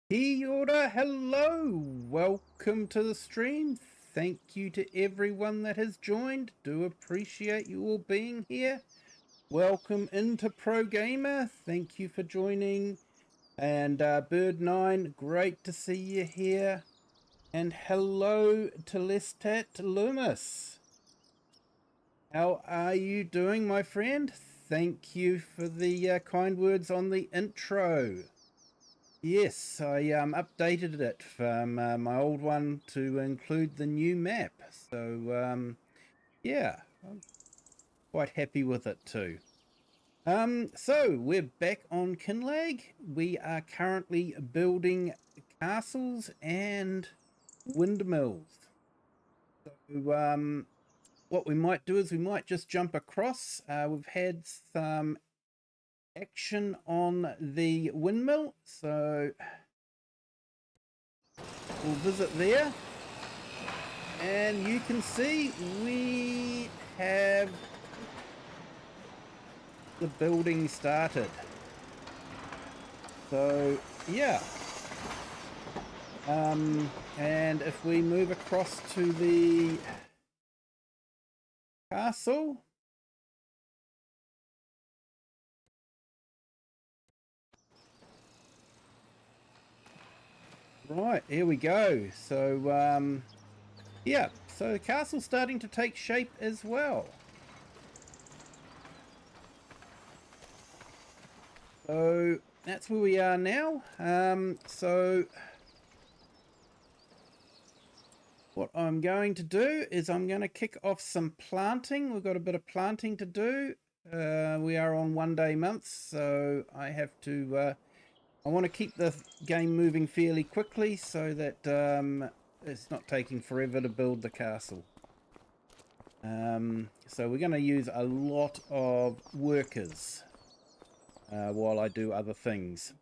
Kia ora, hello, welcome to the stream. Thank you to everyone that has joined. Do appreciate you all being here. Welcome into Pro Gamer. Thank you for joining. And Bird9, great to see you here. And hello to Lestat Loomis. How are you doing, my friend? Thank you for the kind words on the intro. Yes, I updated it from my old one to include the new map. So, yeah, I'm quite happy with it too. So we're back on Kinlaig. We are currently building castles and windmills. So, what we might do is we might just jump across. We've had some action on the windmill, so we'll visit there, and you can see we have the building started. So yeah, and if we move across to the castle, right, here we go. So yeah, so the castle's starting to take shape as well. So that's where we are now. So what I'm going to do is I'm going to kick off some planting. We've got a bit of planting to do. We are on 1 day months, so I have to, I want to keep the game moving fairly quickly so that it's not taking forever to build the castle. So we're going to use a lot of workers while I do other things.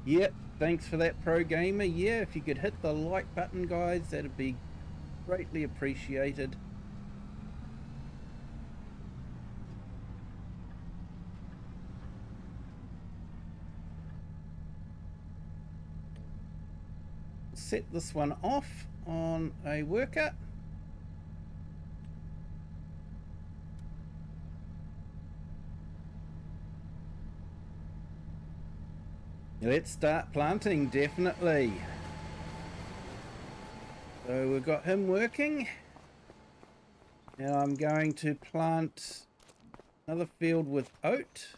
Yep, thanks for that, Pro Gamer. Yeah, if you could hit the like button, guys, that'd be greatly appreciated. Set this one off on a worker. Let's start planting, definitely. So we've got him working. Now I'm going to plant another field with oat.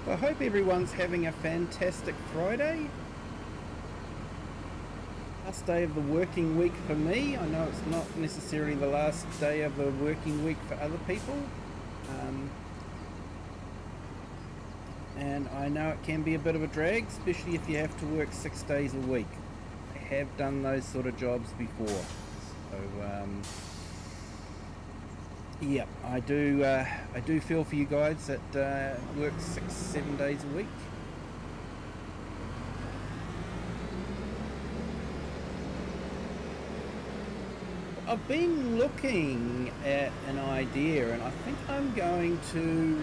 I hope everyone's having a fantastic Friday. Last day of the working week for me. I know it's not necessarily the last day of the working week for other people. And I know it can be a bit of a drag, especially if you have to work 6 days a week. I have done those sort of jobs before. So, yeah, I do feel for you guys that work 6-7 days a week. I've been looking at an idea, and I think I'm going to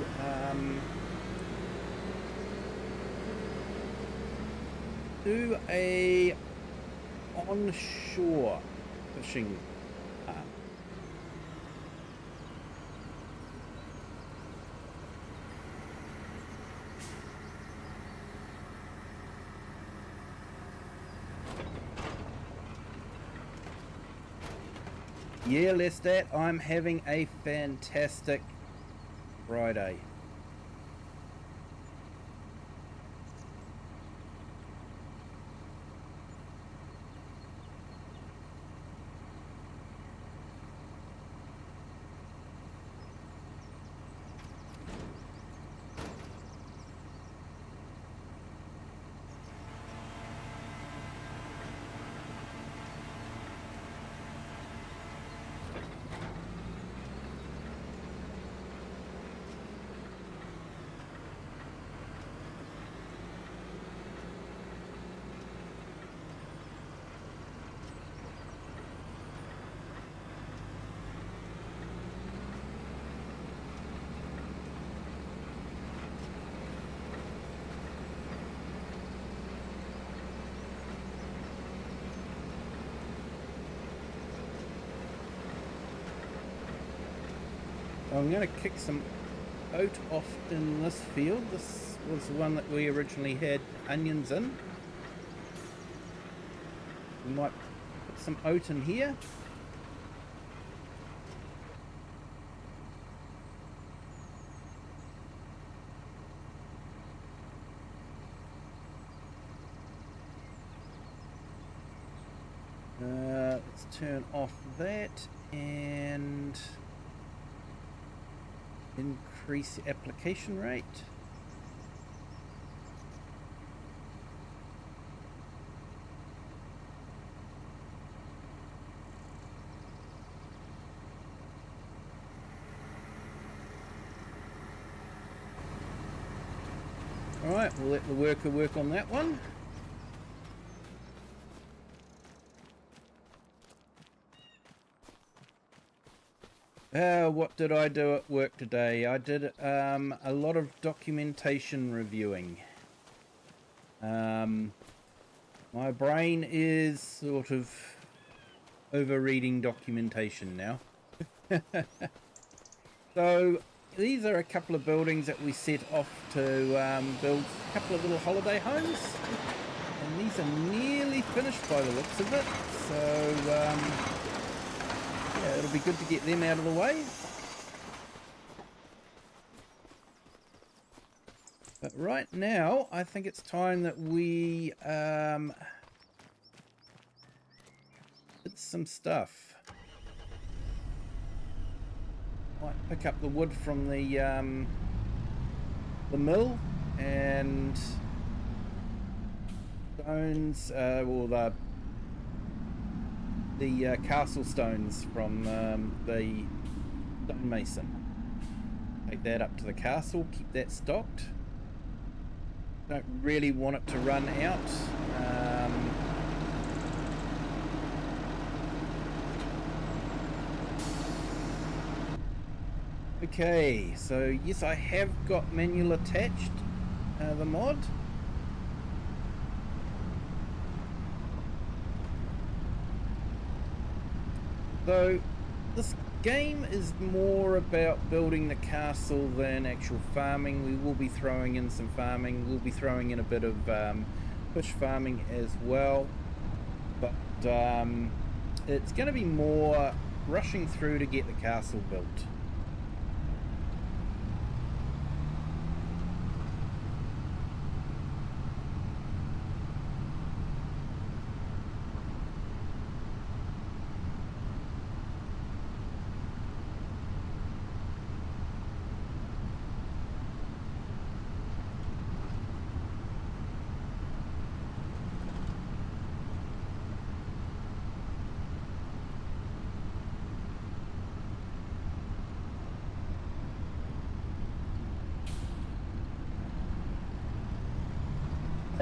do a onshore fishing farm. Yeah, Lestat, I'm having a fantastic Friday. I'm going to kick some oat off in this field. This was the one that we originally had onions in. We might put some oat in here. Let's turn off that and increase the application rate. Alright, we'll let the worker work on that one. What did I do at work today? I did a lot of documentation reviewing. My brain is sort of over-reading documentation now. So these are a couple of buildings that we set off to build a couple of little holiday homes. And these are nearly finished by the looks of it. So yeah, it'll be good to get them out of the way. But right now, I think it's time that we did some stuff. Might pick up the wood from the mill and stones, or the castle stones from the stonemason. Take that up to the castle, keep that stocked. Don't really want it to run out. Okay, so yes, I have got manual attached, the mod. So this game is more about building the castle than actual farming. We will be throwing in some farming. We'll be throwing in a bit of fish farming as well. But it's going to be more rushing through to get the castle built.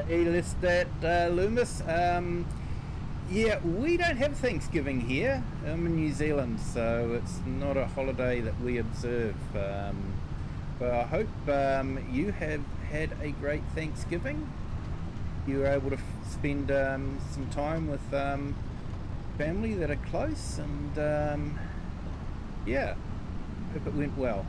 Hey, Lestat, Loomis. Yeah, we don't have Thanksgiving here. I'm in New Zealand, so it's not a holiday that we observe. But I hope you have had a great Thanksgiving. You were able to spend some time with family that are close, and yeah, hope it went well.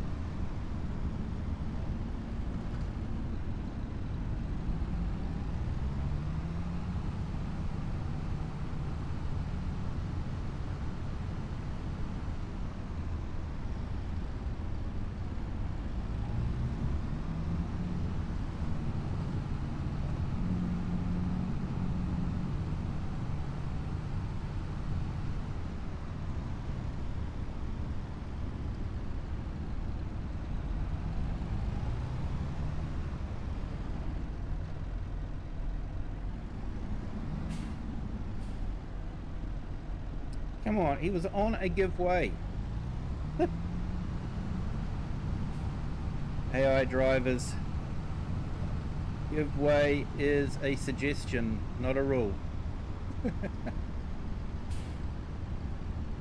Come on, he was on a giveaway. AI drivers, giveaway is a suggestion, not a rule.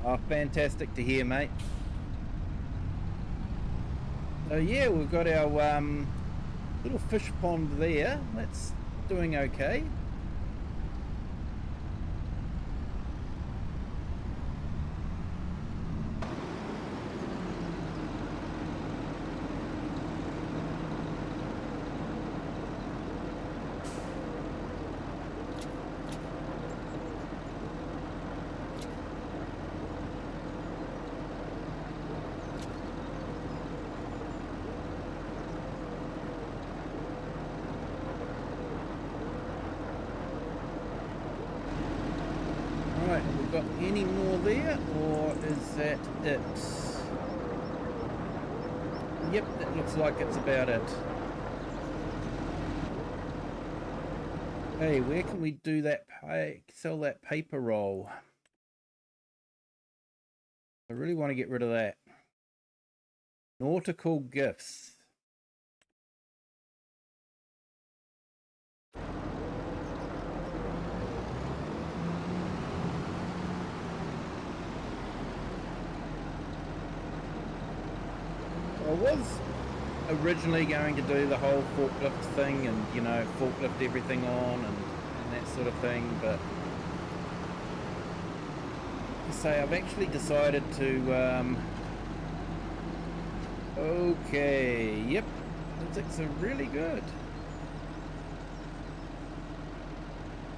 Oh, fantastic to hear, mate. So yeah, we've got our little fish pond there. That's doing okay. Right, have we got any more there, or is that it? Yep, that looks like it's about it. Hey, where can we do that sell that paper roll? I really want to get rid of that. Nautical gifts. I was originally going to do the whole forklift thing and, you know, forklift everything on and that sort of thing, but to say I've actually decided to, okay, yep, physics are really good.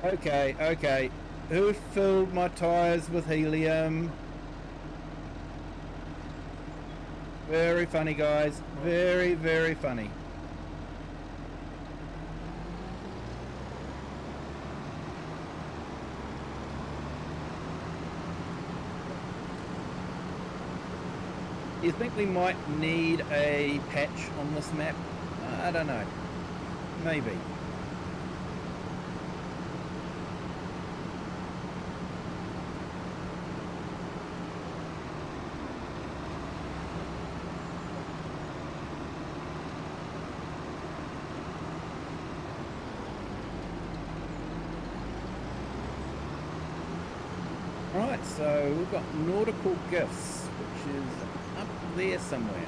Okay, who filled my tyres with helium? Very funny, guys. Very, very funny. You think we might need a patch on this map? I don't know. Maybe. Right, so we've got nautical gifts, which is up there somewhere.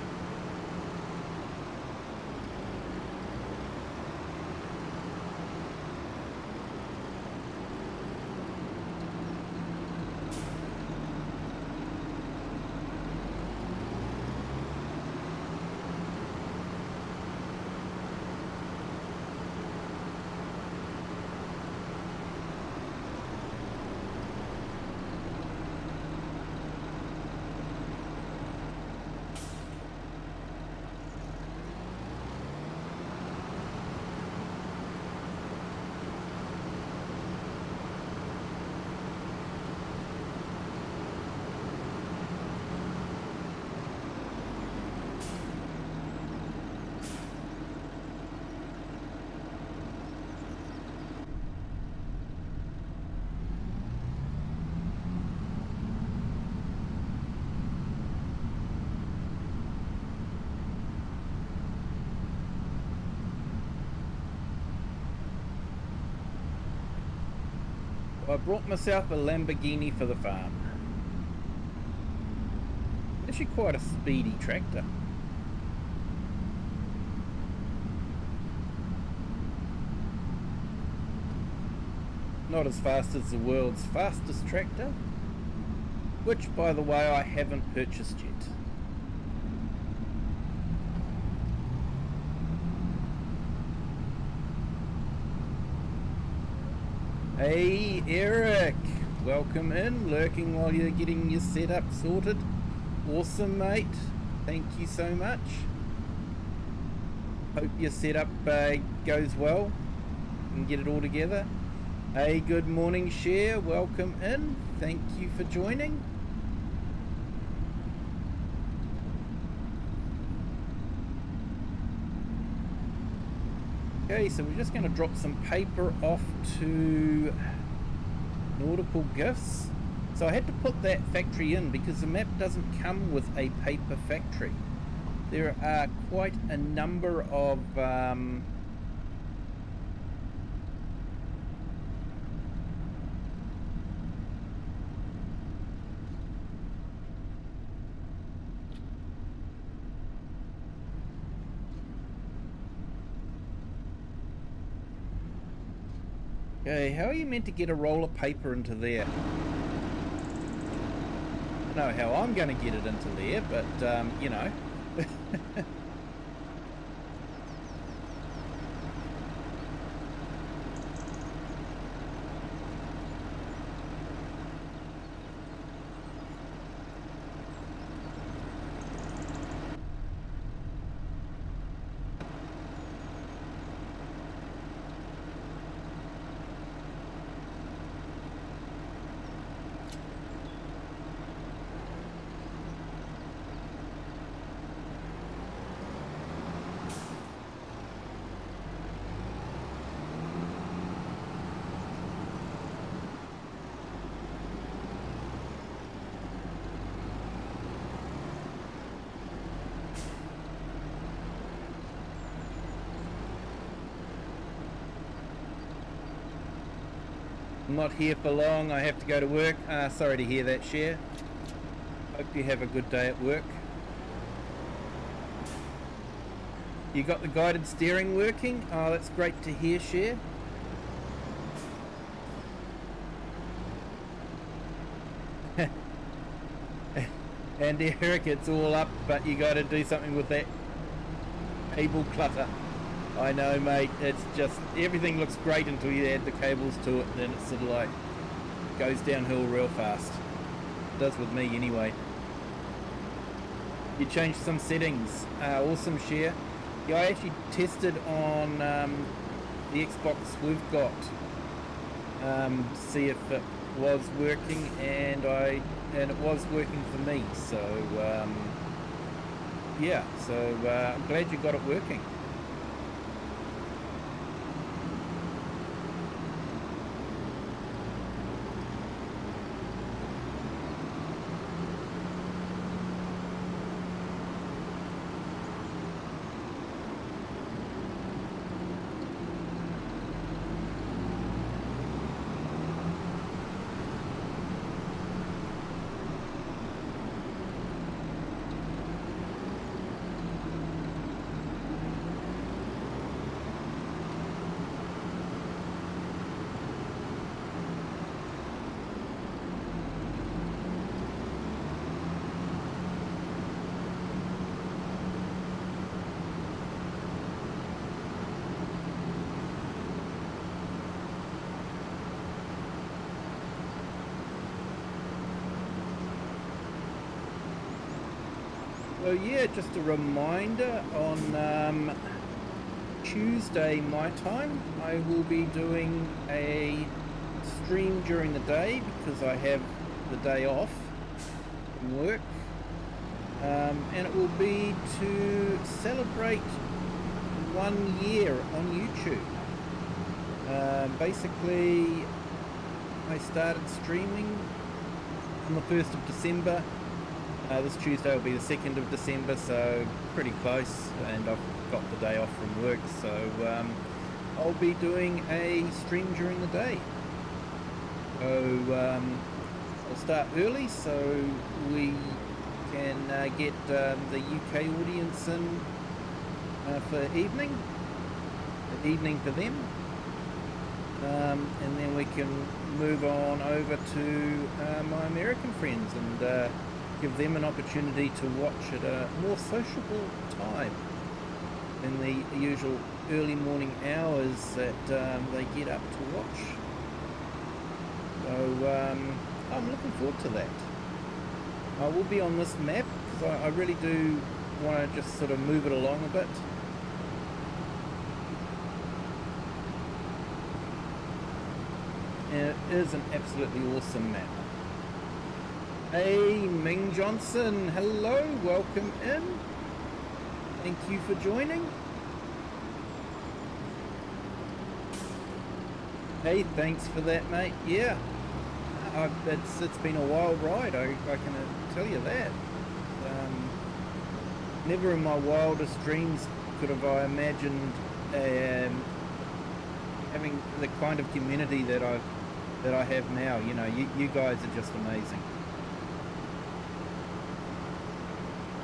I brought myself a Lamborghini for the farm. Actually quite a speedy tractor. Not as fast as the world's fastest tractor, which by the way I haven't purchased yet. Hey Eric, welcome in, lurking while you're getting your setup sorted. Awesome mate, thank you so much. Hope your setup goes well and get it all together. Hey, good morning Cher, welcome in, thank you for joining. Okay, so we're just going to drop some paper off to Nautical Gifts. So So I had to put that factory in because the map doesn't come with a paper factory. There are quite a number of okay, how are you meant to get a roll of paper into there? I don't know how I'm going to get it into there, but you know. I'm not here for long, I have to go to work. Sorry to hear that, Cher. Hope you have a good day at work. You got the guided steering working? Oh, that's great to hear, Cher. And Eric, it's all up, but you got to do something with that cable clutter. I know, mate, it's just, everything looks great until you add the cables to it, and then it's sort of like, goes downhill real fast. It does with me anyway. You changed some settings. Awesome, Share. Yeah, I actually tested on the Xbox we've got, see if it was working, and it was working for me, so yeah, so I'm glad you got it working. So yeah, just a reminder, on Tuesday my time, I will be doing a stream during the day because I have the day off from work, and it will be to celebrate 1 year on YouTube. Basically, I started streaming on the 1st of December. This Tuesday will be the 2nd of December, so pretty close, and I've got the day off from work, so I'll be doing a stream during the day. So I'll start early so we can get the UK audience in for evening for them, and then we can move on over to my American friends and give them an opportunity to watch at a more sociable time in the usual early morning hours that they get up to watch. So I'm looking forward to that. I will be on this map because I really do want to just sort of move it along a bit. And it is an absolutely awesome map. Hey, Ming Johnson, hello, welcome in. Thank you for joining. Hey, thanks for that, mate. Yeah, it's been a wild ride. I can tell you that. Never in my wildest dreams could have I imagined having the kind of community that I have now. You know, you guys are just amazing.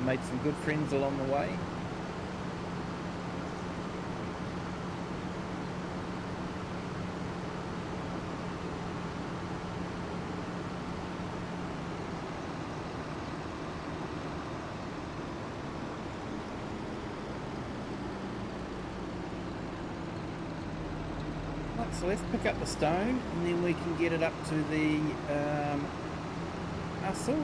Made some good friends along the way. So let's pick up the stone and then we can get it up to the hustle.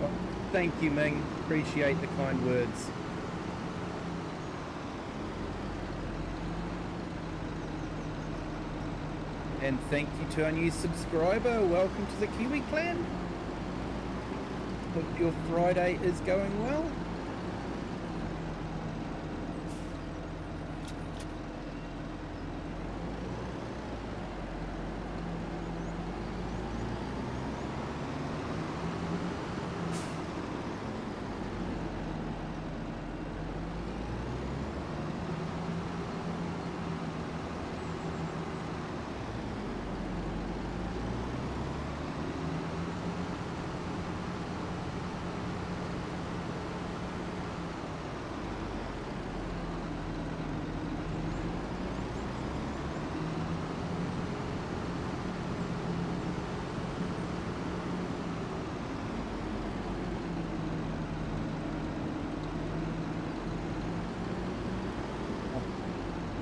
Well, thank you, Ming. Appreciate the kind words. And thank you to our new subscriber. Welcome to the Kiwi clan. Hope your Friday is going well.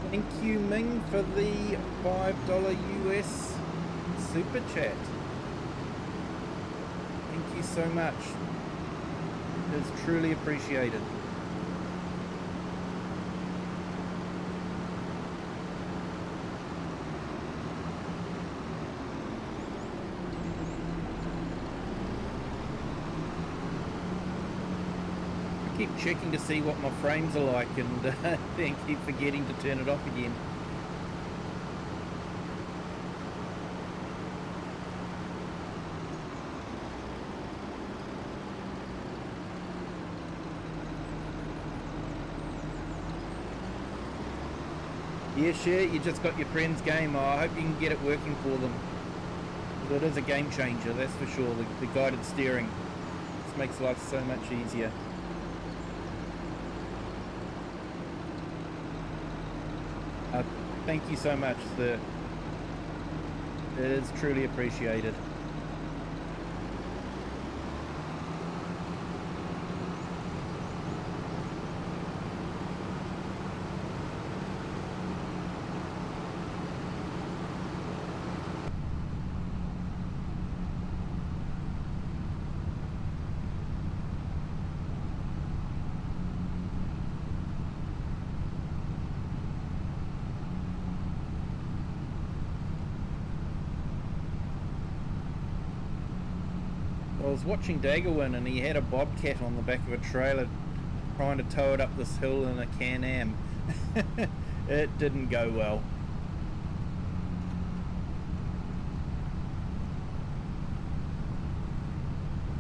Thank you, Ming, for the $5 US super chat. Thank you so much. It is truly appreciated. Keep checking to see what my frames are like and then keep forgetting to turn it off again. Yeah, sure, you just got your friend's game. I hope you can get it working for them. It is a game changer, that's for sure. The guided steering. This makes life so much easier. Thank you so much, sir. It is truly appreciated. I was watching Daggerwin and he had a bobcat on the back of a trailer trying to tow it up this hill in a Can-Am. It didn't go well.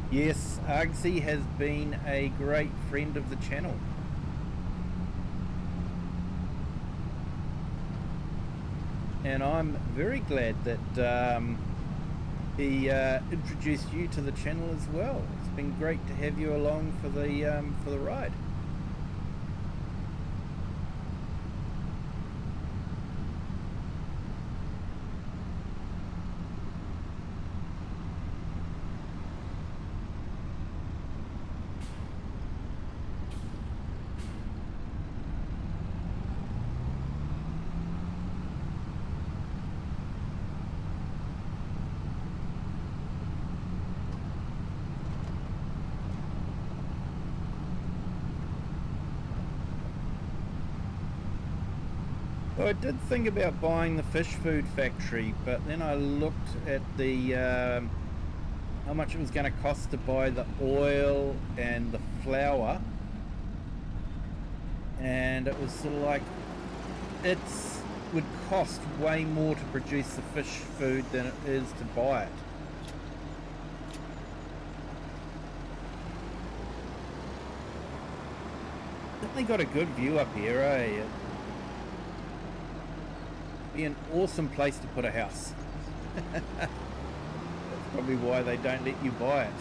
Yes, Argsy has been a great friend of the channel. And I'm very glad that he introduced you to the channel as well. It's been great to have you along for the ride. So I did think about buying the fish food factory, but then I looked at the how much it was going to cost to buy the oil and the flour, and it was sort of like it would cost way more to produce the fish food than it is to buy it. Definitely got a good view up here, eh? It'd be an awesome place to put a house. That's probably why they don't let you buy it.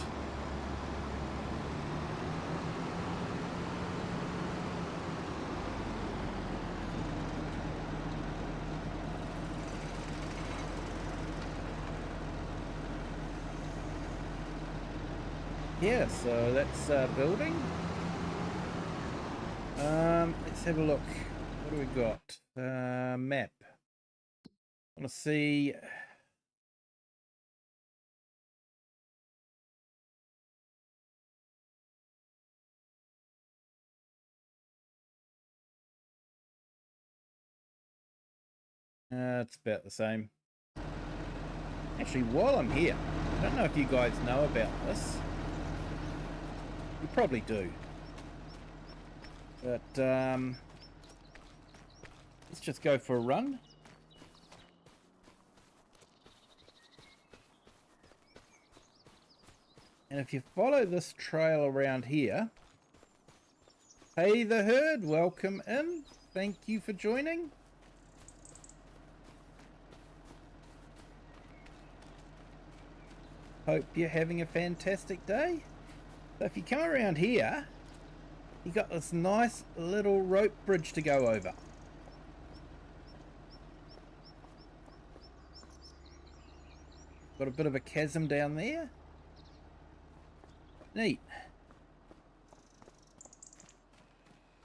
Yeah, so that's building. Let's have a look. What do we got? Map. I want to see. It's about the same. Actually, while I'm here, I don't know if you guys know about this. You probably do. But let's just go for a run. And if you follow this trail around here, hey the herd, welcome in. Thank you for joining. Hope you're having a fantastic day. So if you come around here, you got this nice little rope bridge to go over. Got a bit of a chasm down there. Neat.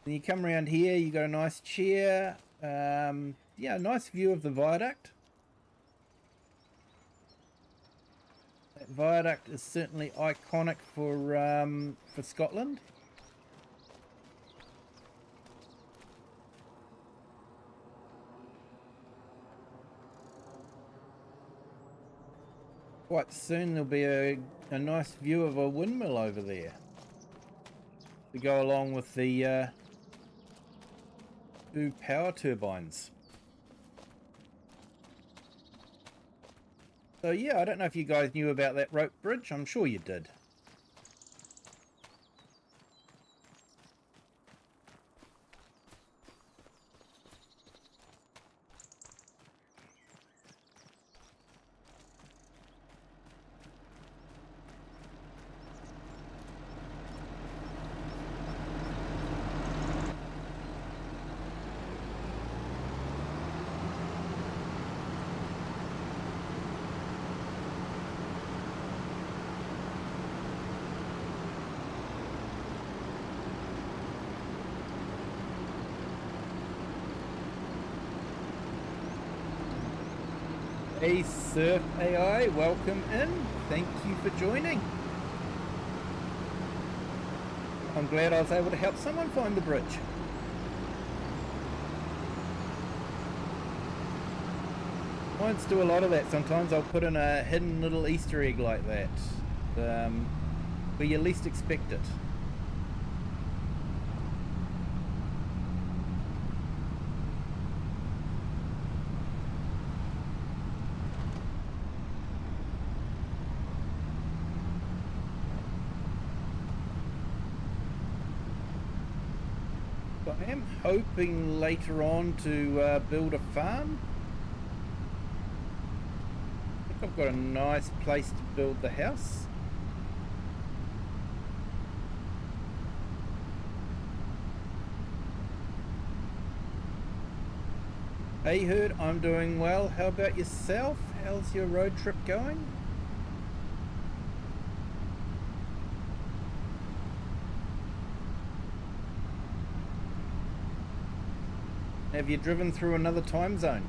Then you come around here, you got a nice chair. Yeah, nice view of the viaduct. That viaduct is certainly iconic for Scotland. Quite soon there'll be a nice view of a windmill over there to go along with the 2 power turbines. So yeah, I don't know if you guys knew about that rope bridge. I'm sure you did. Hey Surf AI, welcome in. Thank you for joining. I'm glad I was able to help someone find the bridge. Clients do a lot of that. Sometimes I'll put in a hidden little Easter egg like that, where you least expect it. I am hoping later on to build a farm. I think I've got a nice place to build the house. Hey Herd, I'm doing well. How about yourself? How's your road trip going? Have you driven through another time zone?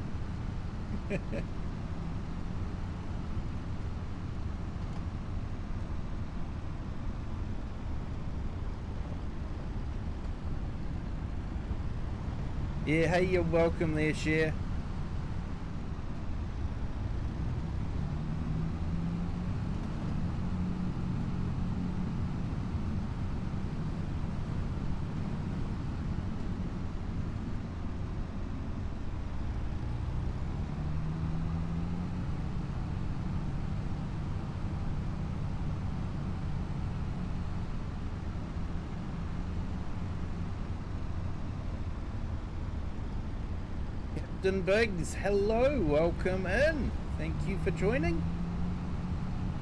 Yeah, hey, you're welcome there, Cher. Captain Biggs, hello, welcome in. Thank you for joining.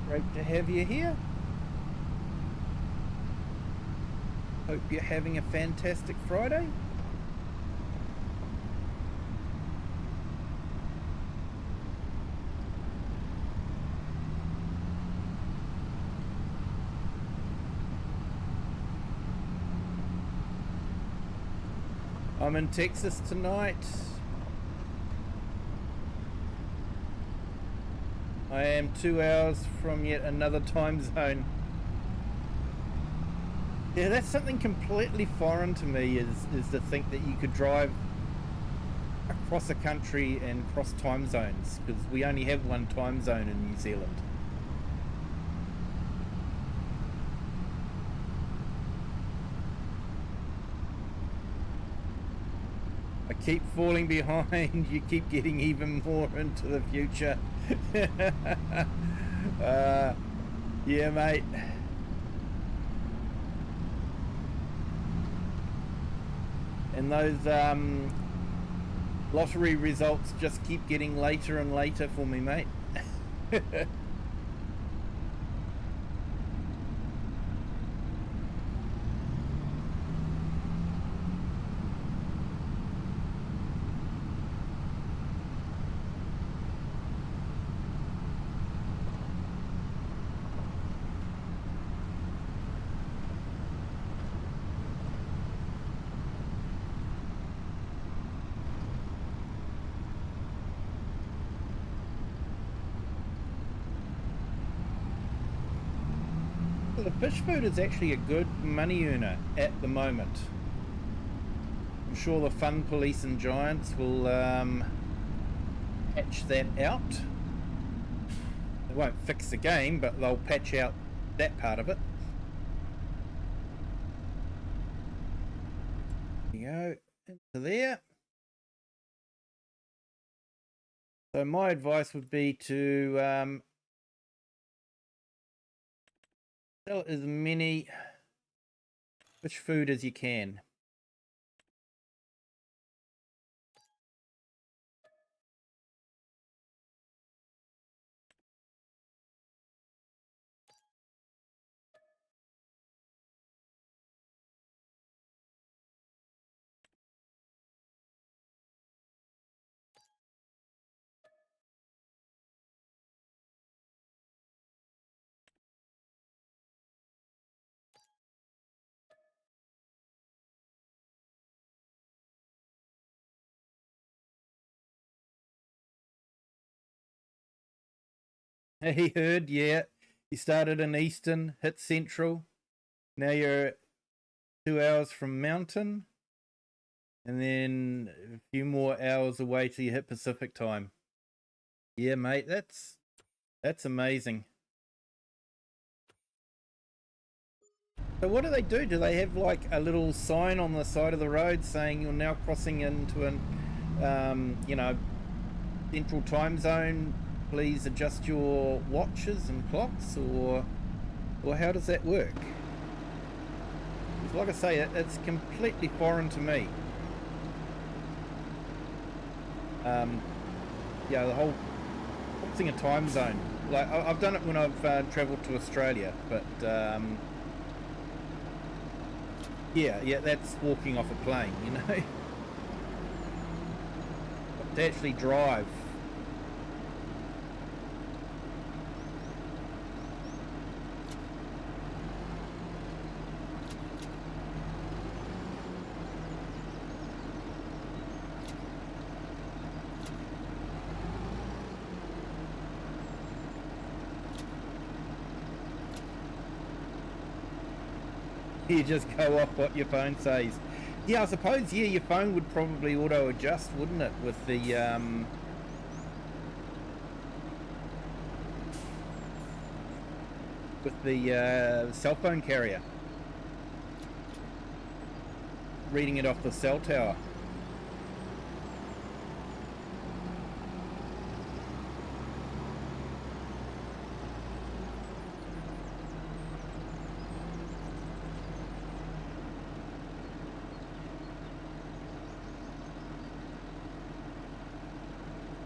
Great to have you here. Hope you're having a fantastic Friday. I'm in Texas tonight. I am 2 hours from yet another time zone. Yeah, that's something completely foreign to me, is to think that you could drive across a country and cross time zones, because we only have one time zone in New Zealand. I keep falling behind, you keep getting even more into the future. Yeah, mate. And those lottery results just keep getting later and later for me, mate. The fish food is actually a good money earner at the moment. I'm sure the Fun Police and Giants will patch that out. They won't fix the game, but they'll patch out that part of it. There you go, into there. So my advice would be to sell as many fish food as you can. He heard, yeah. You started in Eastern, hit Central. Now you're 2 hours from Mountain. And then a few more hours away till you hit Pacific time. Yeah, mate, that's amazing. So what do they do? Do they have like a little sign on the side of the road saying you're now crossing into an, central time zone? Please adjust your watches and clocks, or how does that work? Because like I say, it's completely foreign to me. Yeah, the whole crossing a time zone. Like I've done it when I've travelled to Australia, but yeah, that's walking off a plane, you know. But to actually drive. You just go off what your phone says. Yeah, I suppose, yeah, your phone would probably auto-adjust, wouldn't it, with the cell phone carrier, reading it off the cell tower.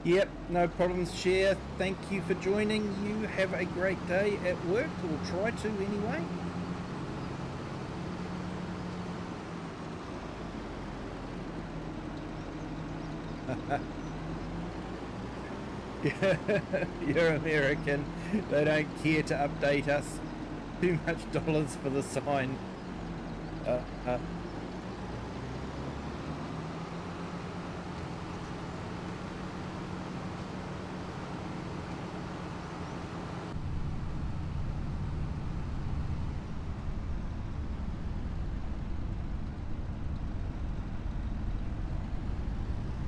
Yep, no problems, Cher. Thank you for joining. You have a great day at work, or try to anyway. You're American. They don't care to update us. Too much dollars for the sign.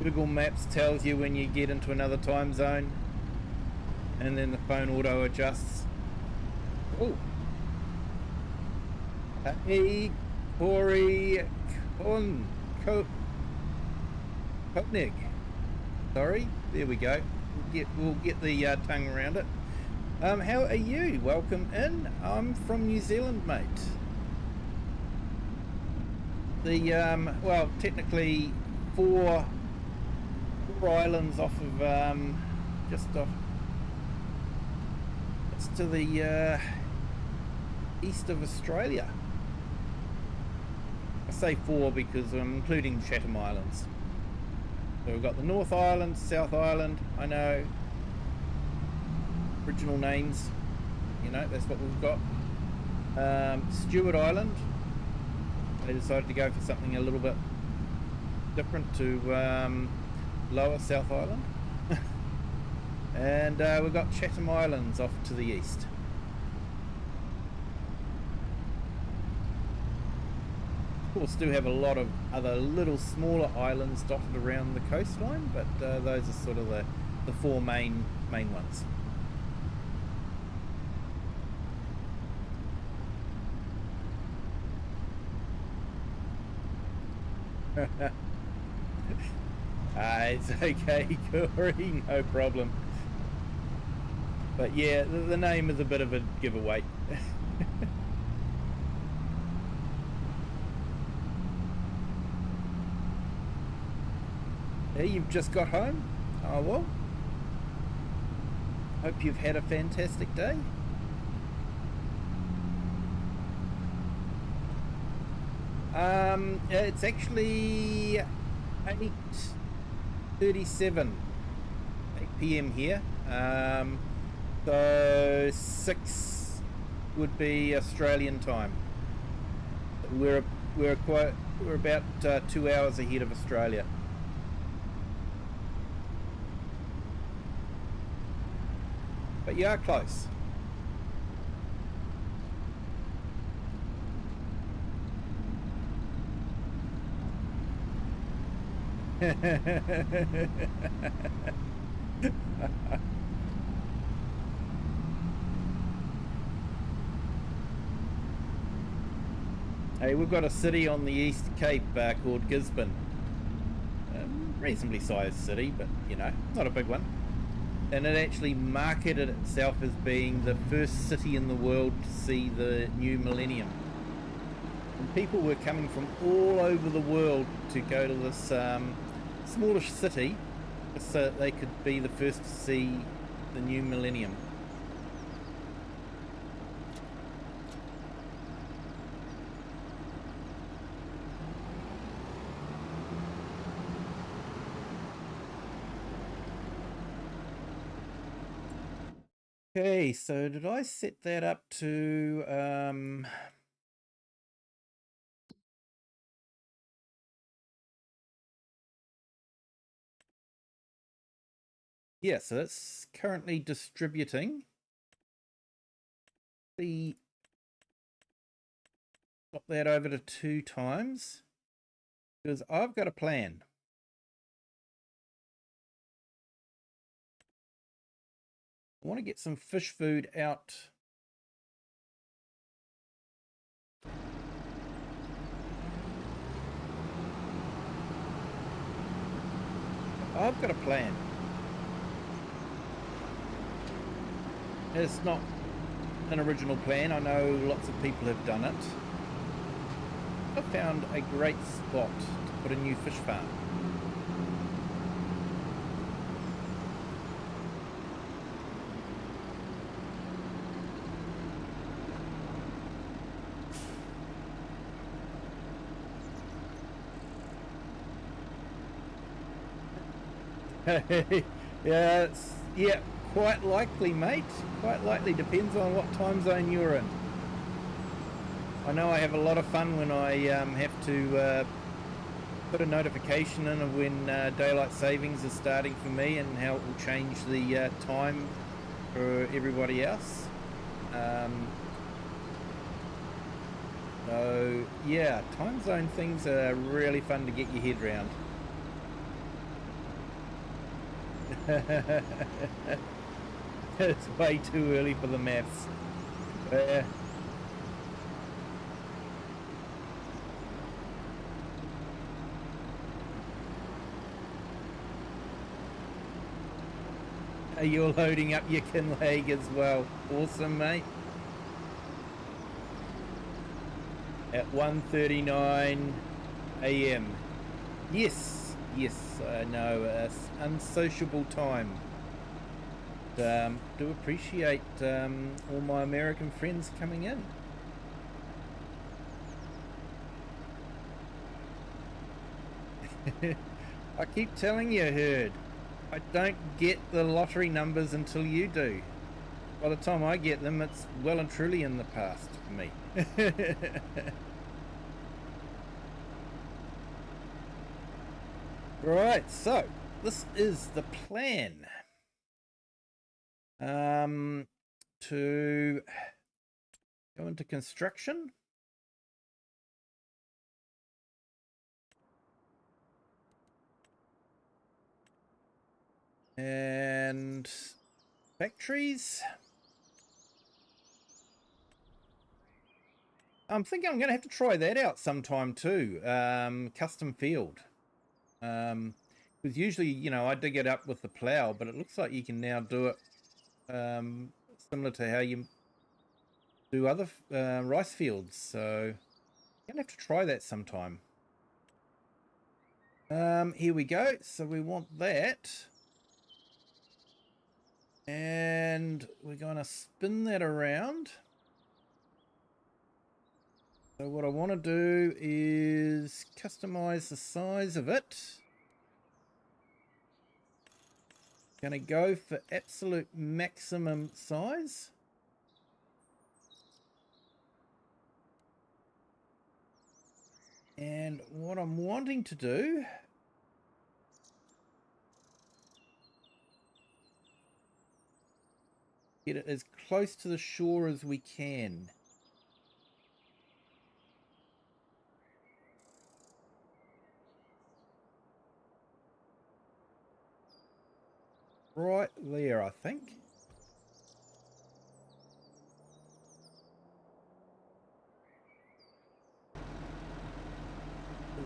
Google Maps tells you when you get into another time zone, and then the phone auto adjusts. Oh, hey, Corey Koenig. Sorry, there we go. We'll get the tongue around it. How are you? Welcome in. I'm from New Zealand, mate. The well, technically four islands off of just off. It's to the east of Australia. I say four because I'm including Chatham Islands. So we've got the North Island, South Island. I know. Original names, you know, that's what we've got. Stewart Island. They decided to go for something a little bit different to lower South Island. And we've got Chatham Islands off to the east. Of course, do have a lot of other little smaller islands dotted around the coastline, but those are sort of the four main ones. It's okay, Corey, no problem. But yeah, the name is a bit of a giveaway. Hey, you've just got home? Oh well. Hope you've had a fantastic day. It's actually 8:37, 8 p.m. here. So 6 would be Australian time. We're about 2 hours ahead of Australia. But you are close. Hey, we've got a city on the East Cape called Gisborne. Reasonably sized city, but you know, not a big one. And it actually marketed itself as being the first city in the world to see the new millennium. And people were coming from all over the world to go to this smallish city so they could be the first to see the new millennium. Okay, so did I set that up to yeah, so that's currently distributing. The swap that over to 2 times. because I've got a plan. I want to get some fish food out. I've got a plan. It's not an original plan. I know lots of people have done it. I found a great spot to put a new fish farm. Yeah, quite likely, mate. Quite likely. Depends on what time zone you're in. I know I have a lot of fun when I have to put a notification in of when daylight savings is starting for me, and how it will change the time for everybody else. So yeah, time zone things are really fun to get your head round. It's way too early for the maths. You're loading up your Kinlaig as well. Awesome, mate. At 1:39 a.m. Yes, I know, unsociable time. Do appreciate all my American friends coming in. I keep telling you, Herd, I don't get the lottery numbers until you do. By the time I get them, it's well and truly in the past for me. Right, so this is the plan. To go into construction. And factories. I'm thinking I'm going to have to try that out sometime too. Custom field. Because usually, you know, I dig it up with the plow, but it looks like you can now do it similar to how you do other rice fields. So I'm going to have to try that sometime. Here we go. So we want that. And we're going to spin that around. So what I want to do is customize the size of it. Going to go for absolute maximum size. And what I'm wanting to do get it as close to the shore as we can. Right there, I think.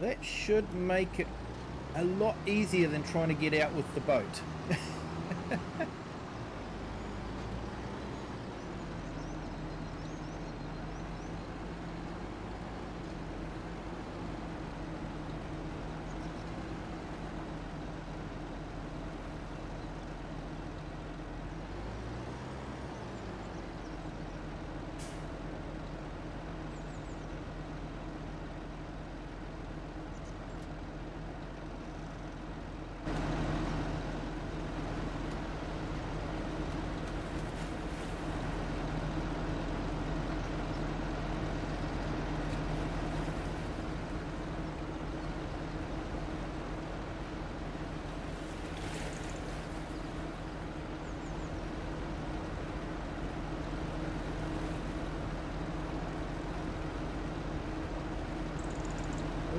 That should make it a lot easier than trying to get out with the boat.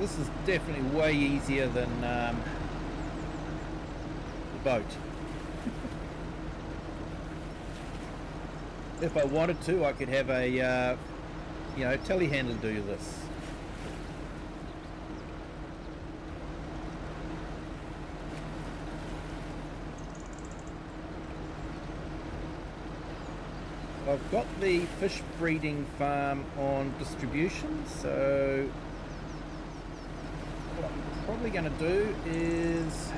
This is definitely way easier than the boat. If I wanted to, I could have a you know, telehandler do this. I've got the fish breeding farm on distribution, so what I'm probably going to do is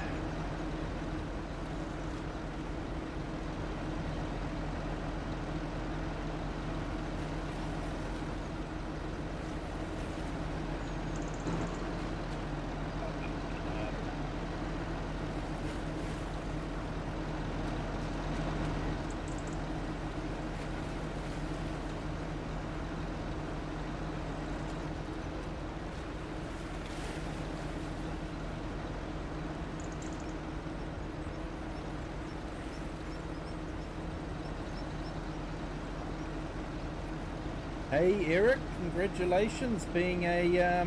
hey Eric, congratulations being a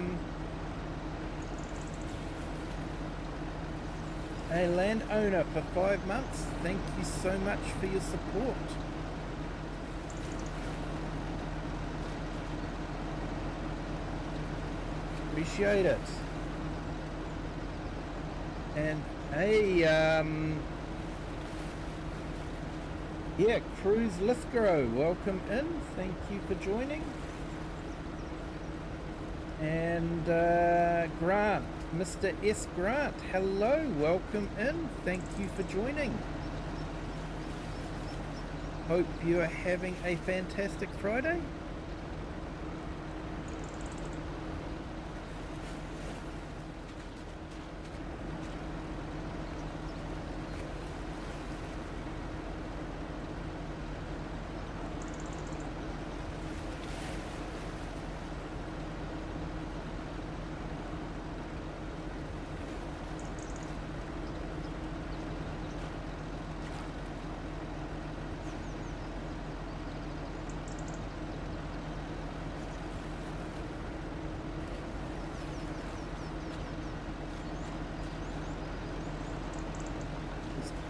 landowner for 5 months. Thank you so much for your support. Appreciate it. And hey, yeah, Cruz Lithgrow, welcome in. Thank you for joining. And Grant, Mr. S. Grant, hello, welcome in. Thank you for joining. Hope you are having a fantastic Friday.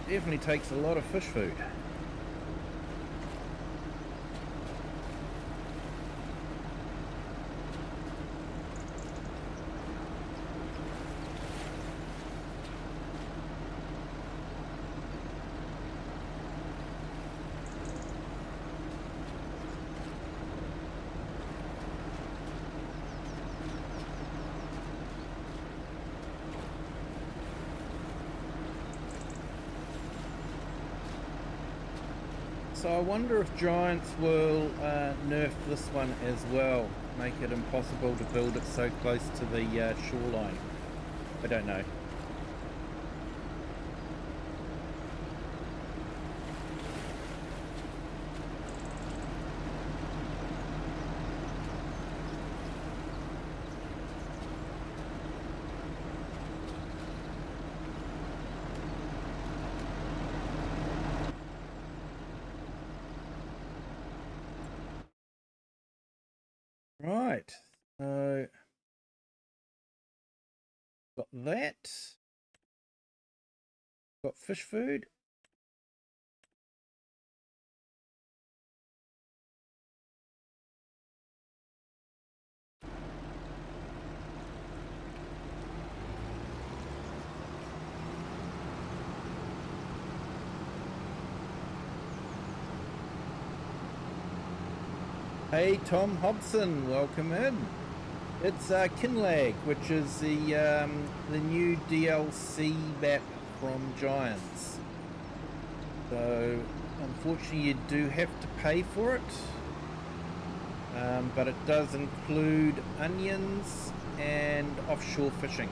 Definitely takes a lot of fish food. So I wonder if Giants will nerf this one as well, make it impossible to build it so close to the shoreline. I don't know. Right, so got that, got fish food. Hey Tom Hobson, welcome in. It's Kinlaig, which is the new DLC map from Giants. So unfortunately you do have to pay for it, but it does include onions and offshore fishing.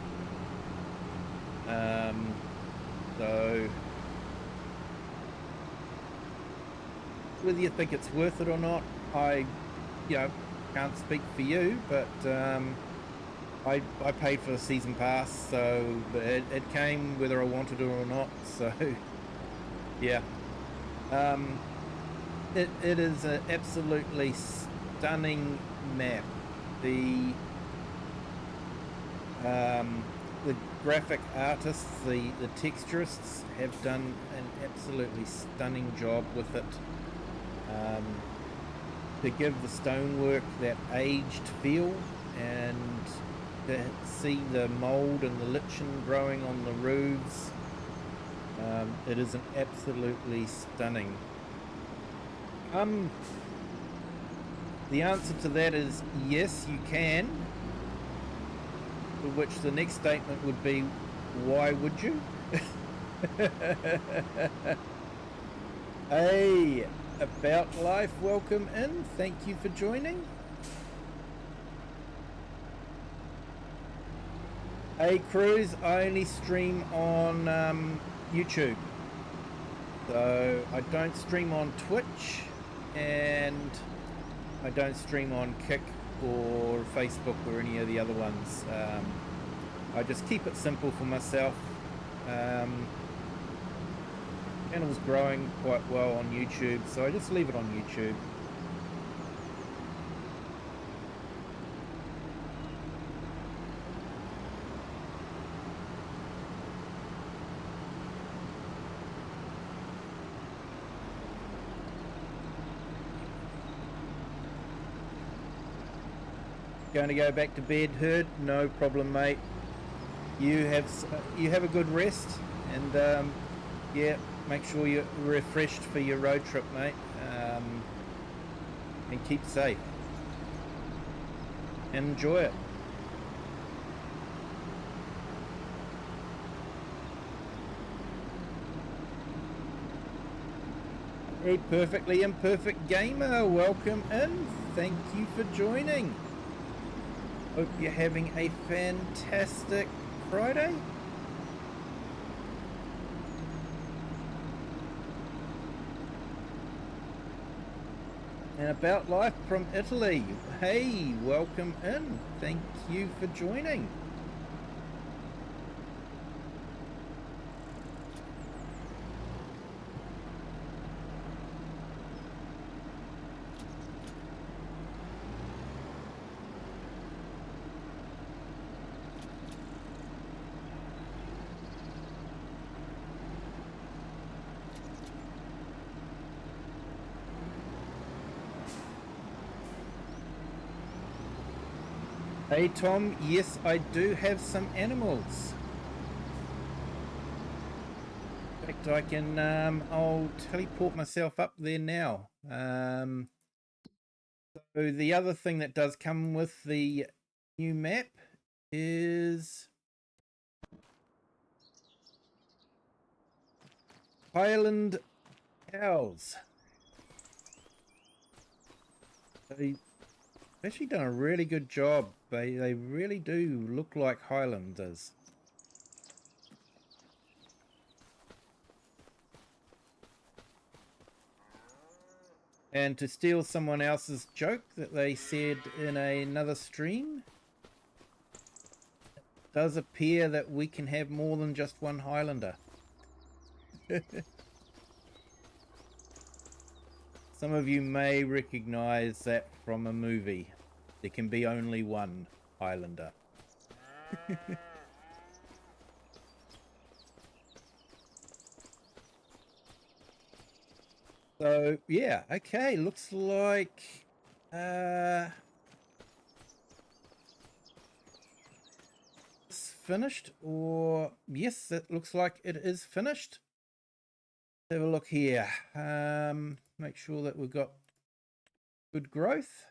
So whether you think it's worth it or not, I can't speak for you, but I paid for the season pass, so it came whether I wanted it or not. So yeah, it is an absolutely stunning map. The The graphic artists, the texturists have done an absolutely stunning job with it. To give the stonework that aged feel, and to see the mould and the lichen growing on the roofs, it is an absolutely stunning. The answer to that is yes, you can. To which the next statement would be, why would you? Hey, About Life, welcome in. Thank you for joining. Hey, Cruz, I only stream on YouTube. So I don't stream on Twitch, and I don't stream on Kick or Facebook or any of the other ones. I just keep it simple for myself. Channel's growing quite well on YouTube, so I just leave it on YouTube. Going to go back to bed, Herd? No problem, mate. You have a good rest, and yeah, make sure you're refreshed for your road trip, mate, and keep safe and enjoy it. Hey, Perfectly Imperfect Gamer, welcome in. Thank you for joining. Hope you're having a fantastic Friday. And About Life from Italy. Hey, welcome in. Thank you for joining. Hey Tom, yes I do have some animals. In fact I can, I'll teleport myself up there now. So the other thing that does come with the new map is Highland cows. They've actually done a really good job. They really do look like Highlanders. And to steal someone else's joke that they said in another stream, it does appear that we can have more than just one Highlander. Some of you may recognize that from a movie. There can be only one Highlander. So yeah, okay, looks like it's finished, or yes, it looks like it is finished. Have a look here. Make sure that we've got good growth.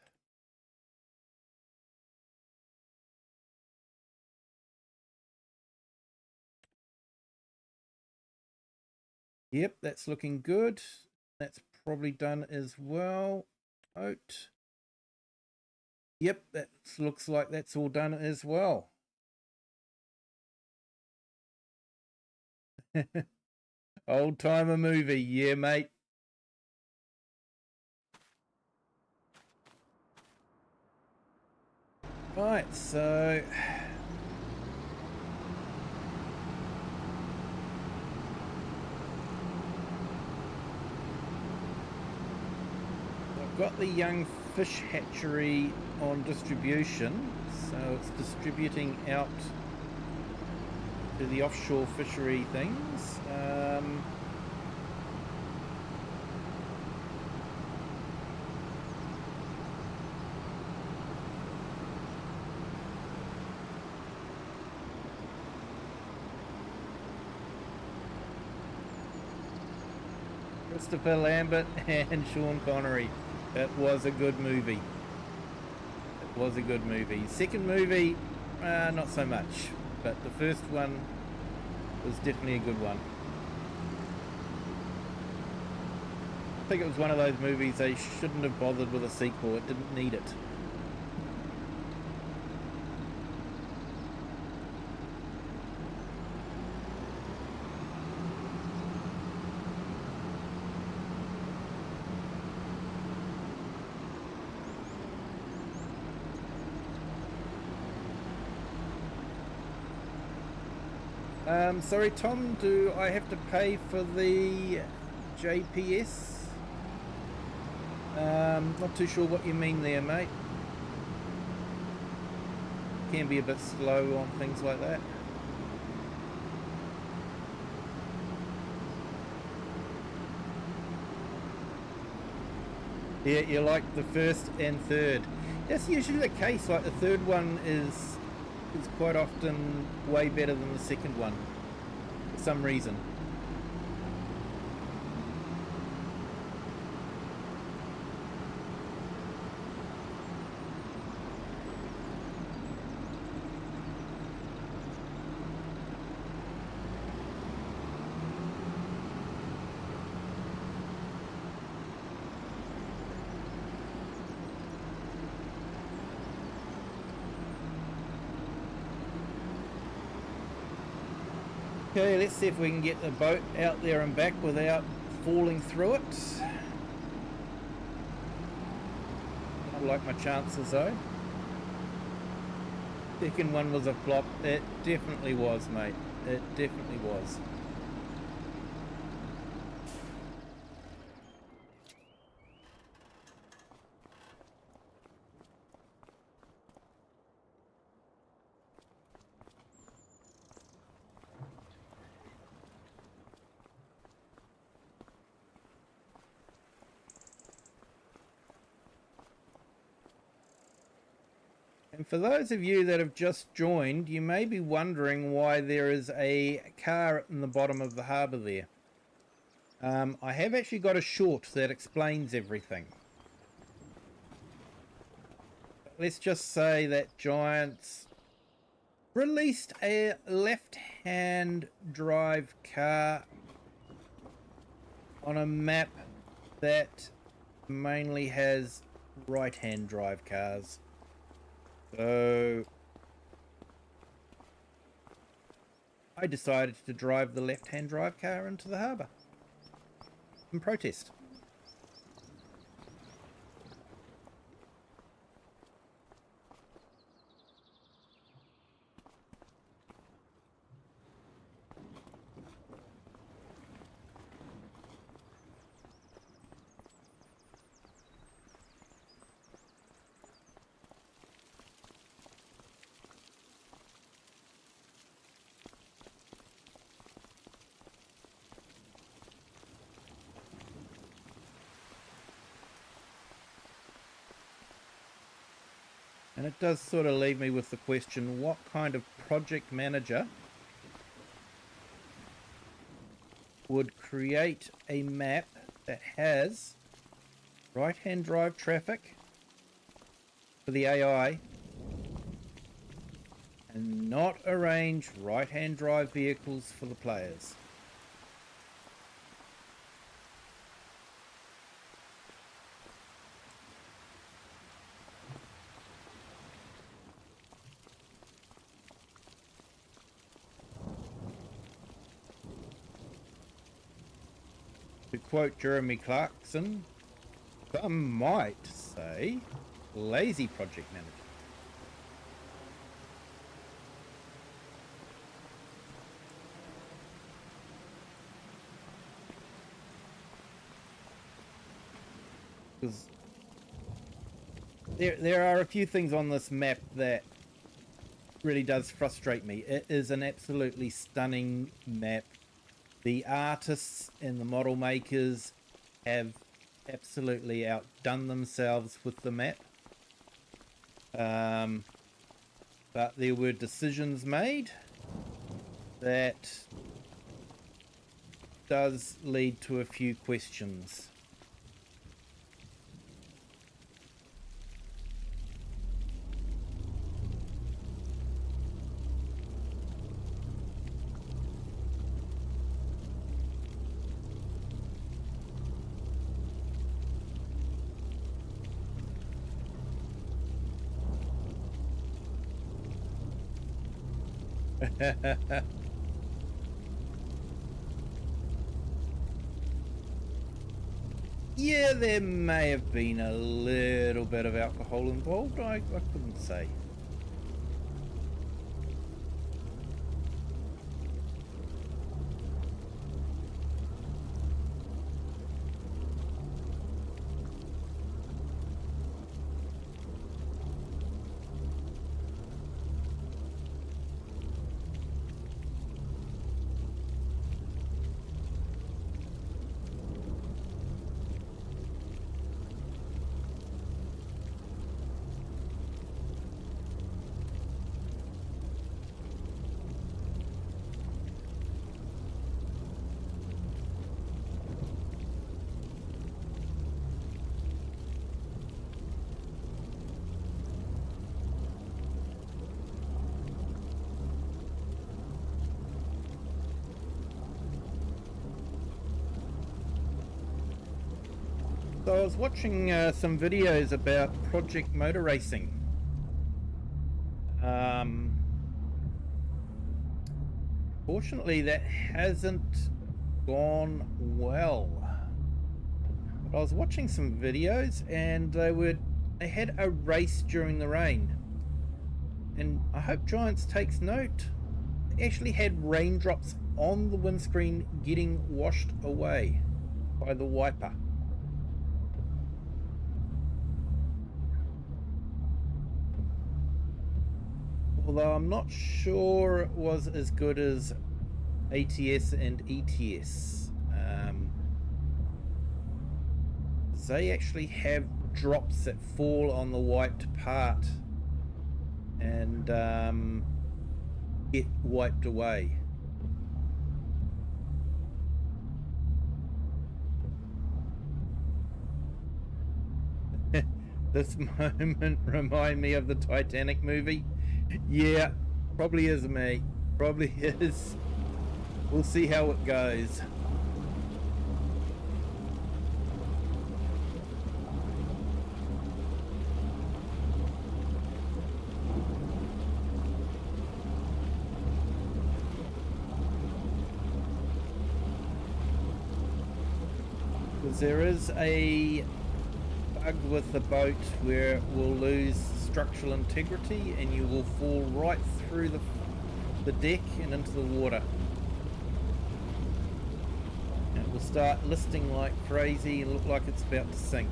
Yep, that's looking good. That's probably done as well. Oat. Yep, that looks like that's all done as well. Old timer movie, yeah, mate. Right, so I've got the young fish hatchery on distribution, so it's distributing out to the offshore fishery things. Christopher Lambert and Sean Connery. It was a good movie. It was a good movie. Second movie, not so much. But the first one was definitely a good one. I think it was one of those movies they shouldn't have bothered with a sequel. It didn't need it. Sorry, Tom, do I have to pay for the JPS? Not too sure what you mean there, mate. Can be a bit slow on things like that. Yeah, you like the first and third. That's usually the case. Like the third one is quite often way better than the second one for some reason. Okay, let's see if we can get the boat out there and back without falling through it. I like my chances though. Second one was a flop. It definitely was, mate. It definitely was. And for those of you that have just joined, you may be wondering why there is a car in the bottom of the harbour there. I have actually got a short that explains everything. Let's just say that Giants released a left-hand drive car on a map that mainly has right-hand drive cars. So I decided to drive the left-hand drive car into the harbour in protest. And it does sort of leave me with the question, what kind of project manager would create a map that has right-hand drive traffic for the AI and not arrange right-hand drive vehicles for the players? To quote Jeremy Clarkson, some might say lazy project manager. Because There are a few things on this map that really does frustrate me. It is an absolutely stunning map. The artists and the model makers have absolutely outdone themselves with the map. But there were decisions made that does lead to a few questions. Yeah, there may have been a little bit of alcohol involved. I couldn't say. So I was watching some videos about Project Motor Racing. Fortunately, that hasn't gone well. But I was watching some videos, and they had a race during the rain, and I hope Giants takes note. They actually had raindrops on the windscreen getting washed away by the wiper. Although I'm not sure it was as good as ATS and ETS. They actually have drops that fall on the wiped part and get wiped away. This moment remind me of the Titanic movie. Yeah, probably is, mate. Probably is. We'll see how it goes. Because there is a bug with the boat where it will lose structural integrity and you will fall right through the deck and into the water. And it will start listing like crazy and look like it's about to sink.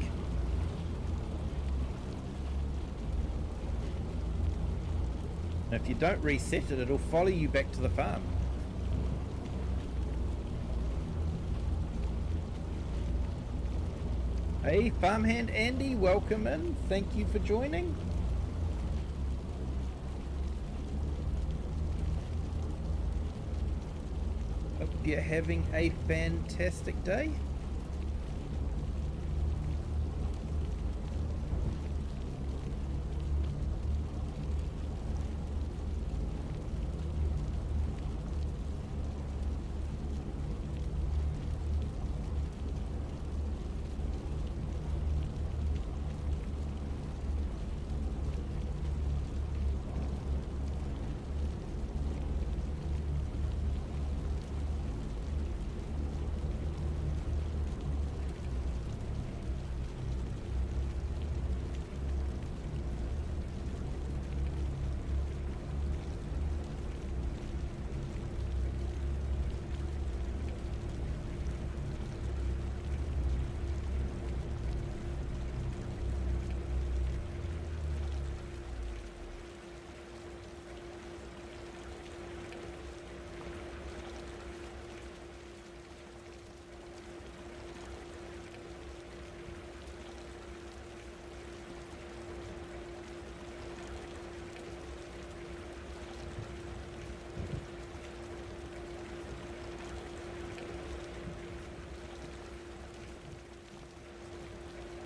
And if you don't reset it, it'll follow you back to the farm. Hey, Farmhand Andy, welcome in. Thank you for joining. Hope you're having a fantastic day.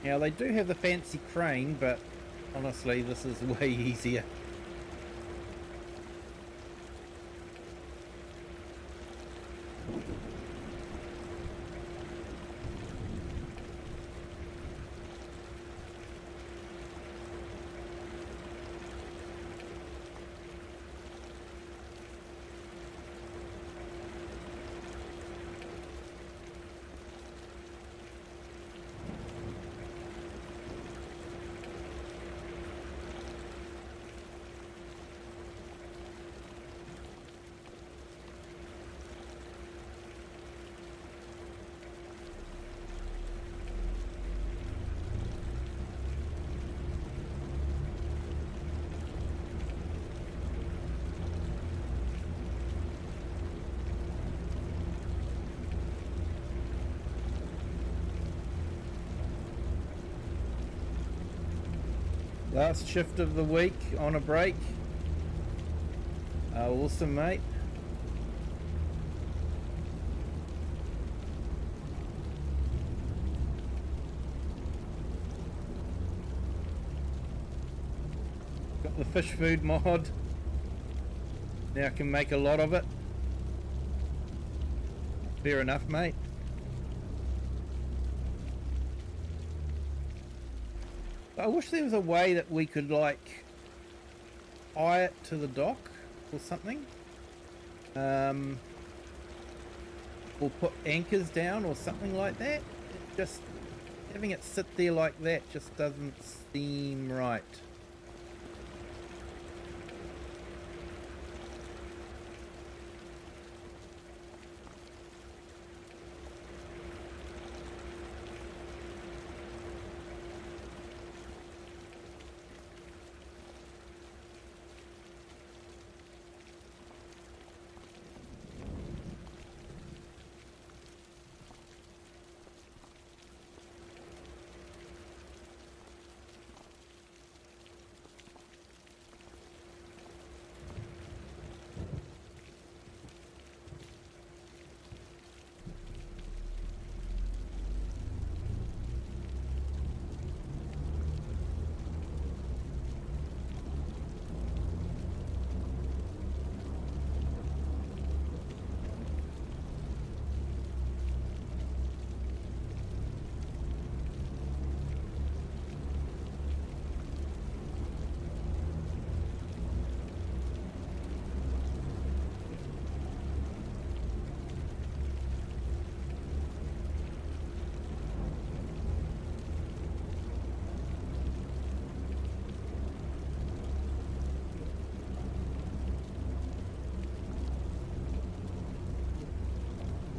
Now they do have the fancy crane, but honestly this is way easier. Last shift of the week on a break. Awesome, mate. Got the fish food mod. Now I can make a lot of it. Fair enough, mate. I wish there was a way that we could like tie it to the dock or something, or put anchors down or something like that. Just having it sit there like that just doesn't seem right.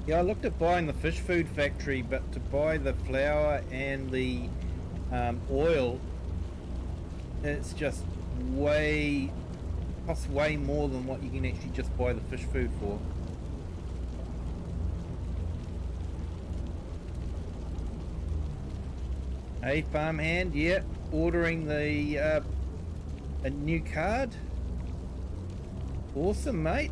Yeah, I looked at buying the fish food factory, but to buy the flour and the oil, it's just costs way more than what you can actually just buy the fish food for. Hey, farmhand, yeah, ordering the a new card. Awesome, mate.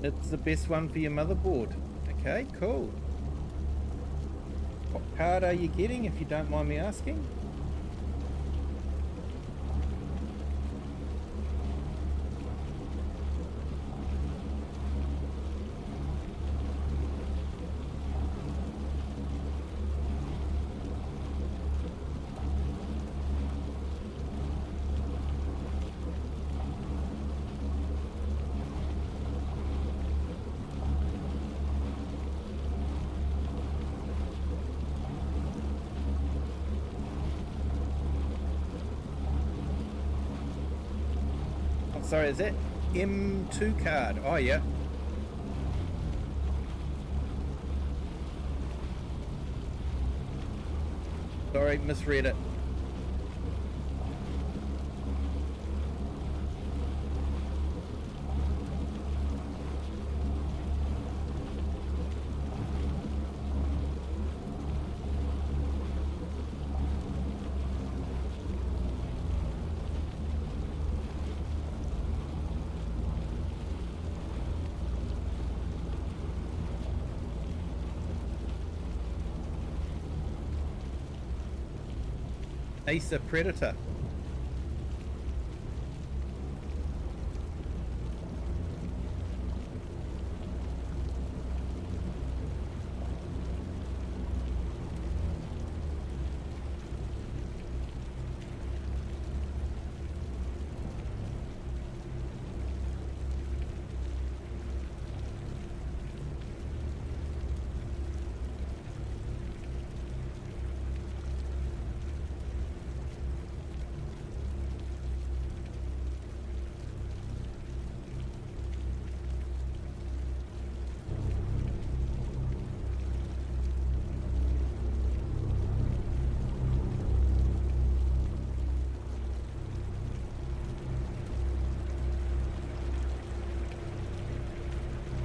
It's the best one for your motherboard. Okay, cool. What card are you getting, if you don't mind me asking? Sorry, is that M2 card? Oh, yeah. Sorry, misread it. Acer Predator.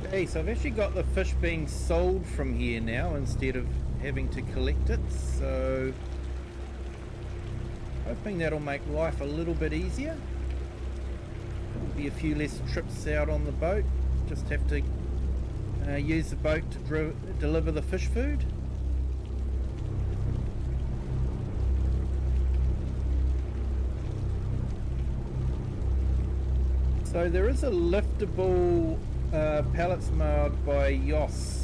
Okay, so I've actually got the fish being sold from here now instead of having to collect it, so hoping that'll make life a little bit easier. There'll be a few less trips out on the boat, just have to use the boat to deliver the fish food. So there is a liftable pallets mode by Yoss.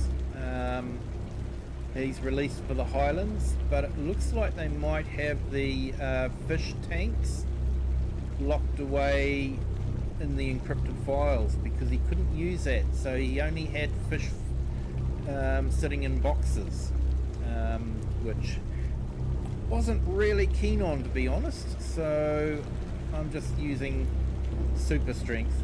He's released for the Highlands, but it looks like they might have the fish tanks locked away in the encrypted files because he couldn't use that, so he only had fish sitting in boxes, which wasn't really keen on, to be honest, so I'm just using super strength.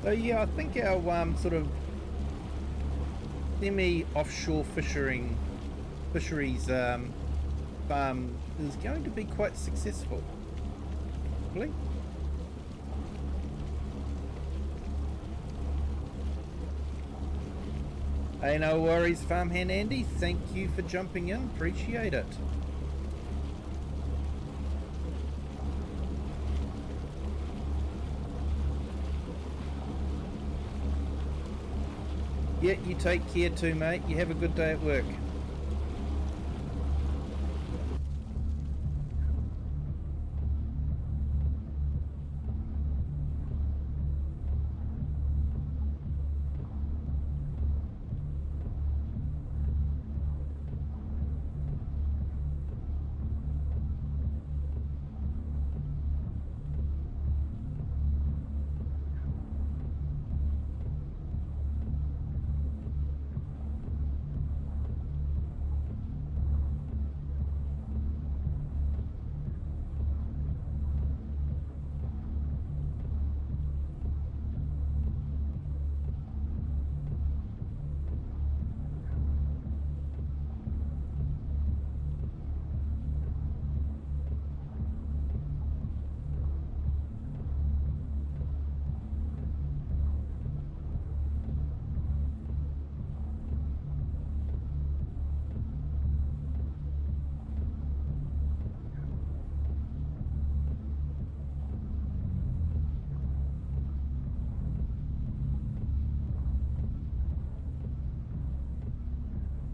So yeah, I think our sort of semi-offshore fisheries farm is going to be quite successful. Hopefully. Hey, no worries, Farmhand Andy. Thank you for jumping in. Appreciate it. Yeah, you take care too, mate. You have a good day at work.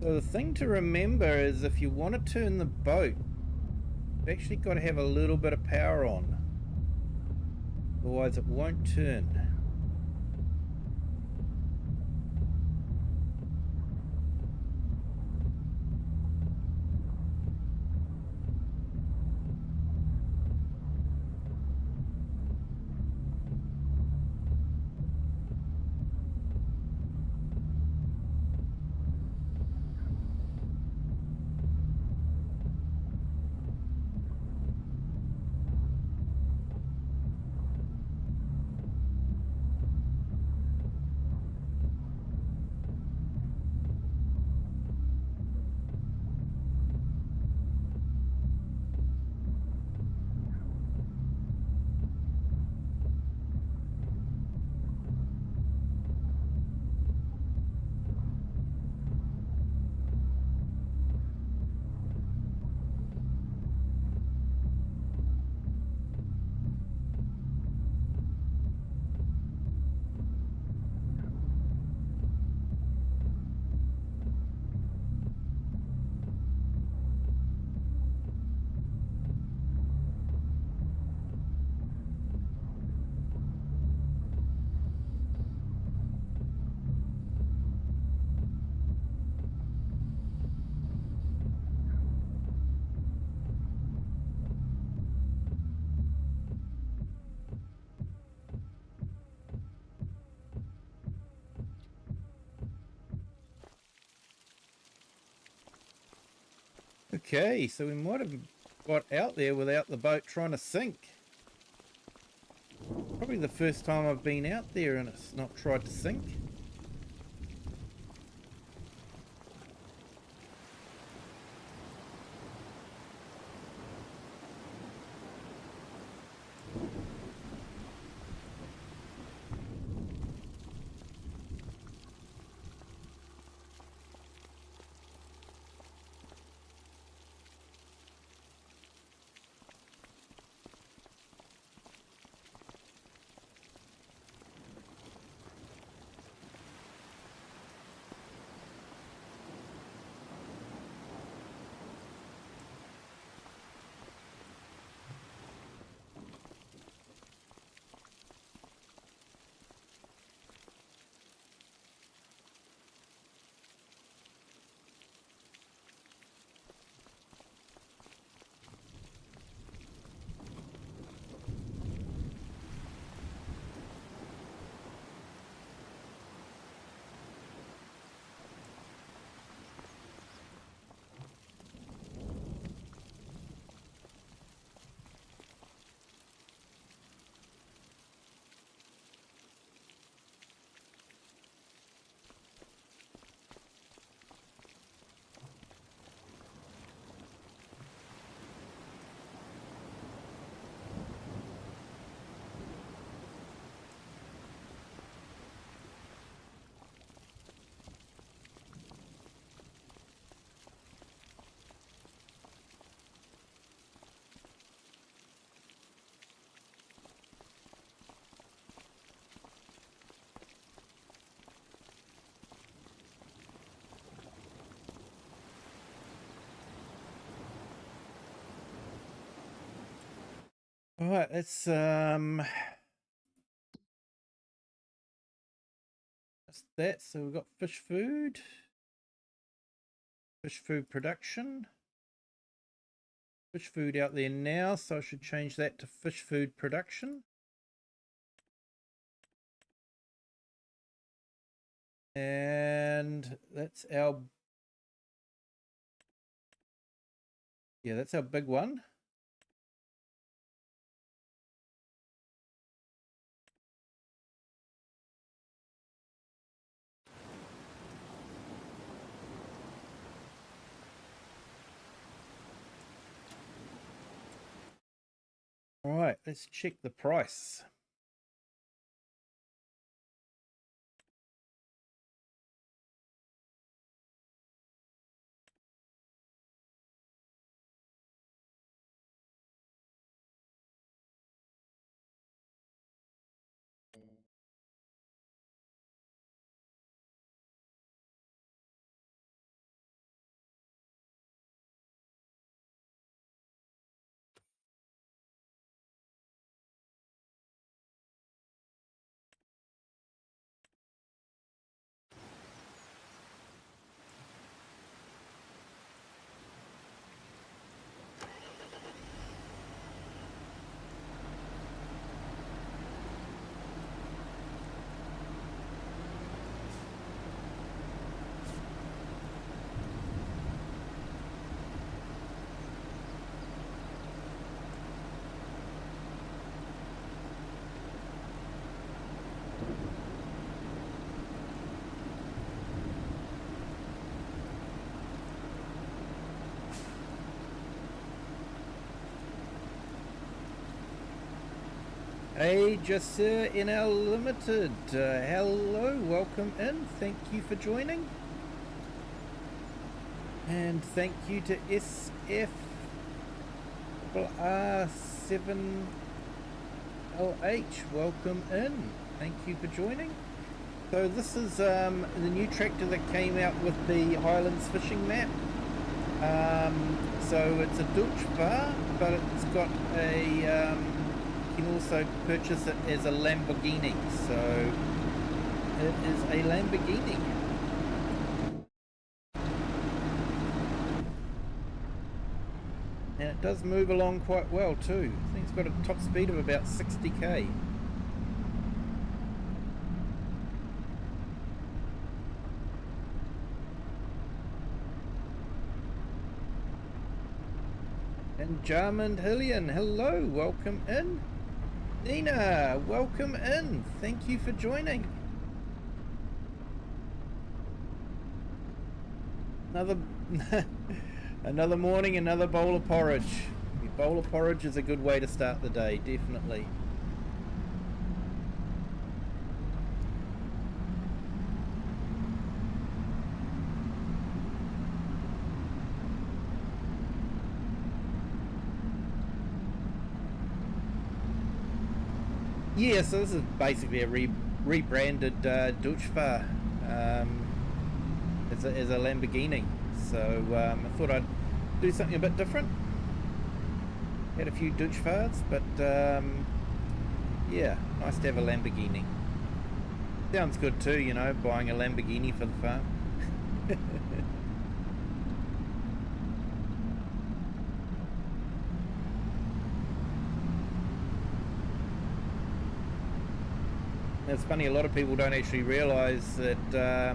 So the thing to remember is if you want to turn the boat, you've actually got to have a little bit of power on. Otherwise it won't turn. Okay, so we might have got out there without the boat trying to sink. Probably the first time I've been out there and it's not tried to sink. All right, that's that. So we've got fish food production, fish food out there now. So I should change that to fish food production. And that's our, yeah, that's our big one. All right, let's check the price. Hey, just in our limited. Hello, welcome in. Thank you for joining. And thank you to SFR7LH. Welcome in. Thank you for joining. So this is the new tractor that came out with the Highlands fishing map. So it's a Dutch bar, but it's got a you can also purchase it as a Lamborghini, so it is a Lamborghini. And it does move along quite well too. I think it's got a top speed of about 60k. And Jarmond Hillian, hello, welcome in. Nina, welcome in. Thank you for joining. Another morning, another bowl of porridge. A bowl of porridge is a good way to start the day, definitely. Yeah, so this is basically a rebranded Deutschfahr as a Lamborghini. So I thought I'd do something a bit different. Had a few Deutschfahrs, but yeah, nice to have a Lamborghini. Sounds good too, you know, buying a Lamborghini for the farm. It's funny, a lot of people don't actually realise that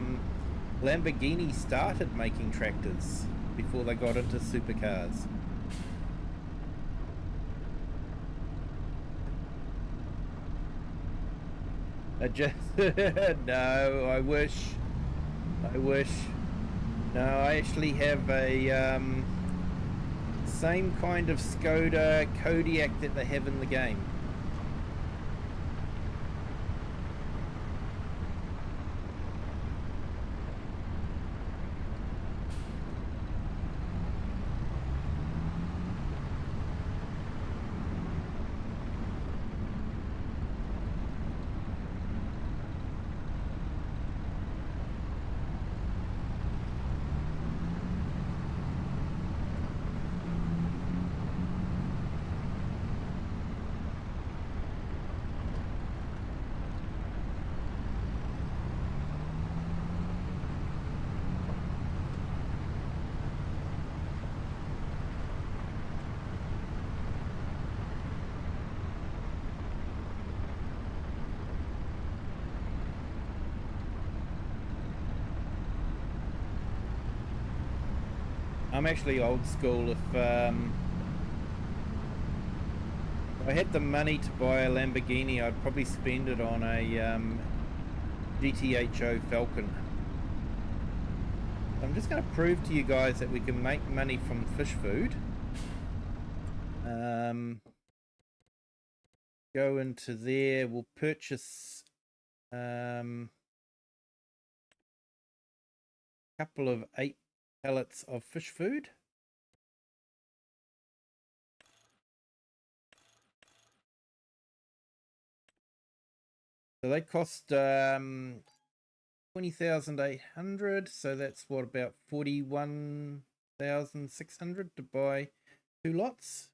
Lamborghini started making tractors before they got into supercars. No, I wish. No, I actually have a same kind of Skoda Kodiaq that they have in the game. I'm actually old school. If I had the money to buy a Lamborghini, I'd probably spend it on a GTHO Falcon. I'm just going to prove to you guys that we can make money from fish food. Go into there, we'll purchase couple of 8 pallets of fish food. So they cost 20,800, so that's what, about 41,600 to buy 2 lots.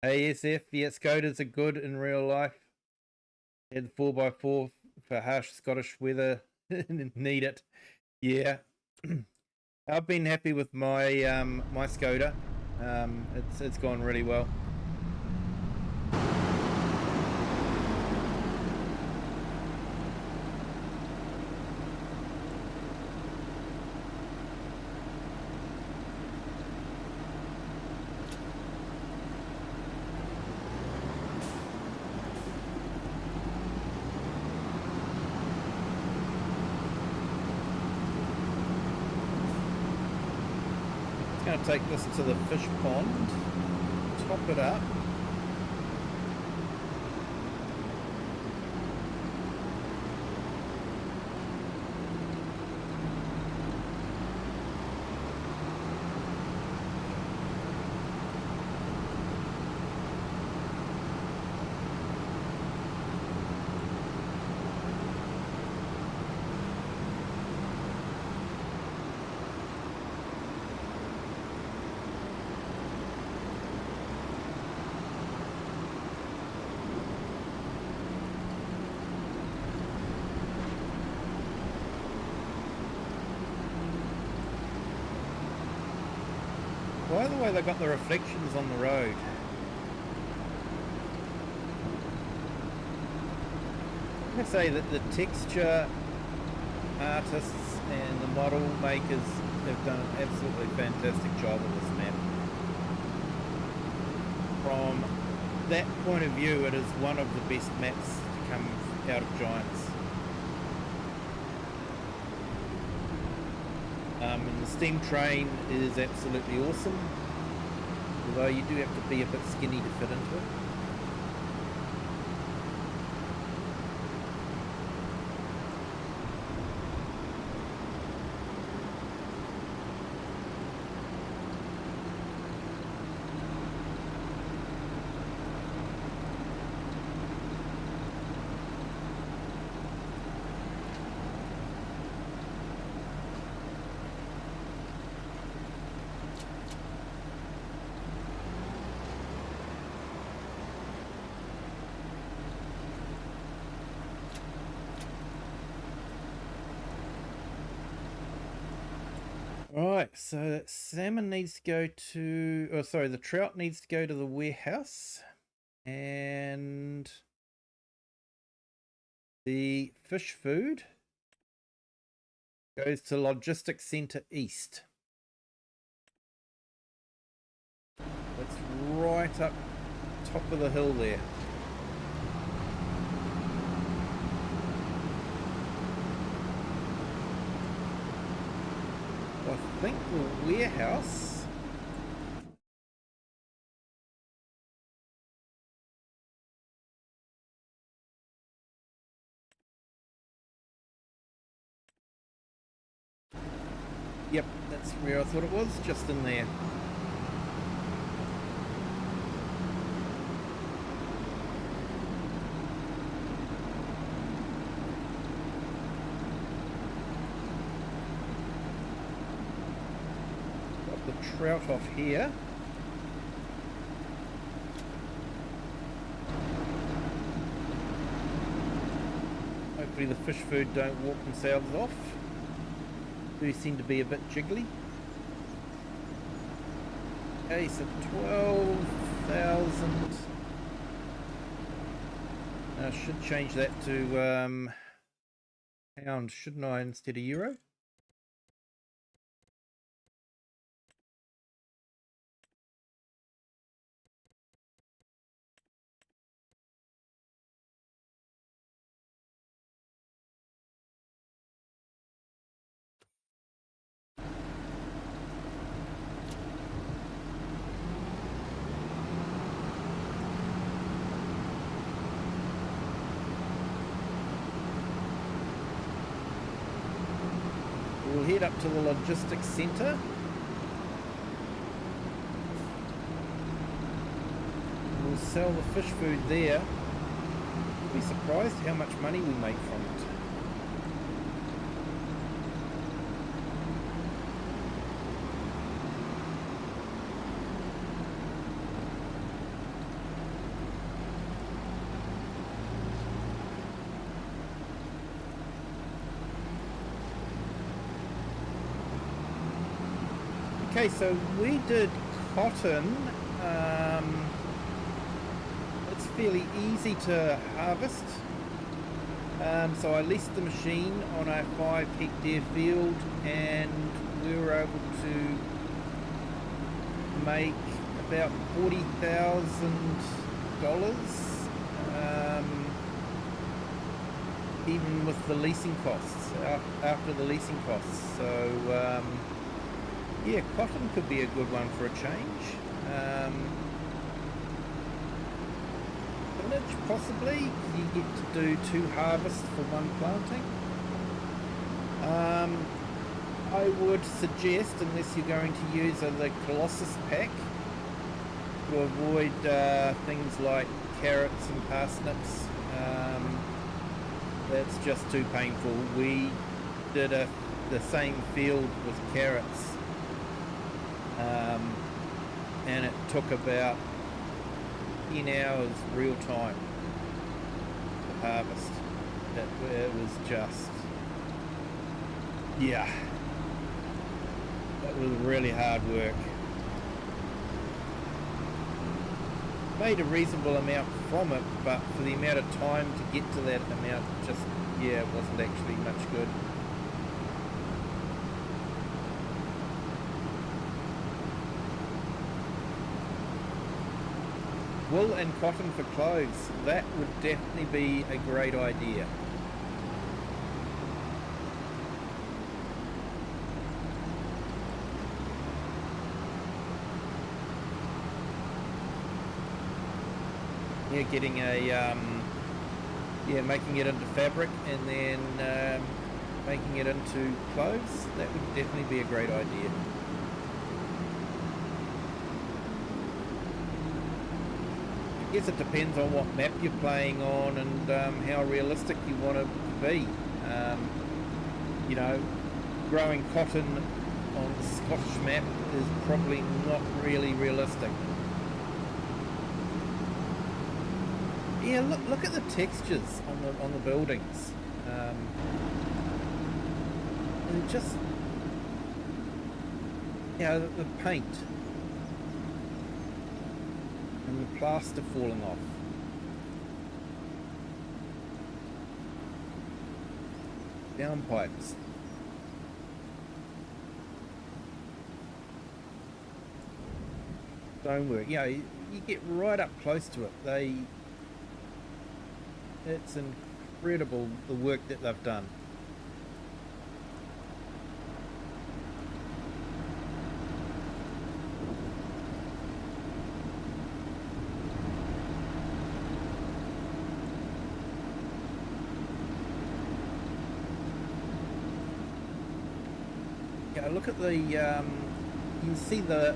ASF, yeah, Skodas are good in real life. Had the 4x4 for harsh Scottish weather. Need it. Yeah. I've been happy with my my Skoda. It's gone really well. Going to take this to the fish pond, top it up. By the way, they got the reflections on the road. I say that the texture artists and the model makers have done an absolutely fantastic job of this map. From that point of view, it is one of the best maps to come out of Giants. And the steam train is absolutely awesome, although you do have to be a bit skinny to fit into it. Right, so salmon needs to go to, oh sorry, the trout needs to go to the warehouse, and the fish food goes to Logistics Centre East. It's right up top of the hill there. I think the warehouse yep, that's where I thought it was, just in there. Trout off here. Hopefully the fish food don't walk themselves off. Do seem to be a bit jiggly. Okay, so 12,000. I should change that to pound, shouldn't I, instead of euro? We'll head up to the logistics centre. We'll sell the fish food there. You'll be surprised how much money we make from it. Okay, so we did cotton. It's fairly easy to harvest. So I leased the machine on a 5-hectare field, and we were able to make about $40,000, even with the leasing costs, after the leasing costs. So yeah, cotton could be a good one for a change. Spinach, possibly. You get to do 2 harvests for 1 planting. I would suggest, unless you're going to use the Colossus pack, to avoid things like carrots and parsnips. That's just too painful. We did the same field with carrots. And it took about 10 hours real time to harvest. It was just, yeah, that was really hard work. Made a reasonable amount from it, but for the amount of time to get to that amount, just, yeah, it wasn't actually much good. wool and cotton for clothes. That would definitely be a great idea. Yeah, getting a making it into fabric and then making it into clothes. That would definitely be a great idea. I guess it depends on what map you're playing on and how realistic you want it to be. You know, growing cotton on the Scottish map is probably not really realistic. Yeah, look at the textures on the buildings. And just, you know, the paint and the plaster falling off. Downpipes. Stonework. You know, you get right up close to it. It's incredible the work that they've done. Yeah, look at the you can see the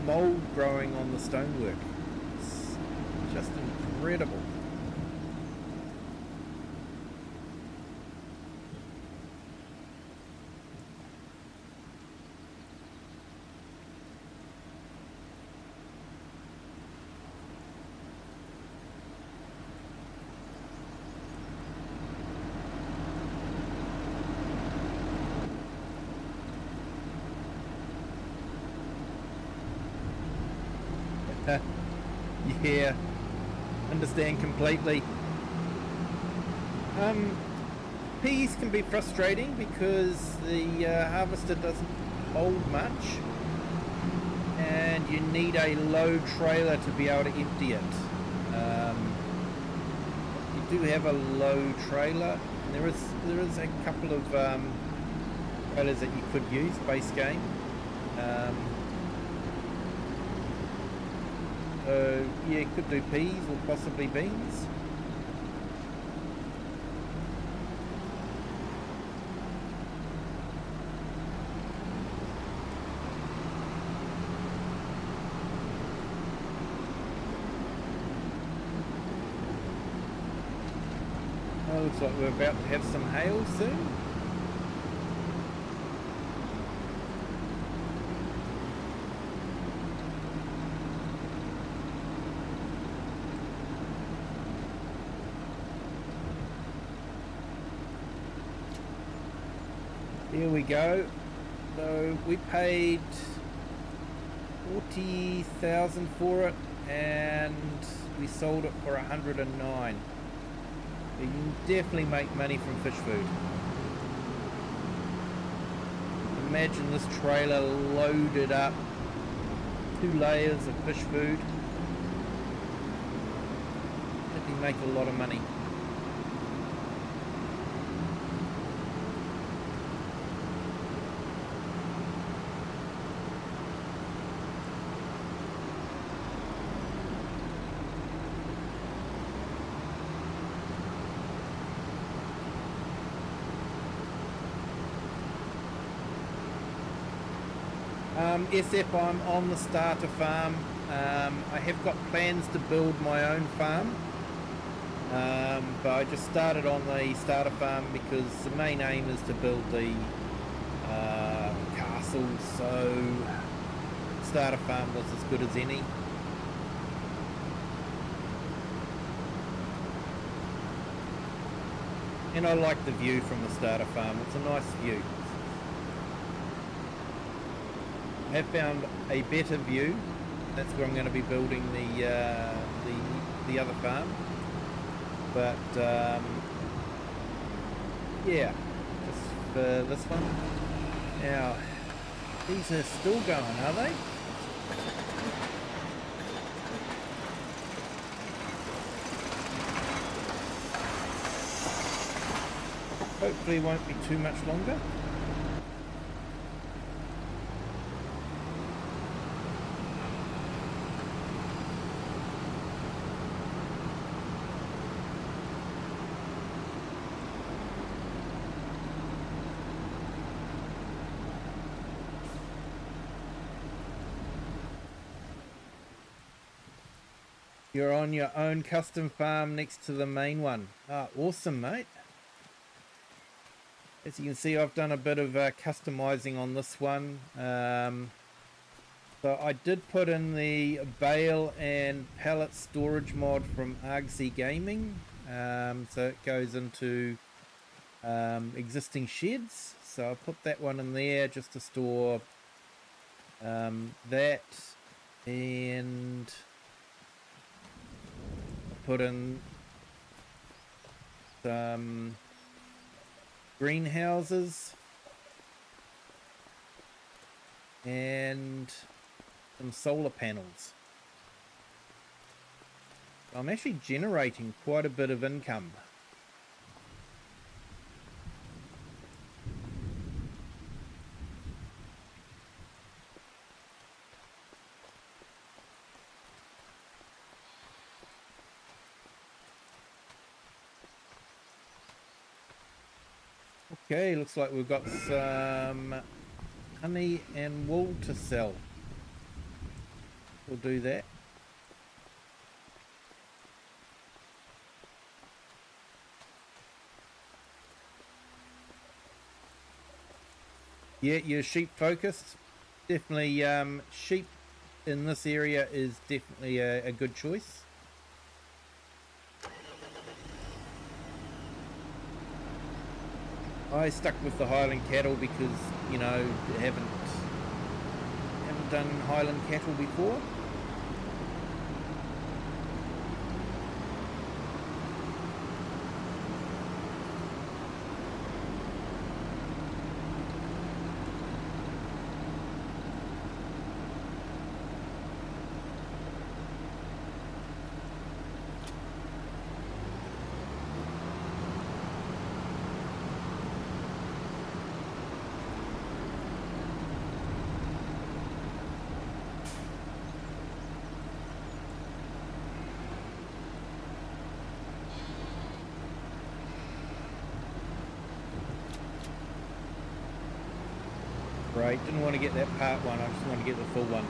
mold growing on the stonework. It's just incredible. Yeah, understand completely. Peas can be frustrating because the harvester doesn't hold much and you need a low trailer to be able to empty it. You do have a low trailer, and there is a couple of trailers that you could use base game. Yeah, could do peas or possibly beans. Oh, looks like we're about to have some hail soon. Here we go. So we paid 40,000 for it, and we sold it for 109. You can definitely make money from fish food. Imagine this trailer loaded up 2 layers of fish food. You make a lot of money. SF, I'm on the starter farm. I have got plans to build my own farm, but I just started on the starter farm because the main aim is to build the castle, so starter farm was as good as any. And I like the view from the starter farm. It's a nice view. I have found a better view. That's where I'm going to be building the other farm. But yeah, just for this one. Now, these are still going, are they? Hopefully it won't be too much longer. You're on your own custom farm next to the main one. Ah, awesome, mate. As you can see, I've done a bit of customizing on this one. So I did put in the bale and pallet storage mod from Argsy Gaming. So it goes into existing sheds. So I put that one in there just to store that, and put in some greenhouses and some solar panels. I'm actually generating quite a bit of income. Okay, looks like we've got some honey and wool to sell. We'll do that. Yeah, you're sheep focused. Definitely sheep in this area is definitely a good choice. I stuck with the Highland cattle because, you know, haven't done Highland cattle before. Right, didn't want to get that part one, I just want to get the full one.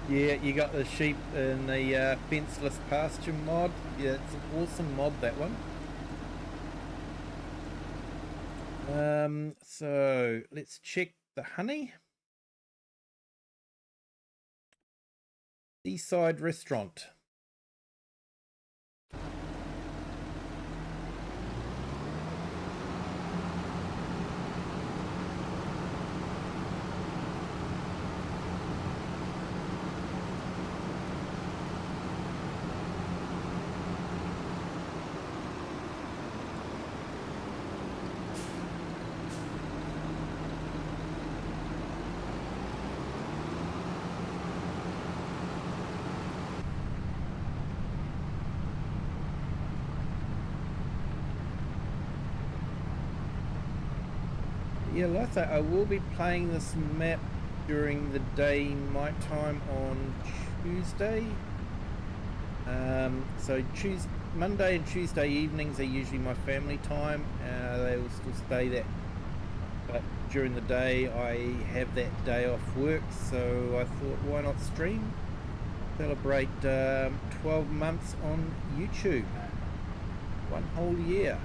Yeah, you got the sheep in the fenceless pasture mod. Yeah, it's an awesome mod, that one. So let's check the honey. Seaside restaurant. Yeah, like I say, I will be playing this map during the day, my time on Tuesday. So Monday and Tuesday evenings are usually my family time. They will still stay that, but during the day I have that day off work, so I thought, why not stream? Celebrate 12 months on YouTube. One whole year.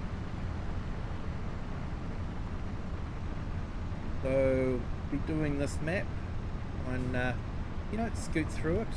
So be doing this map and you know, scoot through it.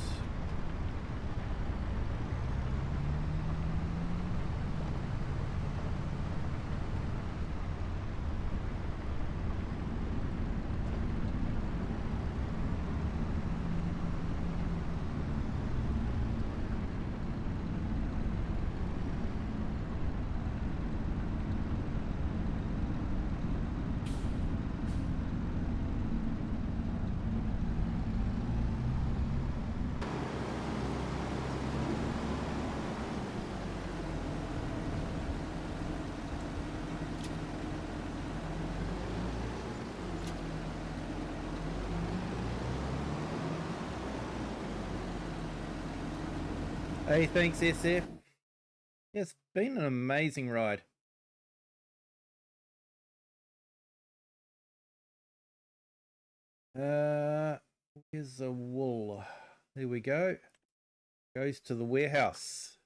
Hey, thanks, SF. It's been an amazing ride. Here's a wool. There we go. Goes to the warehouse.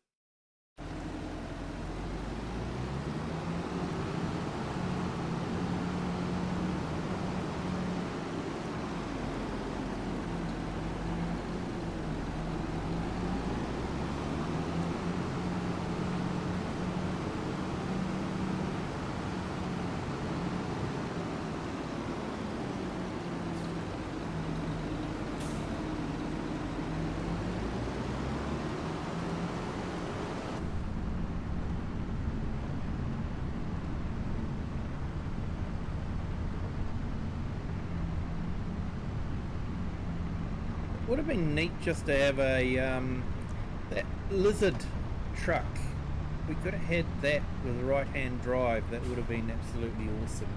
Would have been neat just to have a that lizard truck. We could have had that with right-hand drive. That would have been absolutely awesome.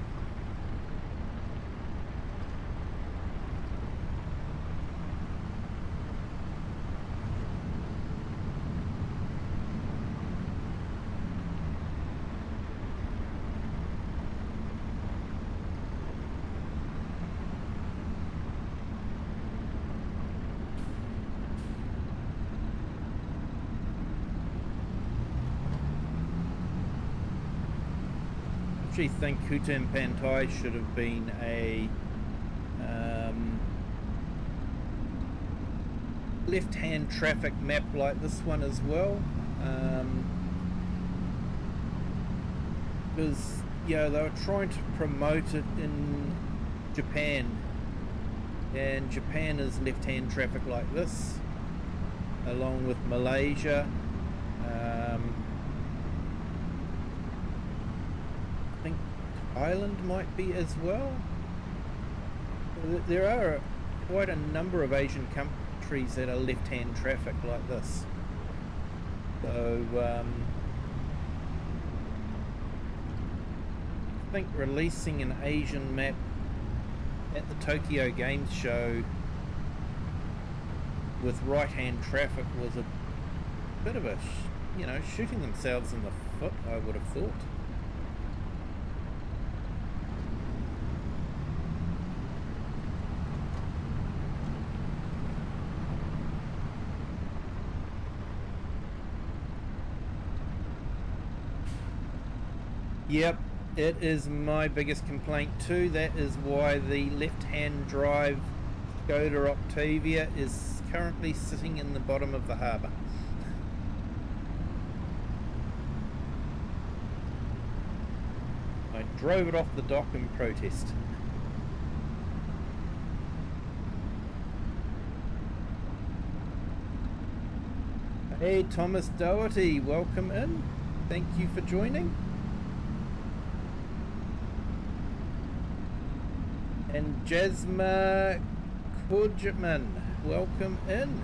I think Kutan Pantai should have been a left-hand traffic map like this one as well, because they were trying to promote it in Japan, and Japan is left-hand traffic like this, along with Malaysia. I think Highlands might be as well. There are quite a number of Asian countries that are left-hand traffic like this. So I think releasing an Asian map at the Tokyo Games Show with right-hand traffic was a bit of a, shooting themselves in the foot, I would have thought. Yep, it is my biggest complaint too. That is why the left-hand drive Skoda Octavia is currently sitting in the bottom of the harbour. I drove it off the dock in protest. Hey Thomas Doherty, welcome in. Thank you for joining. And Jasma Kudjman, welcome in.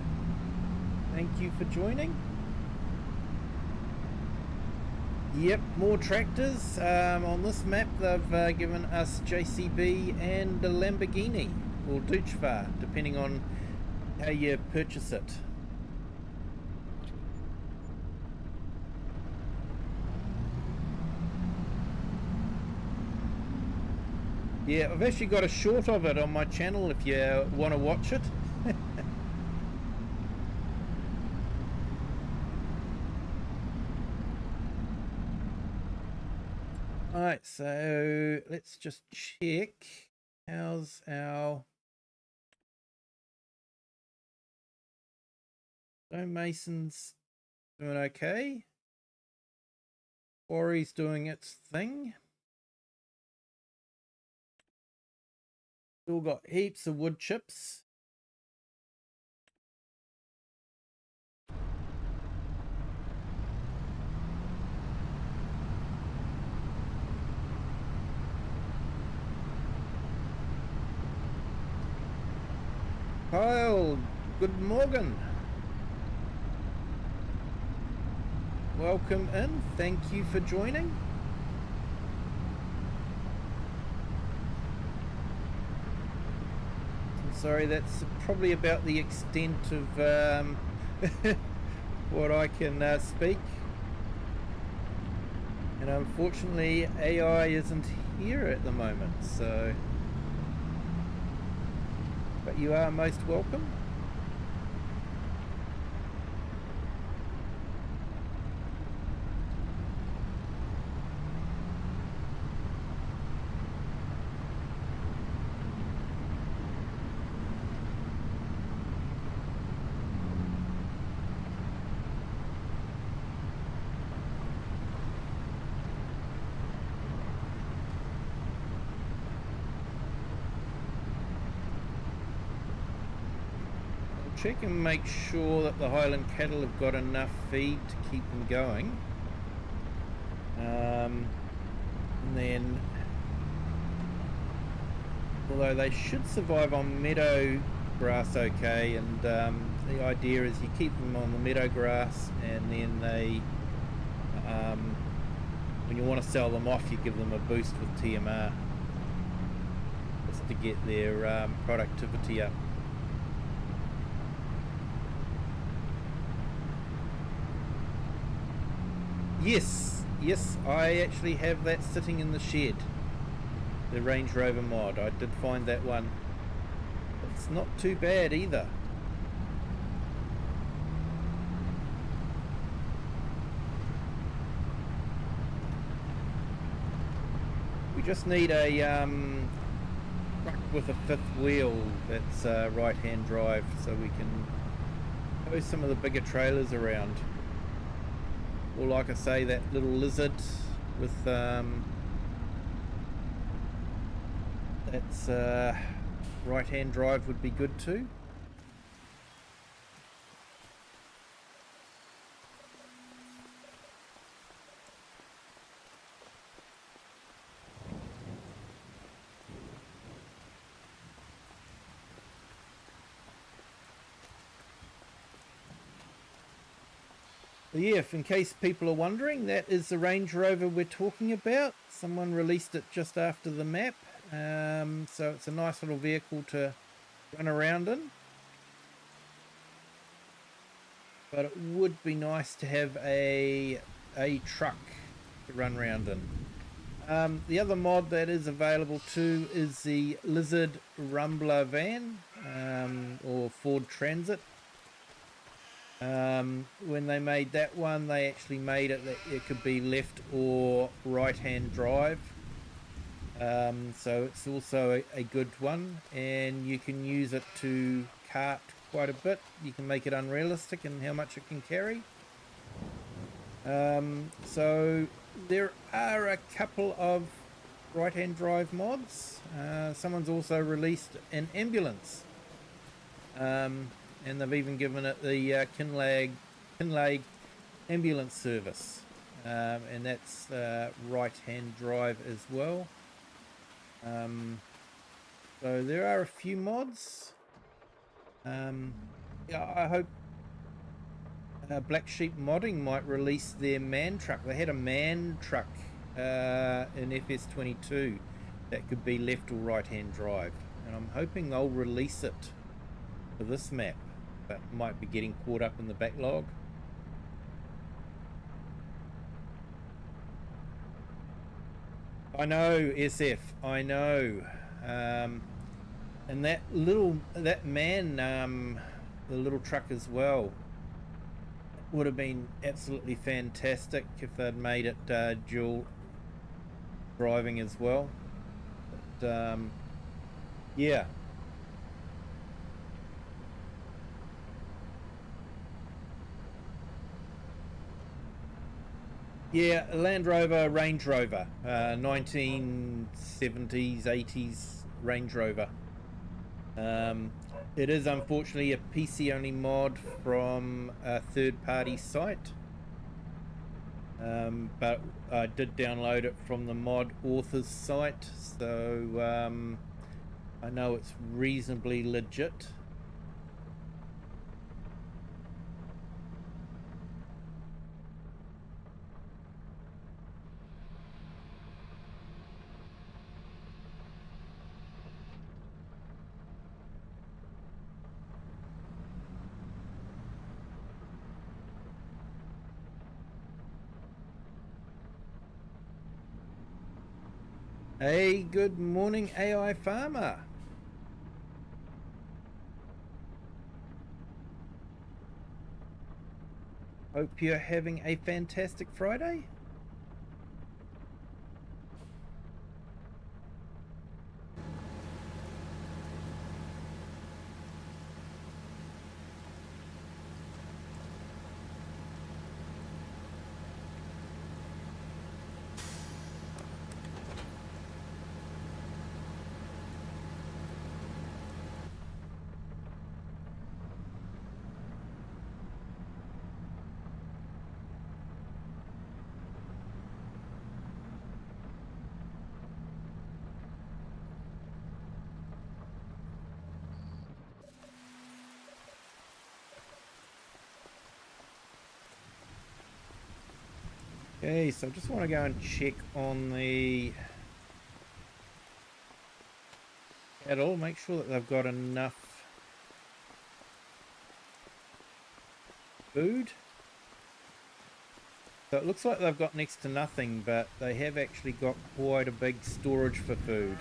Thank you for joining. Yep, more tractors. On this map they've given us JCB and the Lamborghini, or Duchfar, depending on how you purchase it. Yeah, I've actually got a short of it on my channel if you want to watch it. Alright, so let's just check. How's our stonemasons doing? Okay. Quarry's doing its thing. Still got heaps of wood chips. Kyle, good morning. Welcome in. Thank you for joining. Sorry, that's probably about the extent of what I can speak. And unfortunately, AI isn't here at the moment, so... But you are most welcome. Check and make sure that the Highland cattle have got enough feed to keep them going. And then, although they should survive on meadow grass okay, and the idea is you keep them on the meadow grass, and then they, when you want to sell them off, you give them a boost with TMR just to get their productivity up. Yes, I actually have that sitting in the shed. The Range Rover mod. I did find that one. It's not too bad either. We just need a truck with a fifth wheel that's right-hand drive, so we can tow some of the bigger trailers around. Or like I say, that little lizard with that's right-hand drive would be good too. Yeah, if in case people are wondering, that is the Range Rover we're talking about. Someone released it just after the map, so it's a nice little vehicle to run around in. But it would be nice to have a truck to run around in. The other mod that is available too is the Lizard Rumbler van, or Ford Transit. When they made that one, they actually made it that it could be left or right-hand drive. So it's also a good one, and you can use it to cart quite a bit. You can make it unrealistic in how much it can carry. So there are a couple of right-hand drive mods. Someone's also released an ambulance. And they've even given it the Kinlaig ambulance service, and that's right-hand drive as well. So there are a few mods. Yeah, I hope Black Sheep Modding might release their man truck. They had a man truck in FS22 that could be left or right-hand drive, and I'm hoping they'll release it for this map, but might be getting caught up in the backlog. I know, SF, I know. And that man, the little truck as well, would have been absolutely fantastic if they'd made it dual driving as well. But yeah. Yeah, Land Rover, Range Rover, 1970s, 80s Range Rover. It is unfortunately a PC only mod from a third-party site, but I did download it from the mod author's site, so I know it's reasonably legit. Hey, good morning, AI Farmer. Hope you're having a fantastic Friday. Okay, so I just want to go and check on the cattle, make sure that they've got enough food. So it looks like they've got next to nothing, but they have actually got quite a big storage for food.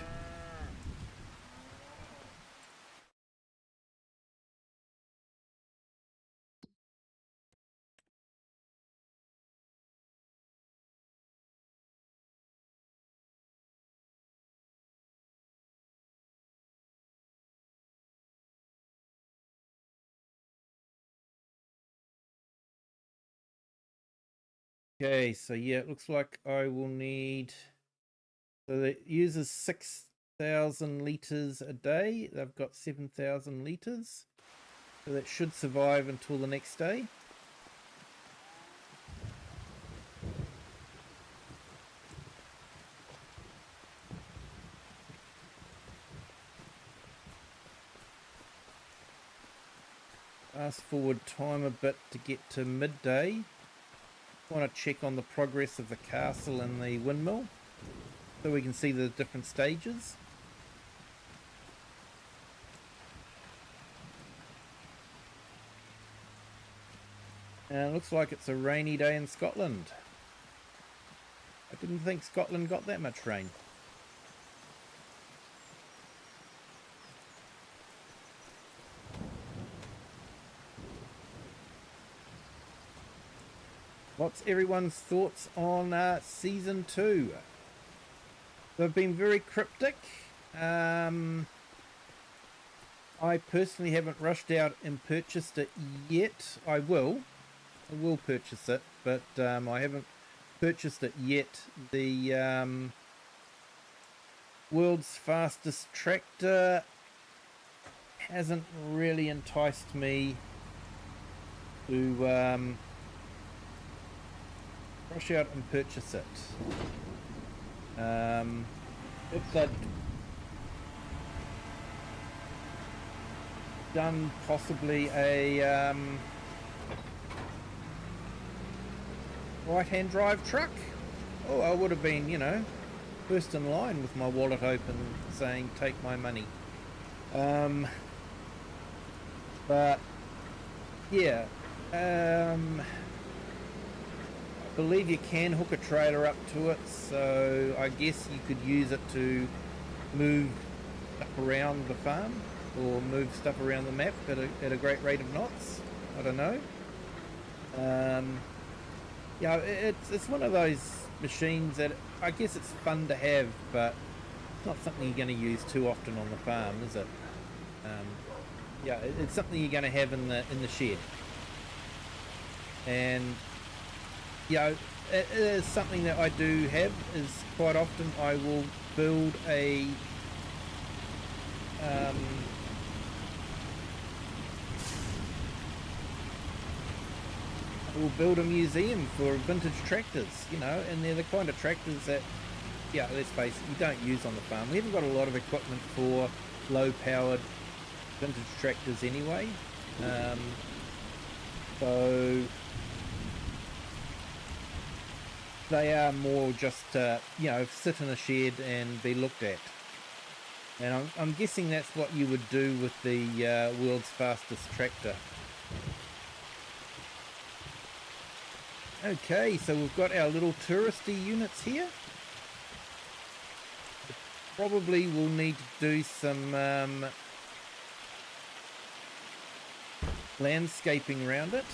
Okay, so yeah, it looks like I will need... So it uses 6,000 litres a day. They've got 7,000 litres. So that should survive until the next day. Fast forward time a bit to get to midday. Want to check on the progress of the castle and the windmill so we can see the different stages. And it looks like it's a rainy day in Scotland. I didn't think Scotland got that much rain. What's everyone's thoughts on season 2? They've been very cryptic. I personally haven't rushed out and purchased it yet. I will purchase it, but I haven't purchased it yet. The world's fastest tractor hasn't really enticed me to rush out and purchase it. If they'd done possibly a right-hand drive truck, oh, I would have been, you know, first in line with my wallet open saying take my money. But yeah, I believe you can hook a trailer up to it, so I guess you could use it to move stuff around the farm or move stuff around the map at a great rate of knots. I don't know. Yeah, it's one of those machines that I guess it's fun to have, but it's not something you're going to use too often on the farm, is it? Yeah, it's something you're going to have in the shed, and yeah, it is something that I do have. Is quite often I will build a museum for vintage tractors, you know, and they're the kind of tractors that, yeah, let's face it, you don't use on the farm. We haven't got a lot of equipment for low-powered vintage tractors anyway, so they are more just you know, sit in a shed and be looked at. And I'm guessing that's what you would do with the world's fastest tractor. Okay, so we've got our little touristy units here. The probably will need to do some landscaping around it.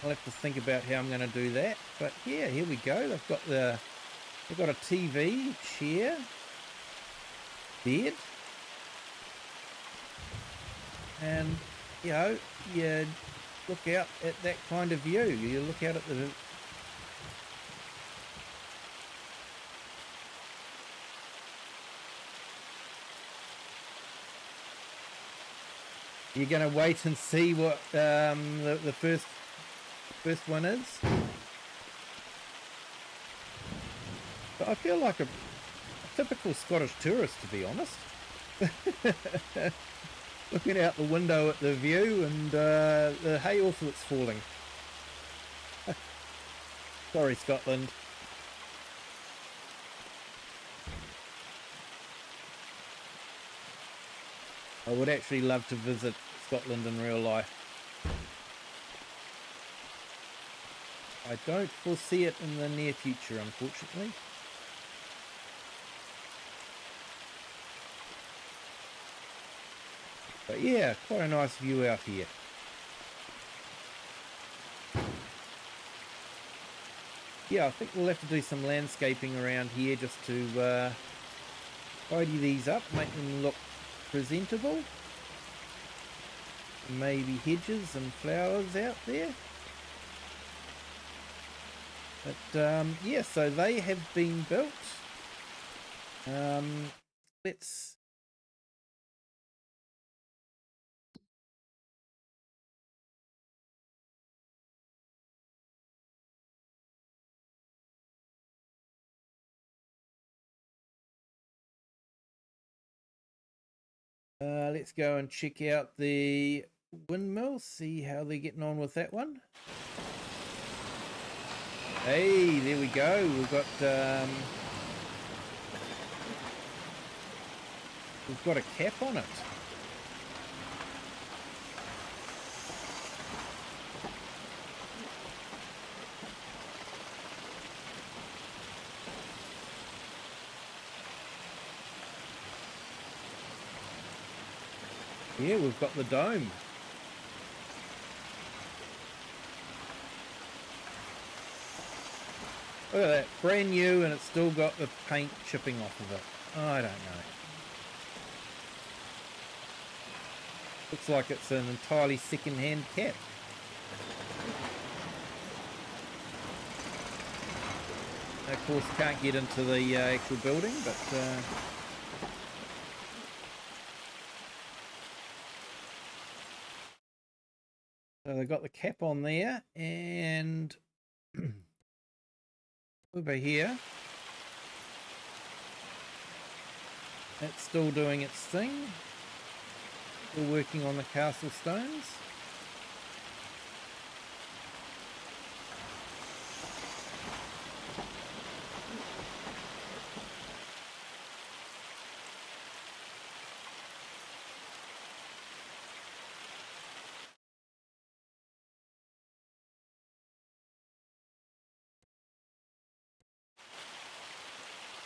I'll have to think about how I'm going to do that. But yeah, here we go. They've got a TV, chair, bed, and you know, you look out at that kind of view. You look out at the You're going to wait and see what the first one is. But I feel like a typical Scottish tourist, to be honest. Looking out the window at the view and the hay also that's falling. Sorry, Scotland. I would actually love to visit Scotland in real life. I don't foresee it in the near future, unfortunately. But yeah, quite a nice view out here. Yeah, I think we'll have to do some landscaping around here just to tidy these up, make them look presentable. Maybe hedges and flowers out there. But yeah, so they have been built. Let's let's go and check out the windmill, see how they're getting on with that one. Hey, there we go. We've got a cap on it. Yeah, we've got the dome. Look at that, brand new, and it's still got the paint chipping off of it. I don't know. Looks like it's an entirely second-hand cap. Of course, can't get into the actual building, but so they've got the cap on there, and over here, it's still doing its thing. Still working on the castle stones.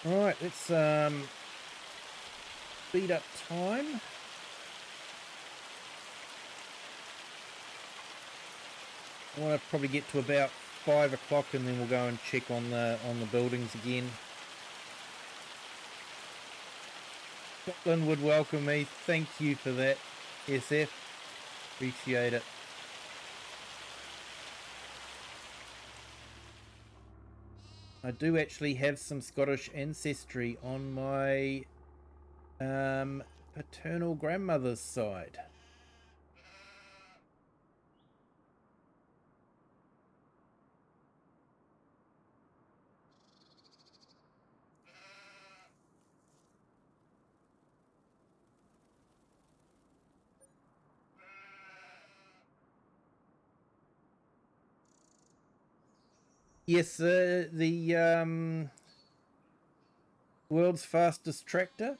Alright, let's speed up time. I want to probably get to about 5 o'clock and then we'll go and check on the buildings again. Scotland would welcome me. Thank you for that, SF. Appreciate it. I do actually have some Scottish ancestry on my paternal grandmother's side. Yes, the world's fastest tractor.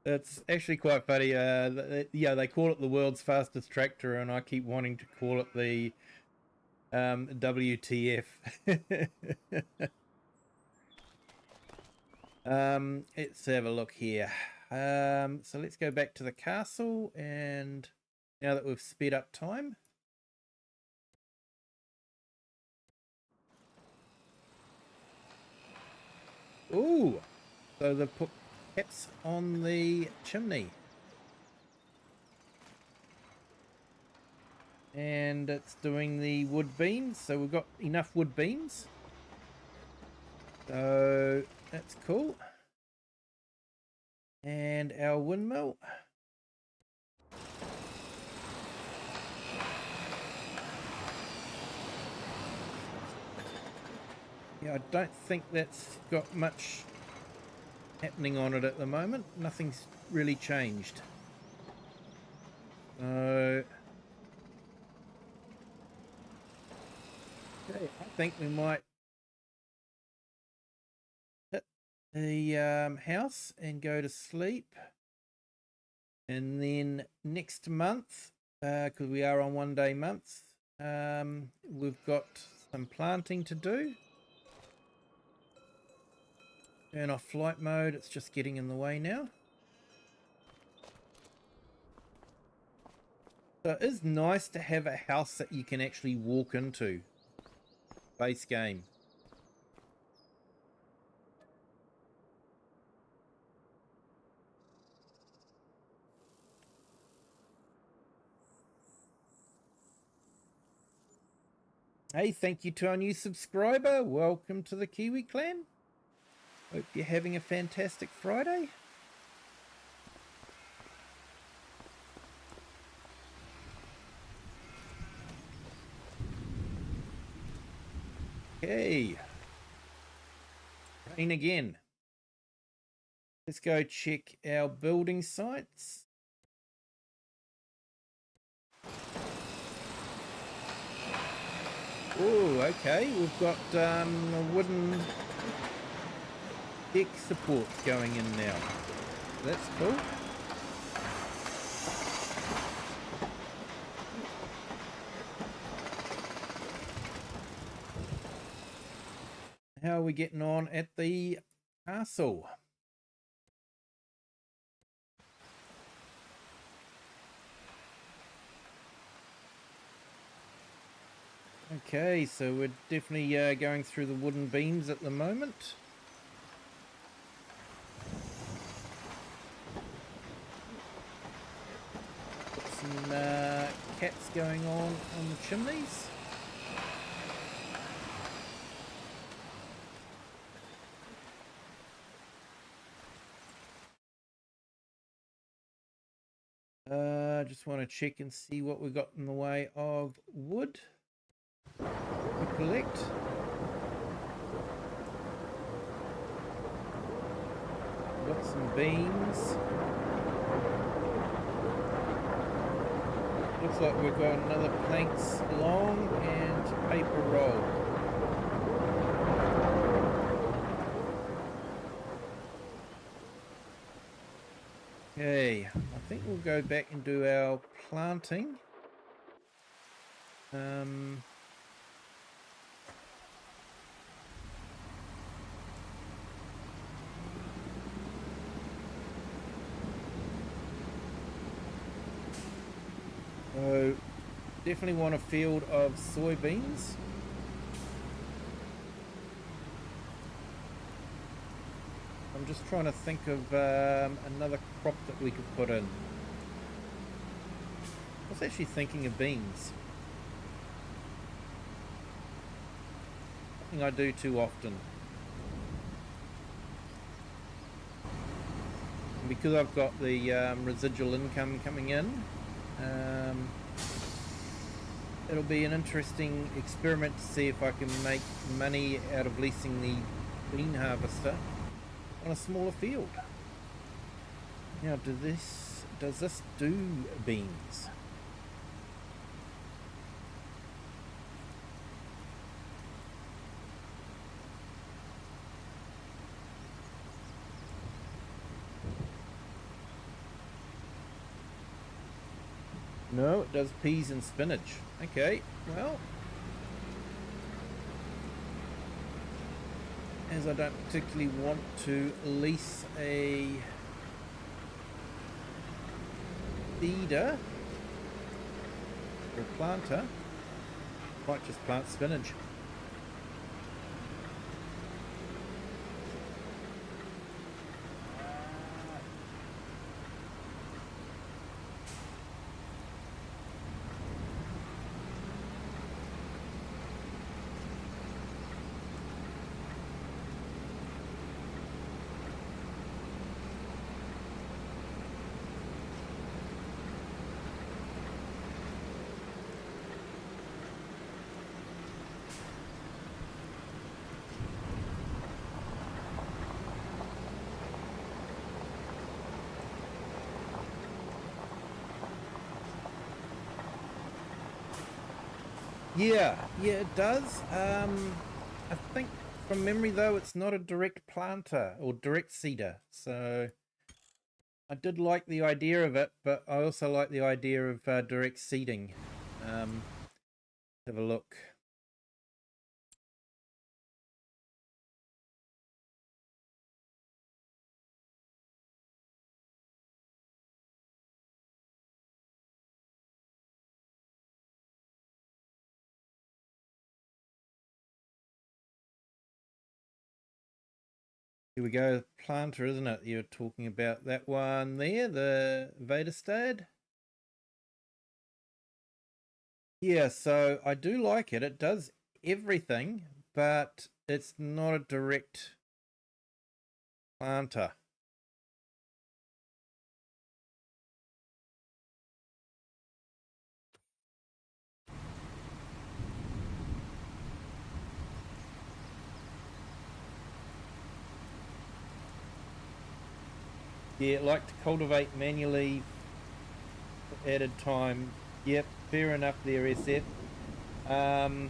It's actually quite funny. Yeah, they call it the world's fastest tractor, and I keep wanting to call it the WTF. Let's have a look here. So let's go back to the castle, and now that we've sped up time. Ooh, so they've put caps on the chimney. And it's doing the wood beams, so we've got enough wood beams. So that's cool. And our windmill. Yeah, I don't think that's got much happening on it at the moment. Nothing's really changed. So okay, I think we might hit the house and go to sleep. And then next month, because we are on 1 day months, we've got some planting to do. Turn off flight mode, it's just getting in the way now. So it is nice to have a house that you can actually walk into. Base game. Hey, thank you to our new subscriber. Welcome to the Kiwi clan. Hope you're having a fantastic Friday. Okay. Rain again. Let's go check our building sites. Oh, okay. We've got a wooden deck support going in now. That's cool. How are we getting on at the castle? Okay, so we're definitely going through the wooden beams at the moment. Got some caps going on the chimneys. Just want to check and see what we've got in the way of wood to collect. Got some beams. Looks like we've got another planks long and paper roll. Okay, I think we'll go back and do our planting. So definitely want a field of soybeans. I'm just trying to think of another crop that we could put in. I was actually thinking of beans. Something I do too often. And because I've got the residual income coming in, it'll be an interesting experiment to see if I can make money out of leasing the bean harvester on a smaller field. Now, does this do beans? No, it does peas and spinach. Okay, well, as I don't particularly want to lease a seeder or planter, might just plant spinach. Yeah, it does. I think from memory though, it's not a direct planter or direct seeder. So I did like the idea of it, but I also like the idea of direct seeding. Have a look. Here we go, planter, isn't it? You're talking about that one there, the Vaderstad. Yeah, so I do like it. It does everything, but it's not a direct planter. Yeah, like to cultivate manually, added time. Yep, fair enough there, SF. Because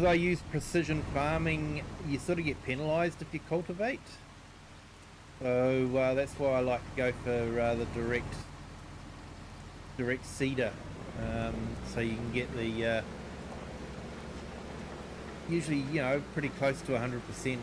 I use precision farming, you sort of get penalised if you cultivate. So that's why I like to go for the direct seeder. So you can get the usually, you know, pretty close to 100%.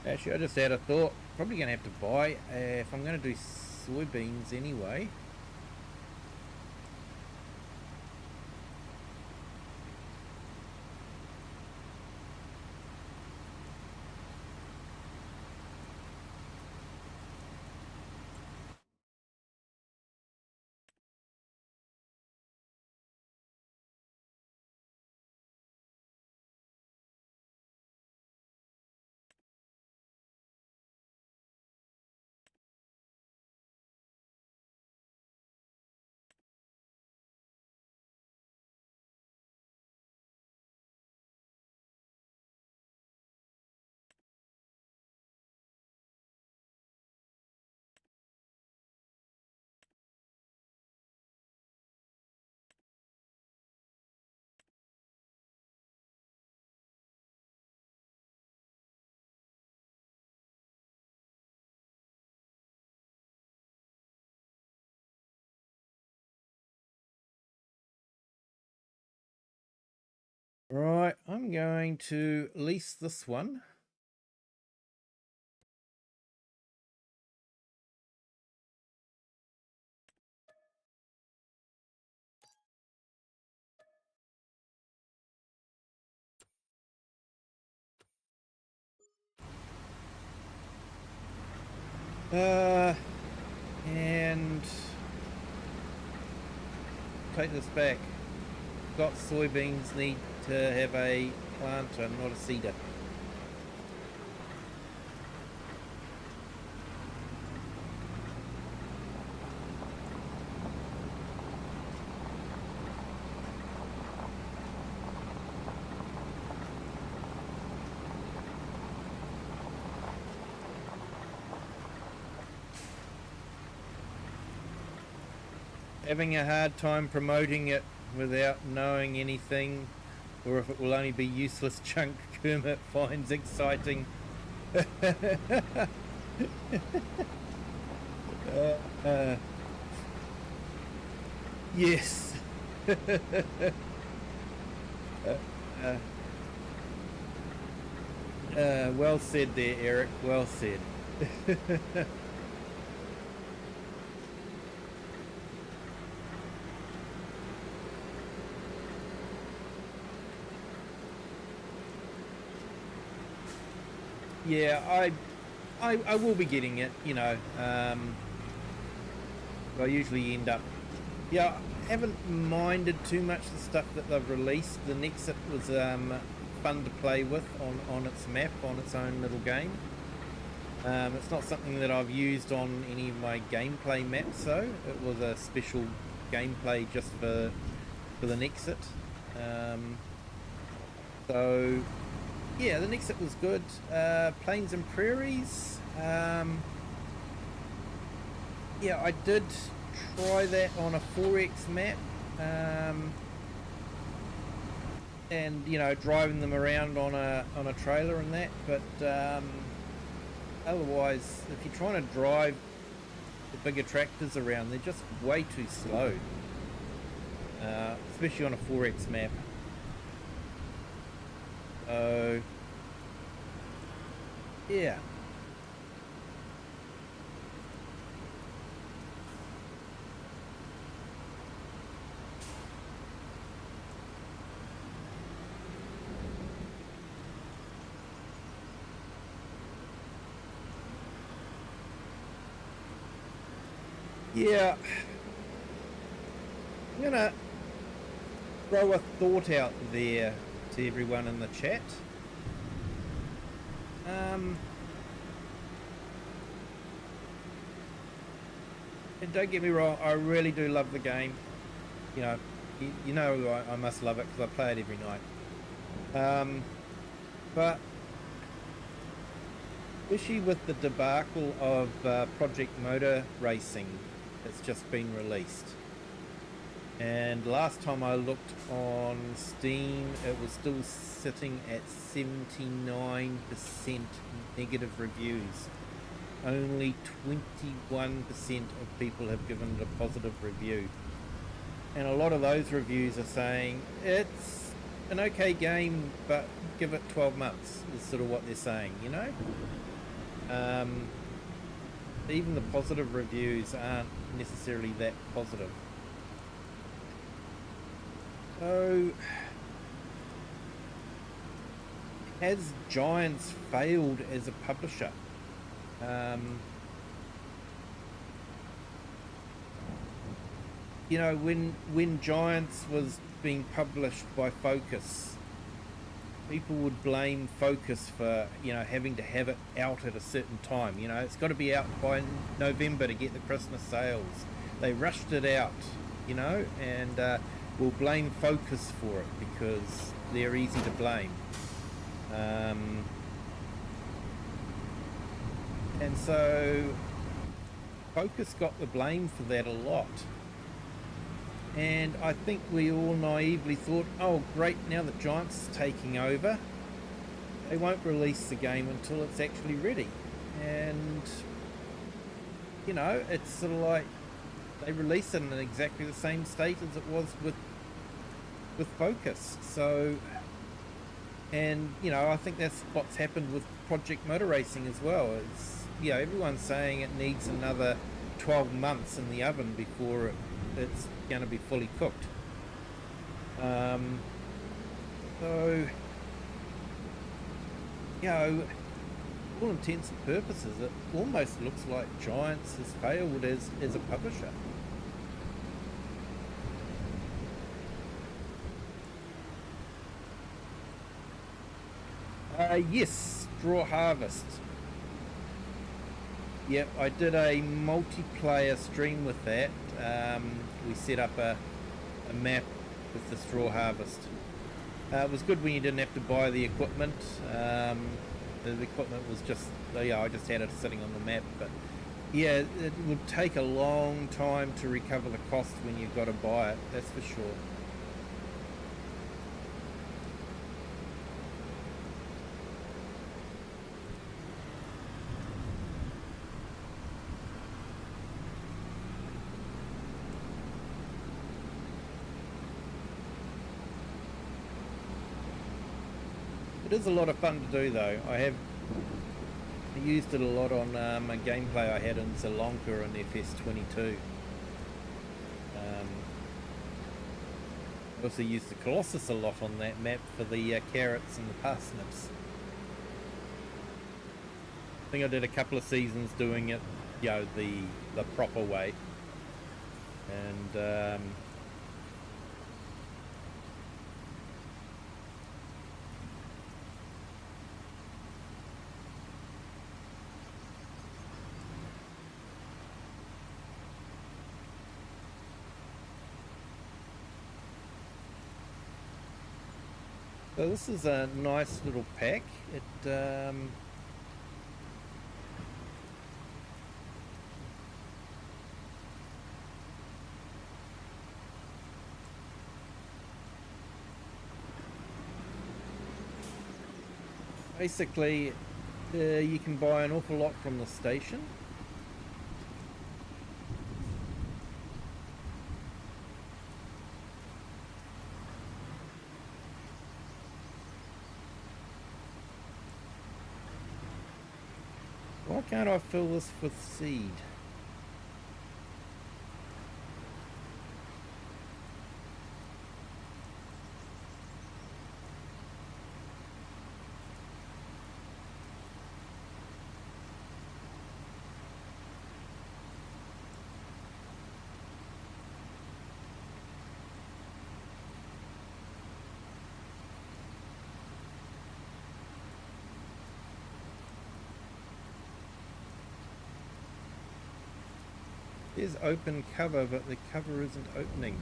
Actually, I just had a thought. Probably going to have to buy, if I'm going to do soybeans anyway. Right, I'm going to lease this one. And take this back. Got soybeans need to have a planter, not a seeder. Having a hard time promoting it without knowing anything or if it will only be useless junk Kermit finds exciting. Yes. Well said there, Eric. Well said. Yeah, I will be getting it, you know. I usually end up... Yeah, I haven't minded too much the stuff that they've released. The Nexit was fun to play with on its map, on its own little game. It's not something that I've used on any of my gameplay maps, though. It was a special gameplay just for the Nexit. So... yeah, the Nexit was good. Plains and Prairies. Yeah, I did try that on a 4X map. And, you know, driving them around on a trailer and that. But otherwise, if you're trying to drive the bigger tractors around, they're just way too slow. Especially on a 4X map. So, yeah. Yeah. I'm gonna throw a thought out there to everyone in the chat. And don't get me wrong, I really do love the game. You know, you know I must love it because I play it every night. But especially with the debacle of Project Motor Racing that's just been released. And last time I looked on Steam, it was still sitting at 79% negative reviews. Only 21% of people have given it a positive review. And a lot of those reviews are saying, it's an okay game, but give it 12 months, is sort of what they're saying, you know? Even the positive reviews aren't necessarily that positive. So, has Giants failed as a publisher? You know, when Giants was being published by Focus, people would blame Focus for, you know, having to have it out at a certain time. You know, it's got to be out by November to get the Christmas sales. They rushed it out, you know, and we'll blame Focus for it because they're easy to blame. And so Focus got the blame for that a lot. And I think we all naively thought, oh great, now that Giants is taking over, they won't release the game until it's actually ready. And, you know, it's sort of like they released it in exactly the same state as it was with Focus. So, and, you know, I think that's what's happened with Project Motor Racing as well. It's, you know, everyone's saying it needs another 12 months in the oven before it's going to be fully cooked. So, you know, all intents and purposes, it almost looks like Giants has failed as a publisher. Yes, Straw Harvest. Yep, I did a multiplayer stream with that. We set up a map with the Straw Harvest. It was good when you didn't have to buy the equipment. The equipment was just, yeah, I just had it sitting on the map. But yeah, it would take a long time to recover the cost when you've got to buy it, that's for sure. It is a lot of fun to do though. I used it a lot on a gameplay I had in Sri Lanka in FS22. I also used the Colossus a lot on that map for the carrots and the parsnips. I think I did a couple of seasons doing it, you know, the proper way. And so this is a nice little pack. It basically you can buy an awful lot from the station. Why can't I fill this with seed? There's open cover, but the cover isn't opening.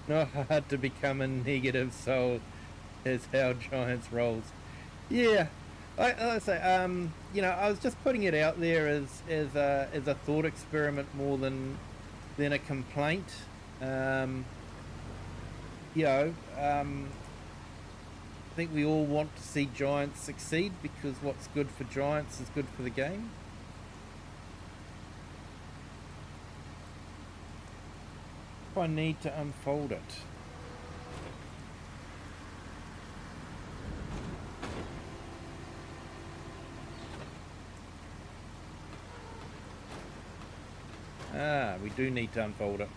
Not hard to become a negative soul, is how Giants rolls. Yeah, I say, you know, I was just putting it out there as a thought experiment more than a complaint. You know, I think we all want to see Giants succeed because what's good for Giants is good for the game. I need to unfold it. Ah, we do need to unfold it.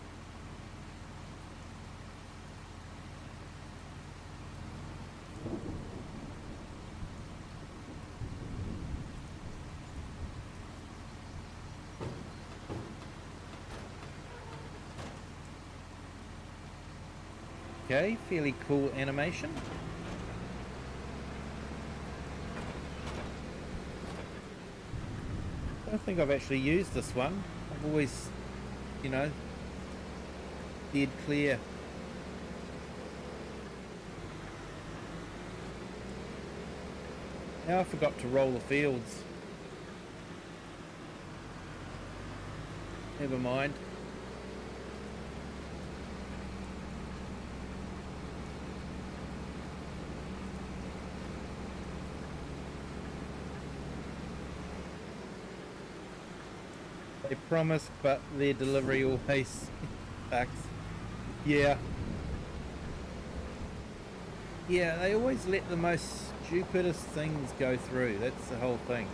Okay, fairly cool animation. I don't think I've actually used this one. I've always, you know, steered clear. Now I forgot to roll the fields. Never mind. They promise, but their delivery always sucks. Yeah. Yeah, they always let the most stupidest things go through. That's the whole thing.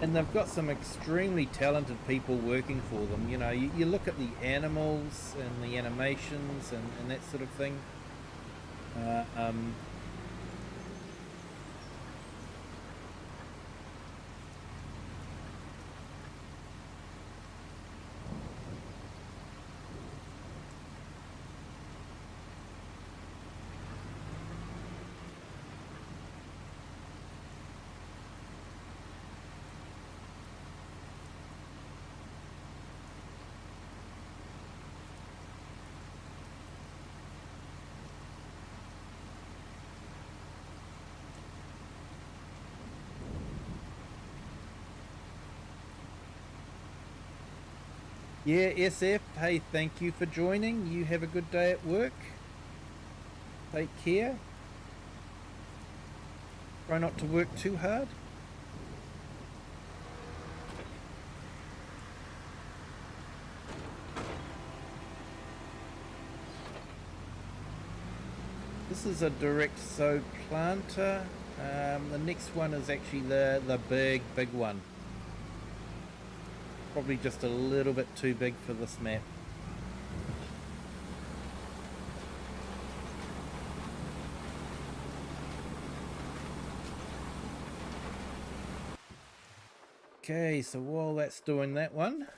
And they've got some extremely talented people working for them. You know, you look at the animals and the animations and that sort of thing. Yeah, SF, hey, thank you for joining. You have a good day at work. Take care. Try not to work too hard. This is a direct sow planter. The next one is actually the big one. Probably just a little bit too big for this map. Okay, so while that's doing that one,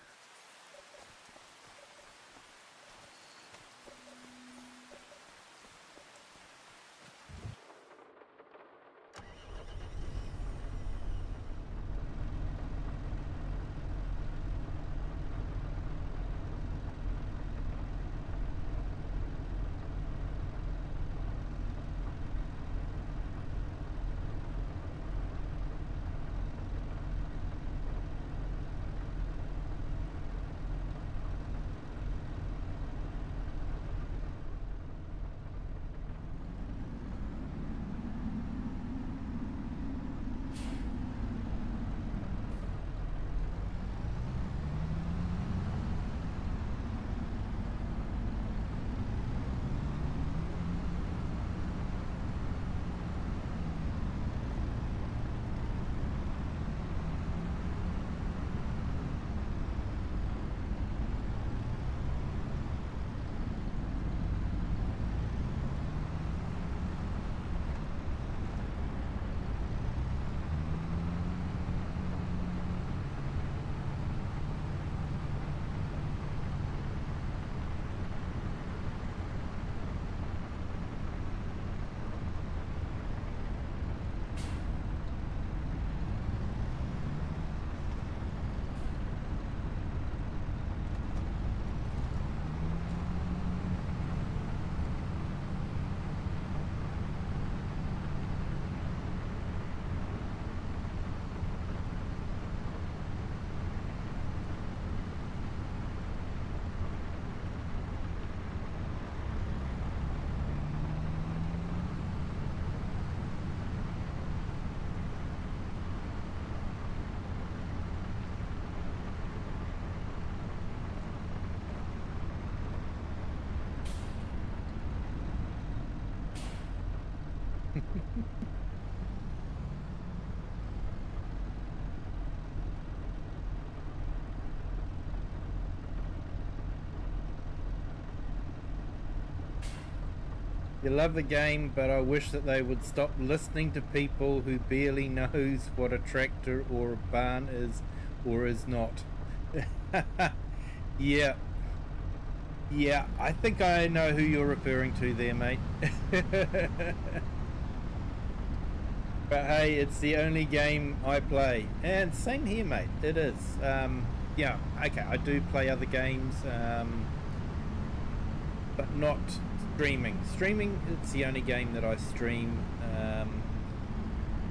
you love the game, but I wish that they would stop listening to people who barely knows what a tractor or a barn is or is not. Yeah, yeah, I think I know who you're referring to there, mate. But hey, it's the only game I play. And same here, mate. It is. Yeah, okay, I do play other games, but not streaming. Streaming, it's the only game that I stream,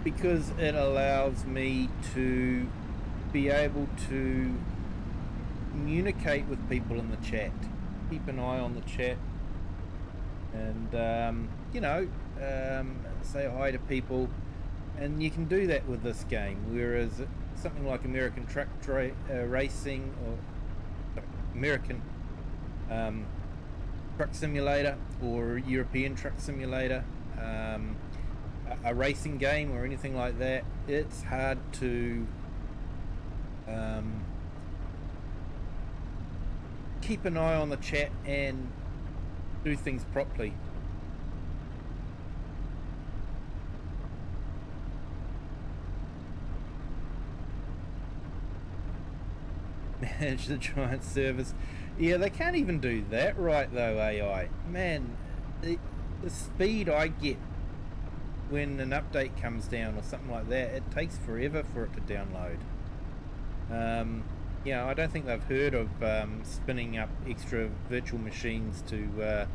because it allows me to be able to communicate with people in the chat. Keep an eye on the chat and, you know, say hi to people. And you can do that with this game, whereas something like American Truck Racing or American Truck Simulator or European Truck Simulator, a racing game or anything like that, it's hard to keep an eye on the chat and do things properly. Manage the giant servers. Yeah, they can't even do that right though, AI. Man, the speed I get when an update comes down or something like that, it takes forever for it to download. Yeah, I don't think they've heard of spinning up extra virtual machines to,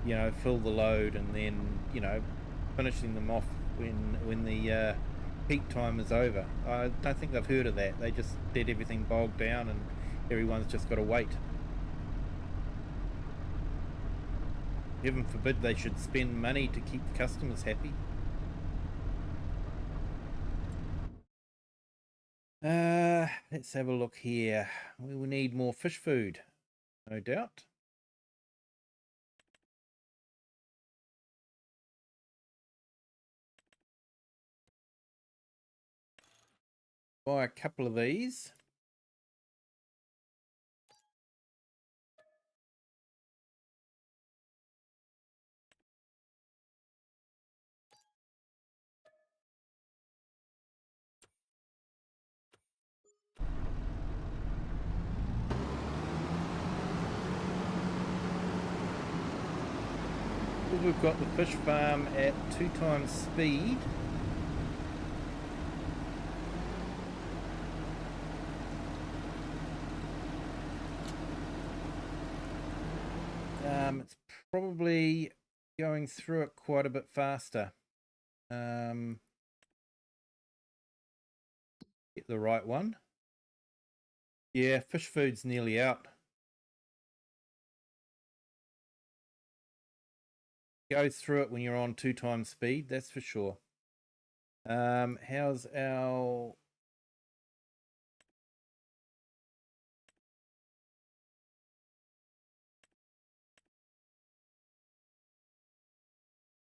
you know, fill the load and then, you know, finishing them off when the peak time is over. I don't think they've heard of that. They just let everything bog down and everyone's just got to wait. Heaven forbid they should spend money to keep the customers happy. Let's have a look here. We will need more fish food, no doubt. buy a couple of these. We've got the fish farm at 2 times speed. It's probably going through it quite a bit faster. Get the right one. Yeah, fish food's nearly out. Goes through it when you're on 2 times speed, that's for sure. How's our...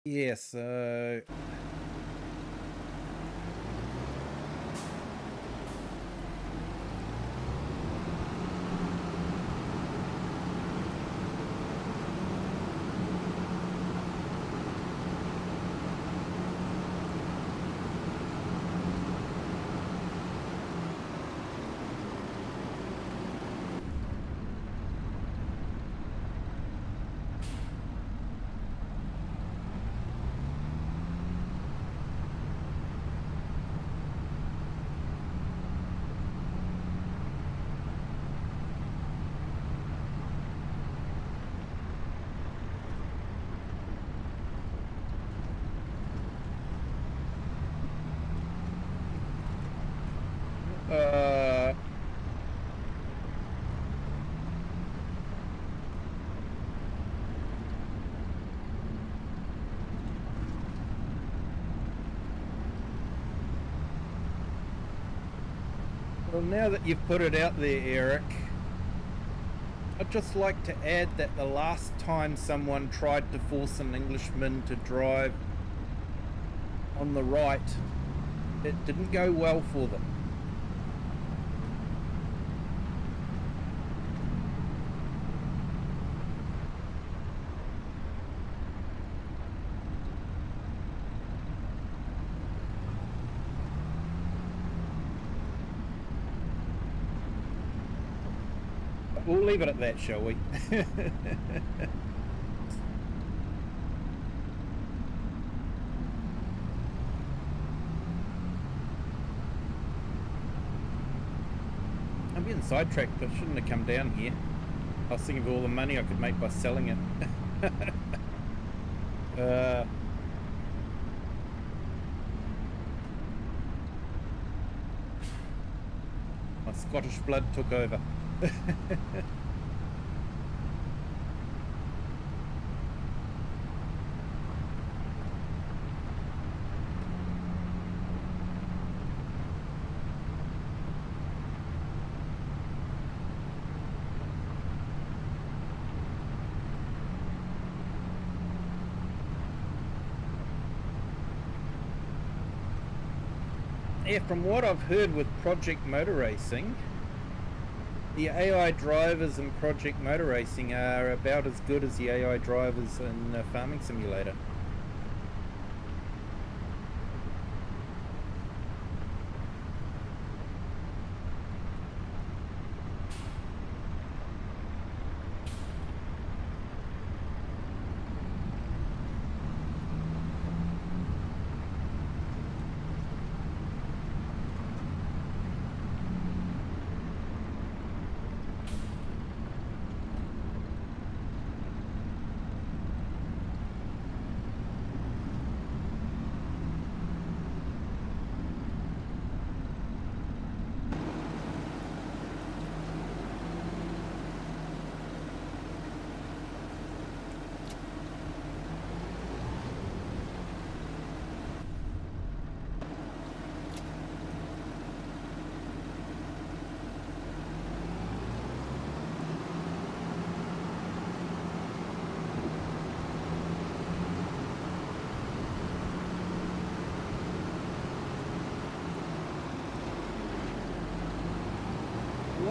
Yeah, so... Well, now that you've put it out there, Eric, I'd just like to add that the last time someone tried to force an Englishman to drive on the right, it didn't go well for them. We'll leave it at that, shall we? I'm getting sidetracked. I shouldn't have come down here. I was thinking of all the money I could make by selling it. My Scottish blood took over. Yeah, from what I've heard with Project Motor Racing, the AI drivers in Project Motor Racing are about as good as the AI drivers in Farming Simulator.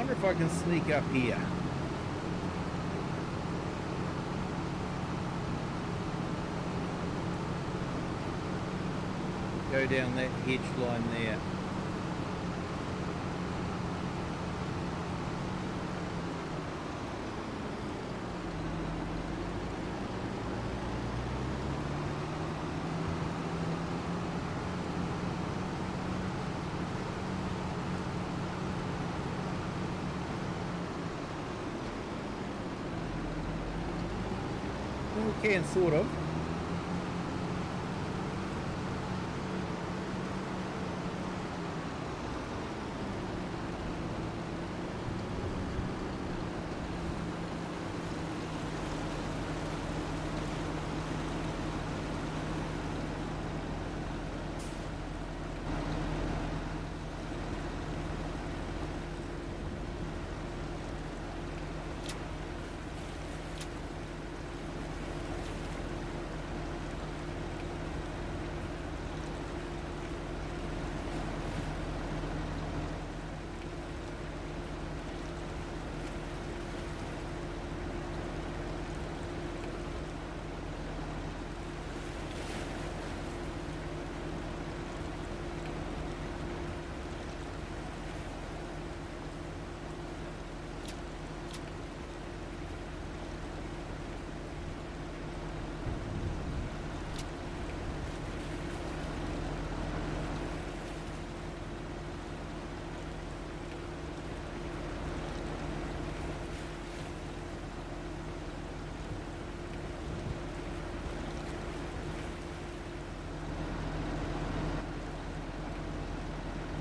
wonder if I can sneak up here. Go down that hedge line there. We can, sort of.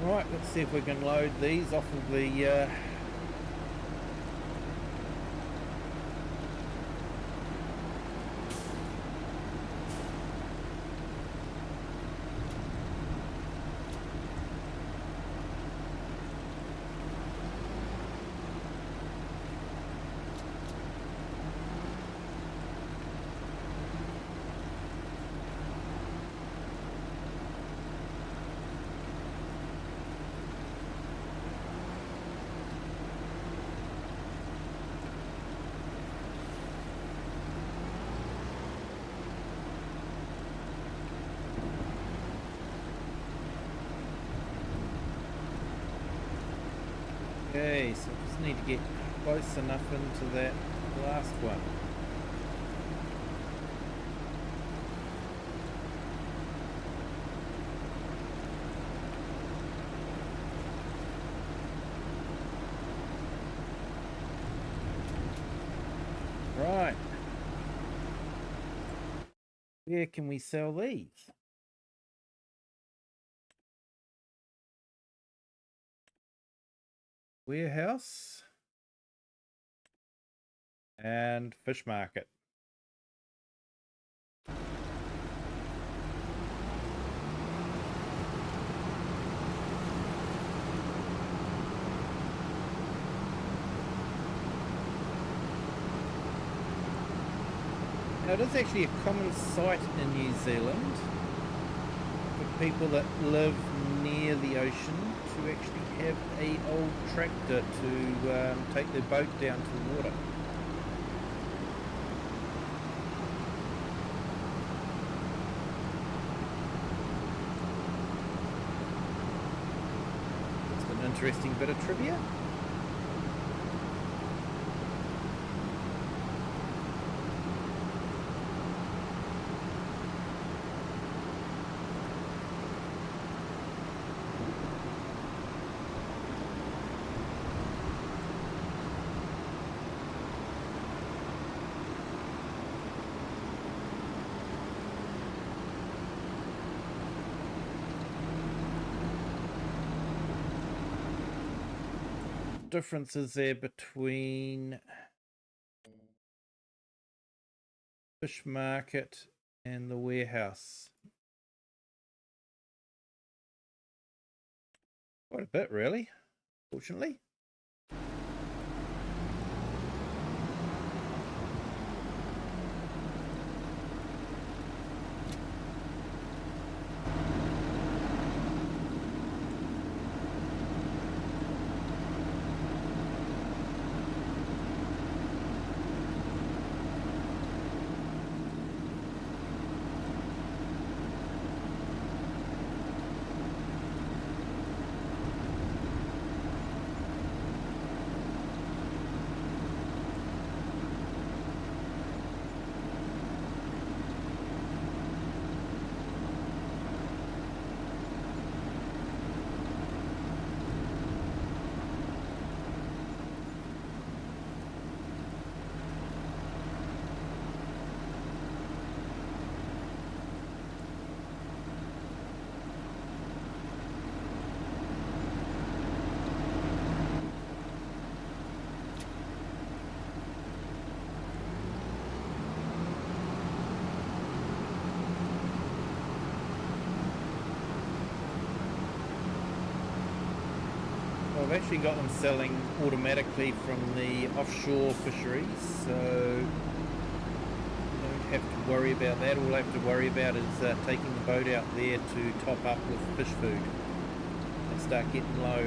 Right, let's see if we can load these off of the Okay, so I just need to get close enough into that last one. Right. Where can we sell these? Warehouse and fish market. Now it is actually a common sight in New Zealand for people that live near the ocean to actually have a old tractor to take their boat down to the water. It's an interesting bit of trivia. Differences there between fish market and the warehouse. Quite a bit, really, fortunately. I've actually got them selling automatically from the offshore fisheries, so don't have to worry about that. All I have to worry about is taking the boat out there to top up with fish food and start getting low.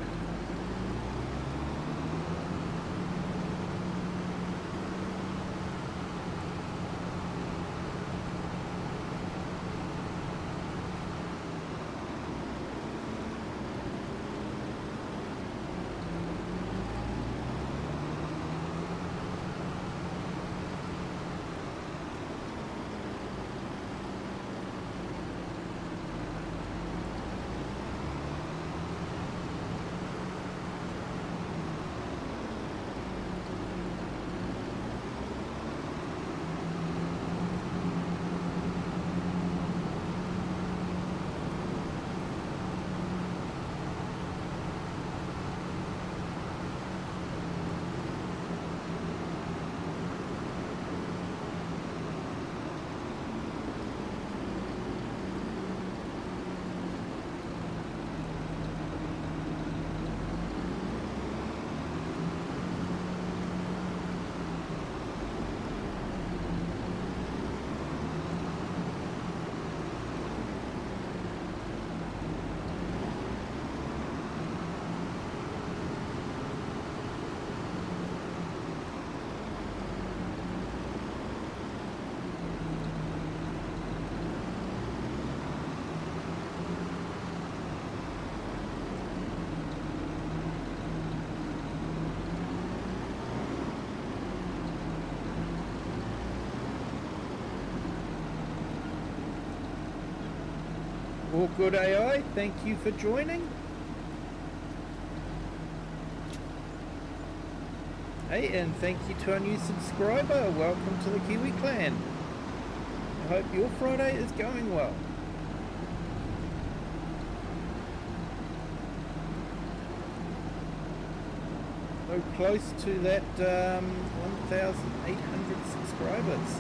All good AI, thank you for joining. Hey, and thank you to our new subscriber. Welcome to the Kiwi clan. I hope your Friday is going well. So close to that 1,800 subscribers.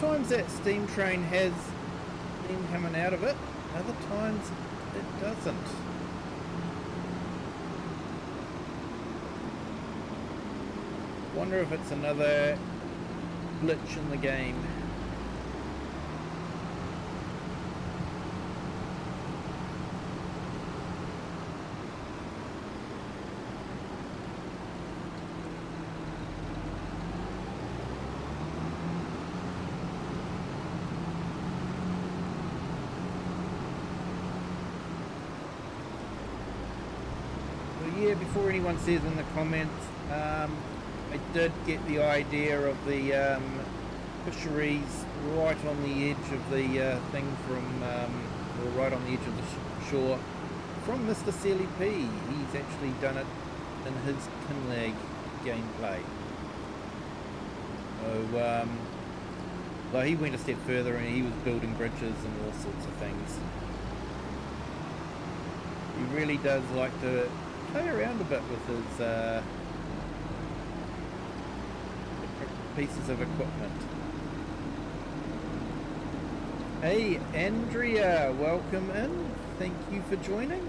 Sometimes that steam train has steam coming out of it, other times it doesn't. Wonder if it's another glitch in the game. Yeah, before anyone says in the comments, I did get the idea of the fisheries right on the edge of the thing from, or right on the edge of the shore from Mr. Selly P. He's actually done it in his Kinlaig gameplay. So, well, he went a step further and he was building bridges and all sorts of things. He really does like to play around a bit with his pieces of equipment. Hey Andrea, welcome in. Thank you for joining.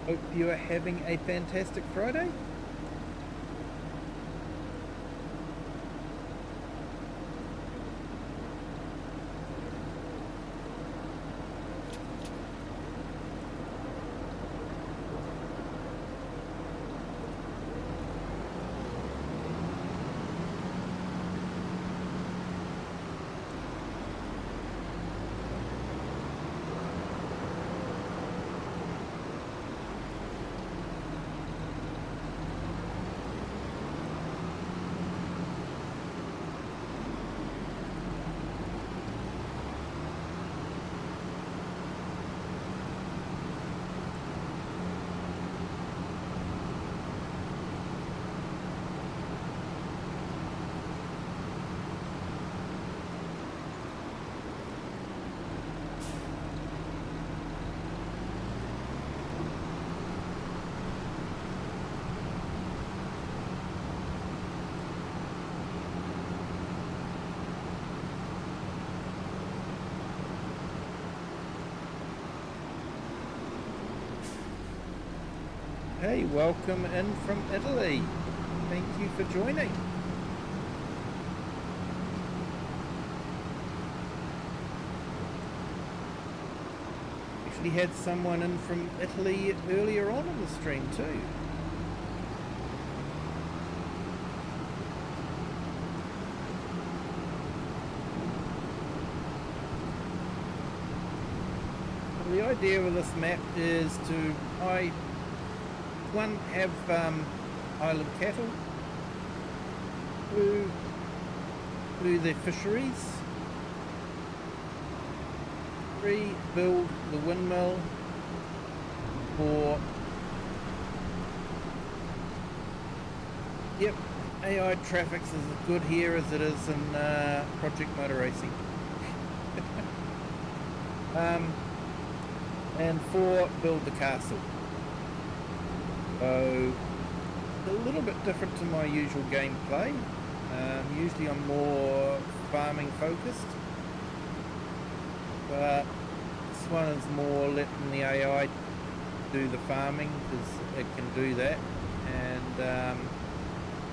Hope you are having a fantastic Friday. Hey, welcome in from Italy. Thank you for joining. Actually had someone in from Italy earlier on in the stream too. The idea with this map is to have island cattle, do the fisheries, 3, build the windmill, 4, yep, AI traffic's as good here as it is in Project Motor Racing. And 4, build the castle. So, a little bit different to my usual gameplay. Usually I'm more farming focused, but this one is more letting the AI do the farming because it can do that, and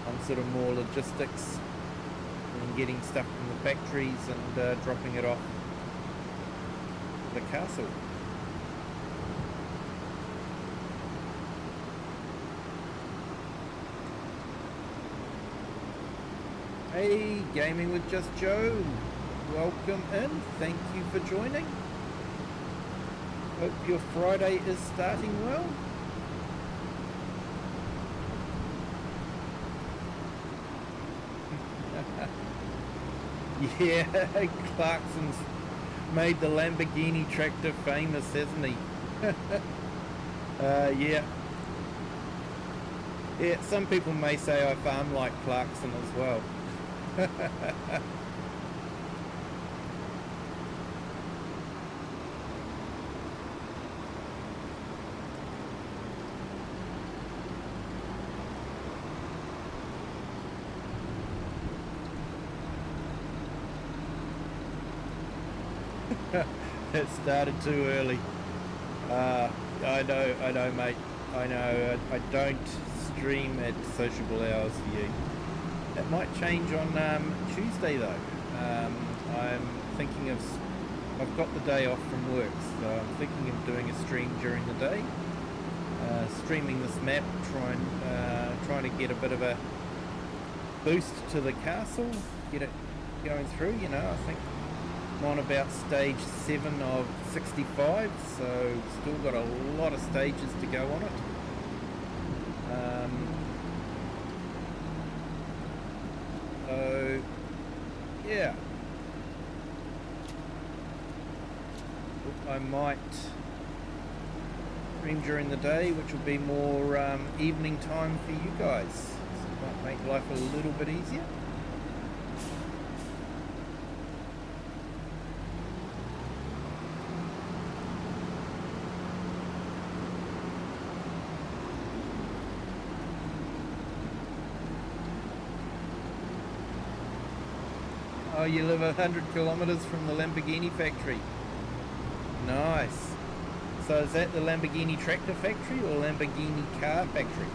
I'm sort of more logistics and getting stuff from the factories and dropping it off to the castle. Hey, Gaming with Just Joe, welcome in, thank you for joining. Hope your Friday is starting well. Yeah, Clarkson's made the Lamborghini tractor famous, hasn't he? Yeah. Yeah, some people may say I farm like Clarkson as well. It started too early. I know, mate. I know. I don't stream at sociable hours for you. It might change on Tuesday though. I'm thinking of, I've got the day off from work, so I'm thinking of doing a stream during the day. Streaming this map, trying to get a bit of a boost to the castle, get it going through, you know. I think I'm on about stage 7 of 65, so still got a lot of stages to go on it. So, yeah, I might stream during the day, which will be more evening time for you guys, so it might make life a little bit easier. Oh, you live 100 kilometers from the Lamborghini factory. Nice. So is that the Lamborghini tractor factory or Lamborghini car factory?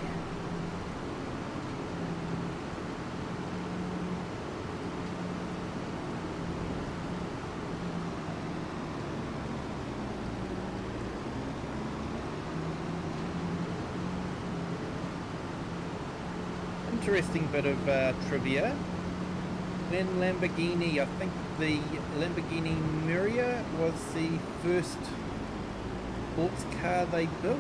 Interesting bit of trivia. When Lamborghini, I think the Lamborghini Miura was the first sports car they built.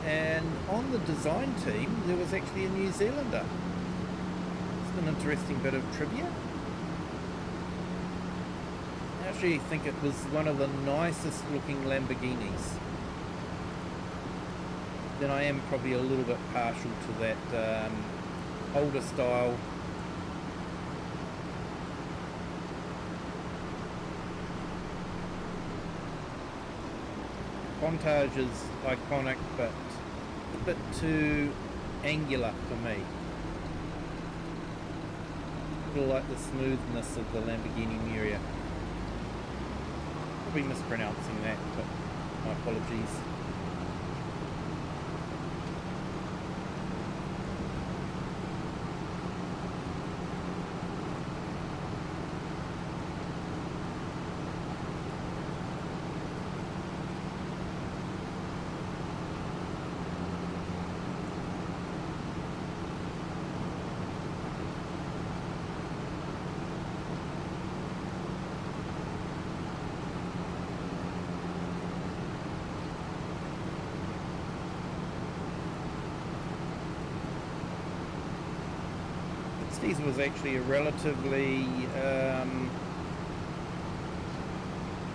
And on the design team, there was actually a New Zealander. It's an interesting bit of trivia. I actually think it was one of the nicest looking Lamborghinis. Then I am probably a little bit partial to that older style. Montage is iconic, but a bit too angular for me. I like the smoothness of the Lamborghini Miura. Probably mispronouncing that, but My apologies. This was actually a relatively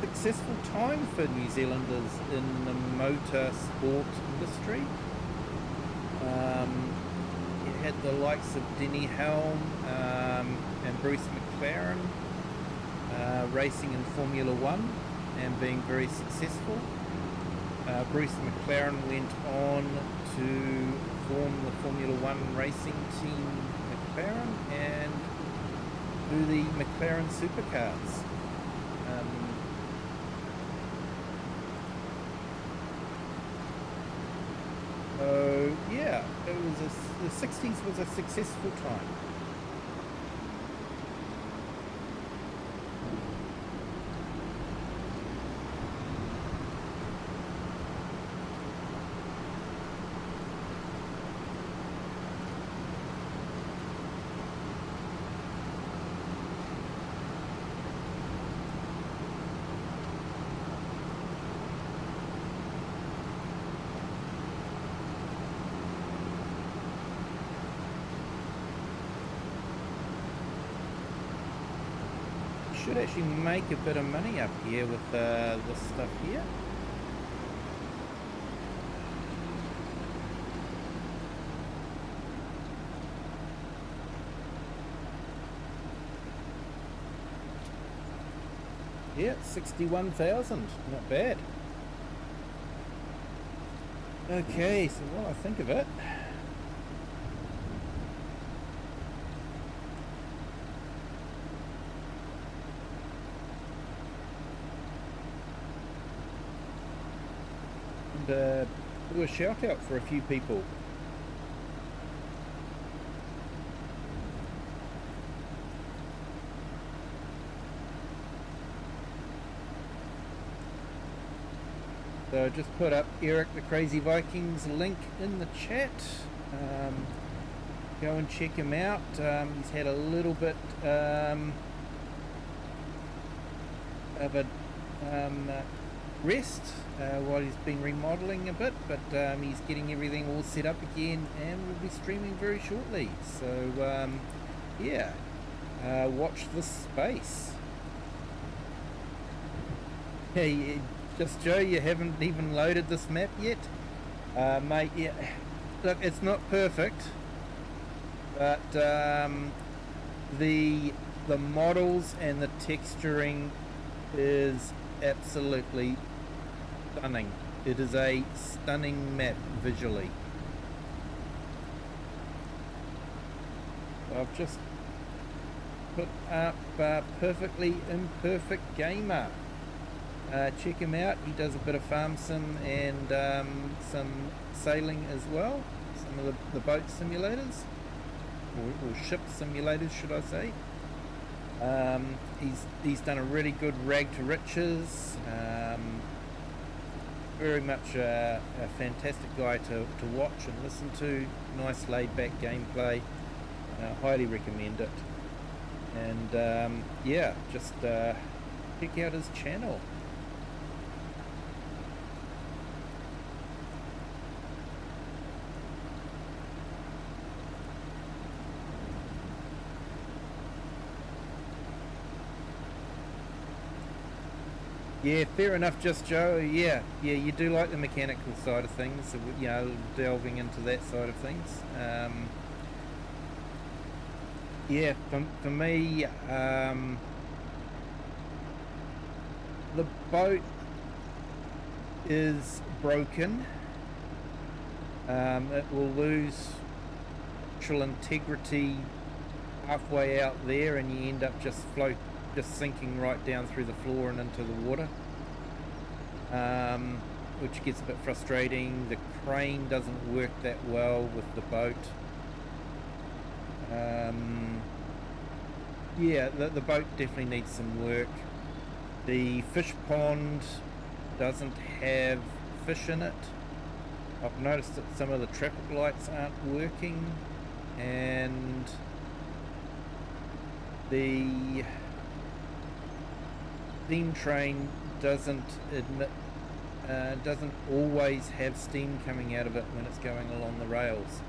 successful time for New Zealanders in the motor sport industry. You had the likes of Denny Helm and Bruce McLaren racing in Formula One and being very successful. Bruce McLaren went on to form the Formula One racing team McLaren and do the McLaren supercars. So yeah, it was the 60s was a successful time. Should actually make a bit of money up here with this stuff here. Yeah, 61,000, not bad. Okay, so while I think of it, and do a shout out for a few people. So just put up Eric the Crazy Vikings link in the chat. Go and check him out. He's had a little bit of a rest while he's been remodeling a bit, but he's getting everything all set up again and will be streaming very shortly. So yeah, watch this space. Hey, just Joe, you haven't even loaded this map yet? Mate, yeah, look, it's not perfect, but the models and the texturing is absolutely stunning. It is a stunning map visually. I've just put up Perfectly Imperfect Gamer. Check him out. He does a bit of farm sim and some sailing as well. Some of the boat simulators, or ship simulators, should I say. He's done a really good Rag to Riches. Very much a fantastic guy to watch and listen to. Nice laid back gameplay. Highly recommend it. And yeah, just check out his channel. Yeah, fair enough, Just Joe. Yeah, you do like the mechanical side of things, so, you know, delving into that side of things. Yeah, for me, the boat is broken. It will lose structural integrity halfway out there, and you end up just sinking right down through the floor and into the water. which gets a bit frustrating. The crane doesn't work that well with the boat. Yeah, the boat definitely needs some work. The fish pond doesn't have fish in it. I've noticed that some of the traffic lights aren't working, and the steam train doesn't always have steam coming out of it when it's going along the rails,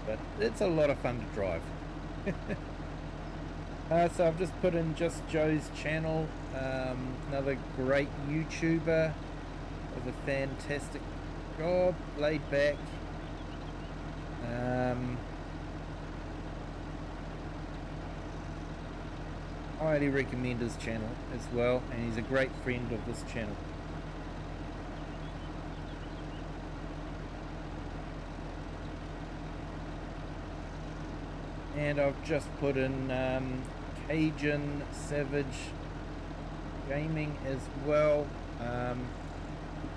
but it's a lot of fun to drive. So I've just put in Just Joe's channel, another great YouTuber, does a fantastic job, laid back. Highly recommend his channel as well, and he's a great friend of this channel. And I've just put in Cajun Savage Gaming as well.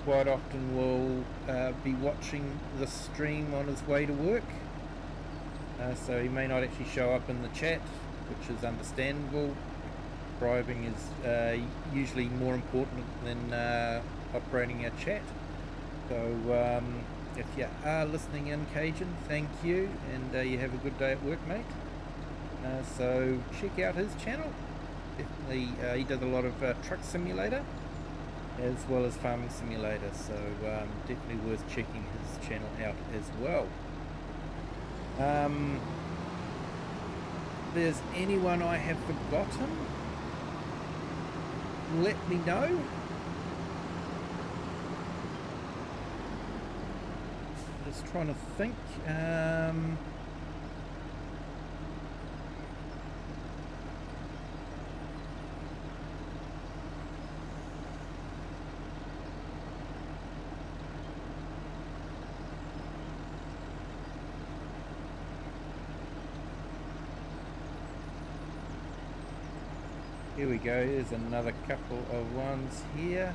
Quite often will be watching the stream on his way to work, so he may not actually show up in the chat, which is understandable. Driving is usually more important than operating a chat. So if you are listening in, Cajun, thank you, and you have a good day at work, mate. So check out his channel. Definitely, he does a lot of truck simulator as well as farming simulator, so definitely worth checking his channel out as well. If there's anyone I have forgotten, let me know. Just trying to think. Here we go, there's another couple of ones here.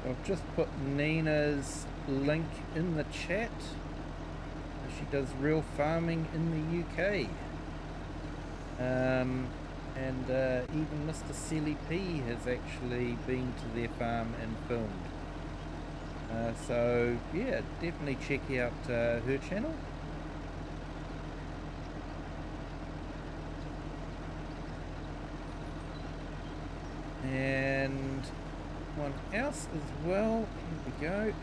I've just put Nina's link in the chat. She does real farming in the UK. And even Mr. Sealy P has actually been to their farm and filmed. So yeah, definitely check out her channel. And one else as well. Here we go.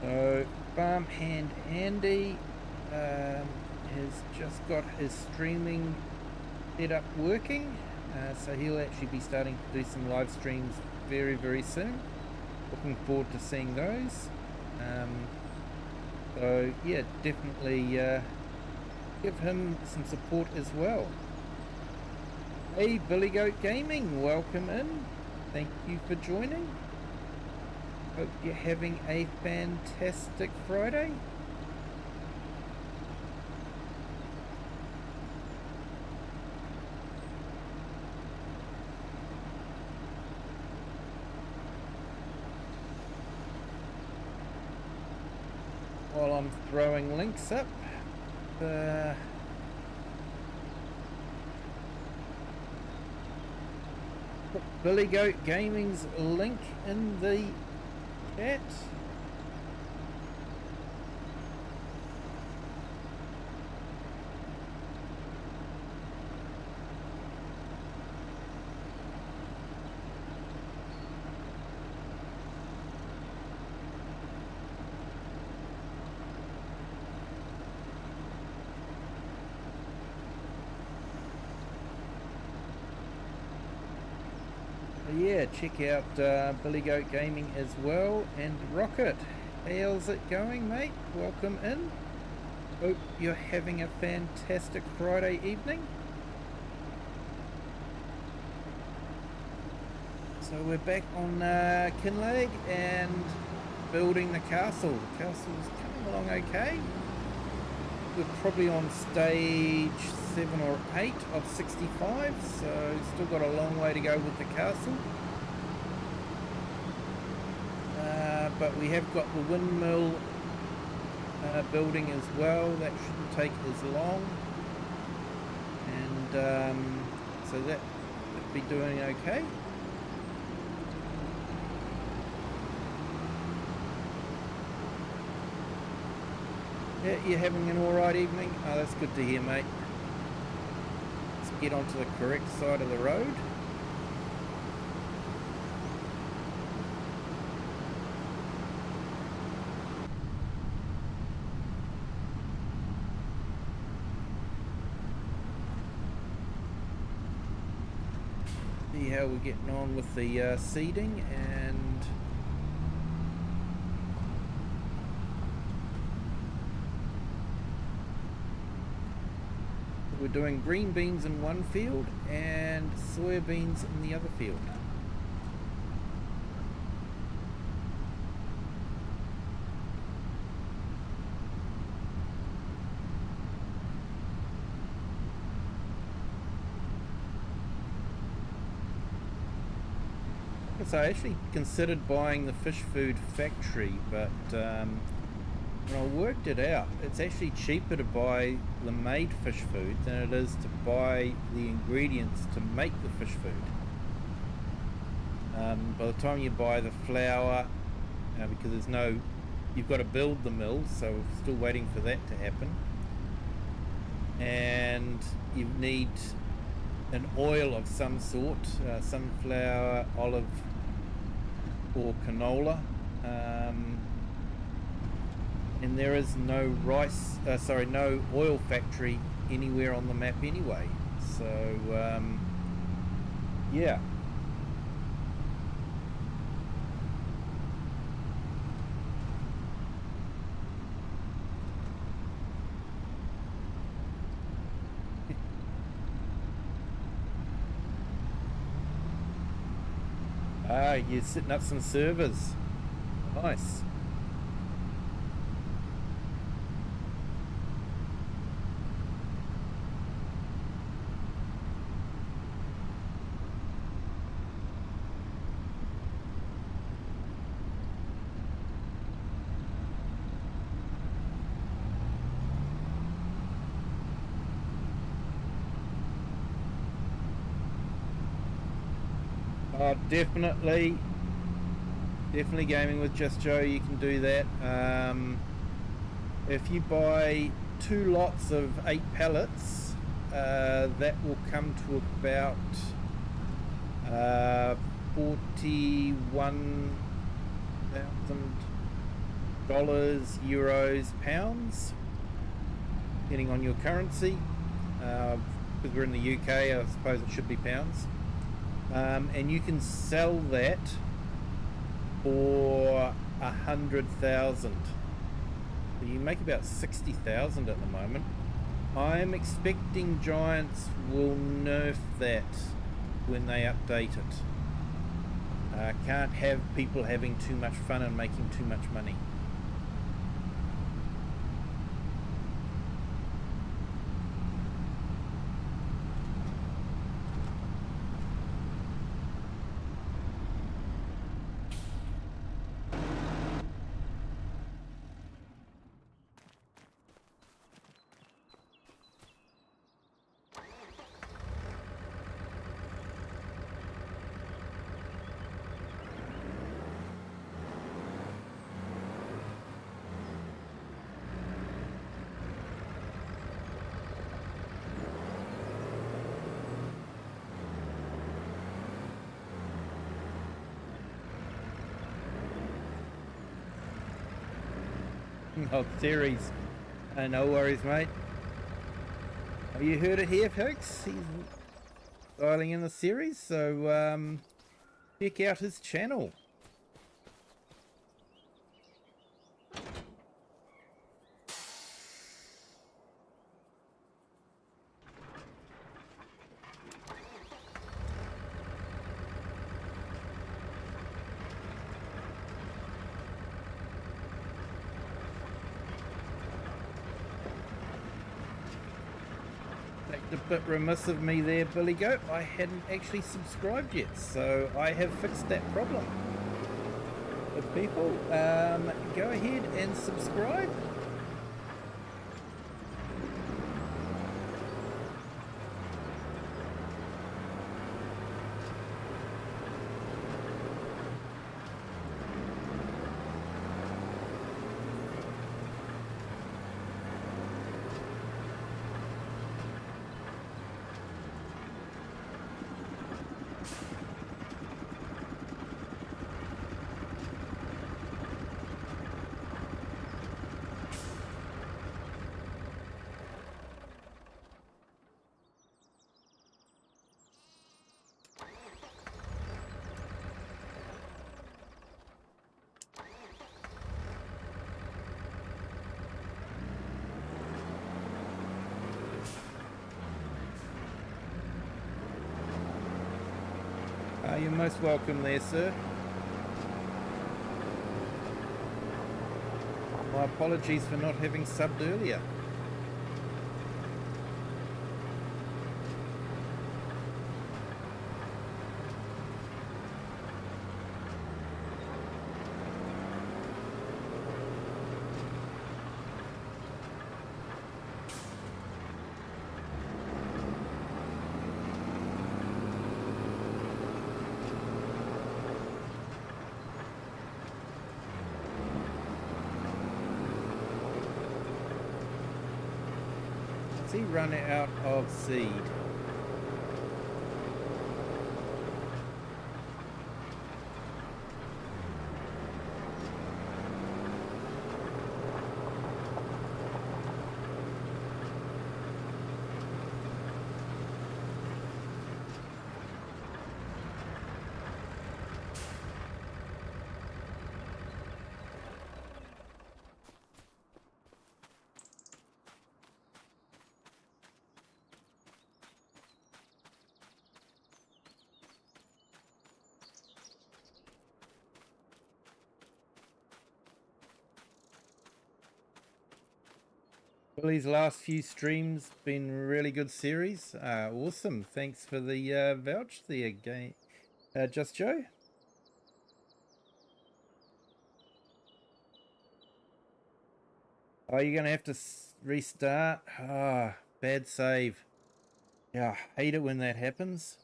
So Farmhand Andy has just got his streaming setup working, so he'll actually be starting to do some live streams very soon. Looking forward to seeing those. So yeah, definitely give him some support as well. Hey, Billy Goat Gaming, welcome in. Thank you for joining. Hope you're having a fantastic Friday. While I'm throwing links up, put Billy Goat Gaming's link in the chat. Yeah, check out Billy Goat Gaming as well. And Rocket, how's it going, mate? Welcome in. Hope you're having a fantastic Friday evening. So we're back on Kinlaig and building the castle. The castle's coming along okay. We're probably on stage 7 or 8 of 65, so still got a long way to go with the castle. But we have got the windmill building as well. That shouldn't take as long, and so that should be doing okay. Yeah, you're having an alright evening? Oh, that's good to hear, mate. Let's get onto the correct side of the road. See how we're getting on with the seeding, and we're doing green beans in one field and soybeans in the other field. So I actually considered buying the fish food factory, but when I worked it out, it's actually cheaper to buy the made fish food than it is to buy the ingredients to make the fish food. By the time you buy the flour, because you've got to build the mill, so we're still waiting for that to happen. And you need an oil of some sort, sunflower, olive, or canola. And there is no no oil factory anywhere on the map anyway. So, yeah. Ah, you're setting up some servers. Nice. Definitely gaming with Just Joe, you can do that. If you buy 2 lots of 8 pallets, that will come to about $41,000, euros, pounds, depending on your currency. Because we're in the UK, I suppose it should be pounds. And you can sell that for 100,000. So you make about 60,000 at the moment. I'm expecting Giants will nerf that when they update it. Can't have people having too much fun and making too much money. Oh, series. No worries, mate. Oh, you heard it here, folks. He's dialing in the series, so check out his channel. a bit remiss of me there, Billy Goat. I hadn't actually subscribed yet, so I have fixed that problem. But people, go ahead and subscribe. You're most welcome there, sir. My apologies for not having subbed earlier. He run out of seed. Billy's last few streams been really good series. Awesome. Thanks for the vouch there, Just Joe. Oh, you're gonna have to restart. Ah, bad save. Yeah, I hate it when that happens.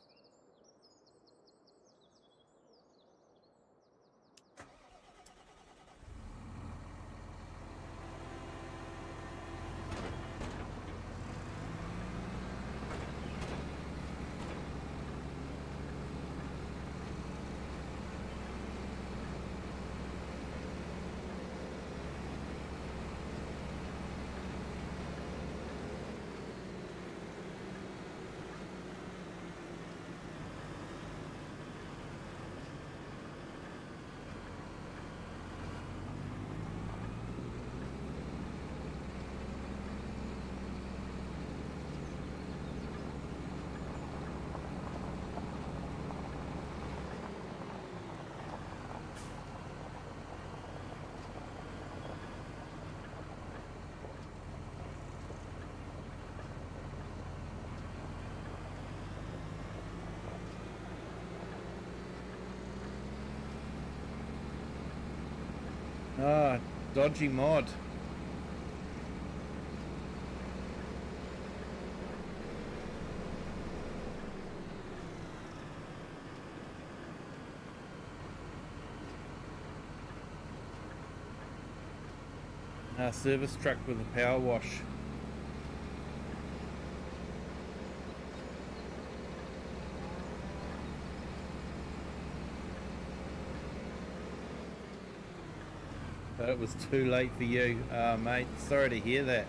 Ah, dodgy mod. Service truck with a power wash. But it was too late for you, mate. Sorry to hear that.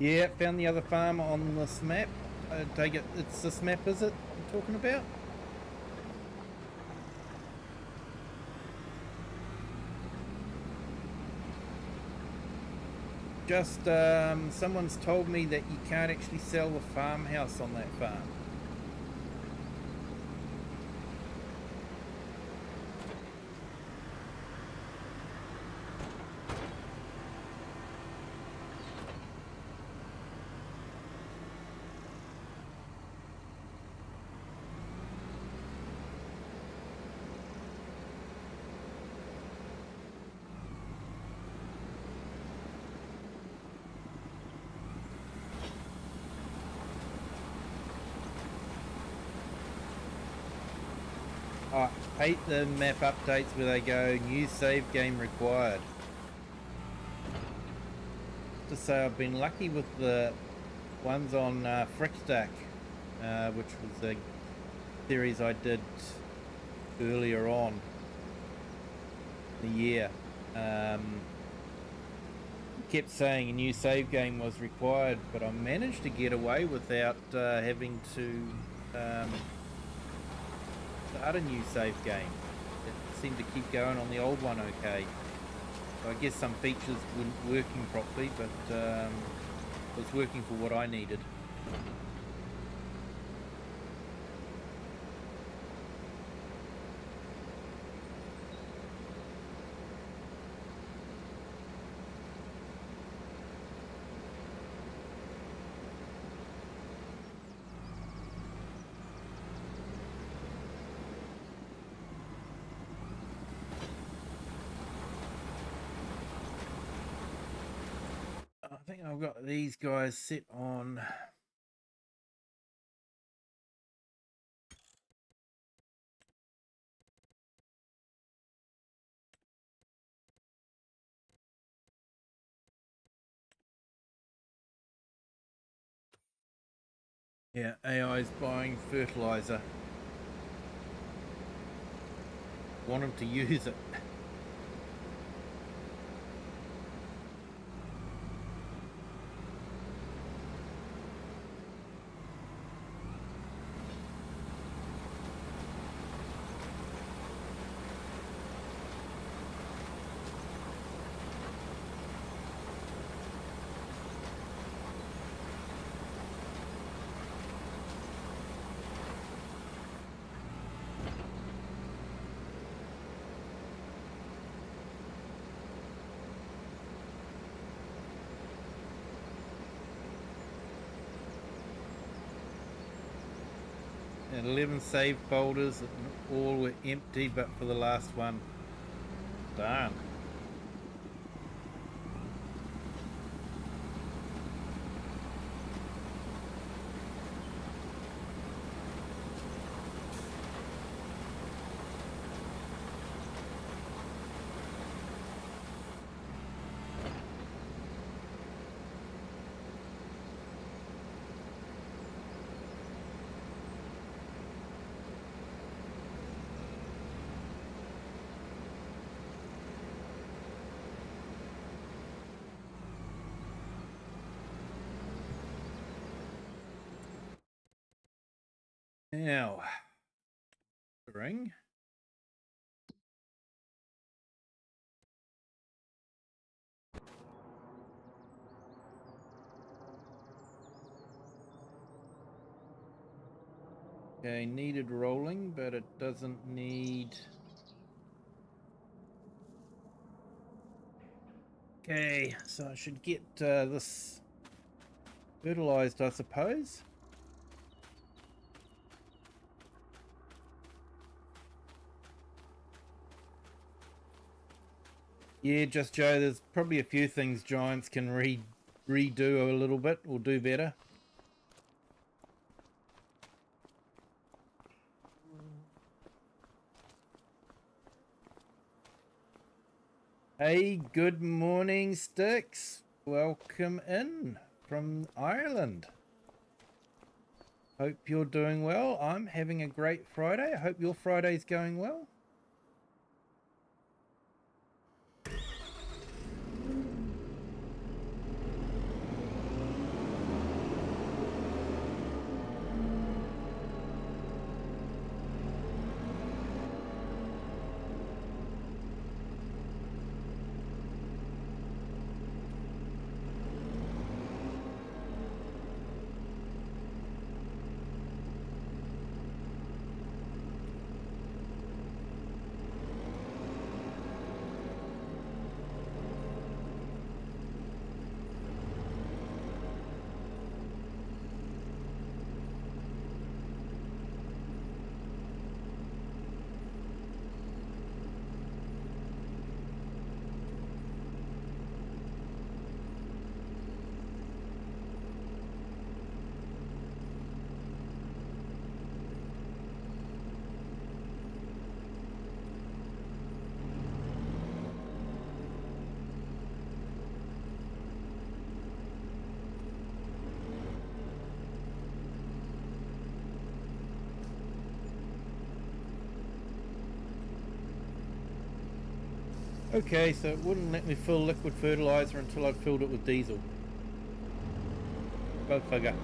Yeah, found the other farm on this map. I take it it's this map, is it, you're talking about? Just, someone's told me that you can't actually sell the farmhouse on that farm. I hate the map updates where they go, new save game required. To say I've been lucky with the ones on Frickstack, which was a series I did earlier on the year. Kept saying a new save game was required, but I managed to get away without having to start a new save game. It seemed to keep going on the old one okay. So I guess some features weren't working properly, but it was working for what I needed. I think I've got these guys set on. Yeah, AI's buying fertilizer. Want them to use it. And 11 save folders, all were empty but for the last one. Darn. Now, ring. Okay, needed rolling, but it doesn't need. Okay, so I should get this fertilized, I suppose. Yeah, just Joe, there's probably a few things Giants can redo a little bit or do better. Hey, good morning, Sticks. Welcome in from Ireland. Hope you're doing well. I'm having a great Friday. I hope your Friday's going well. Okay, so it wouldn't let me fill liquid fertilizer until I'd filled it with diesel. Go figure.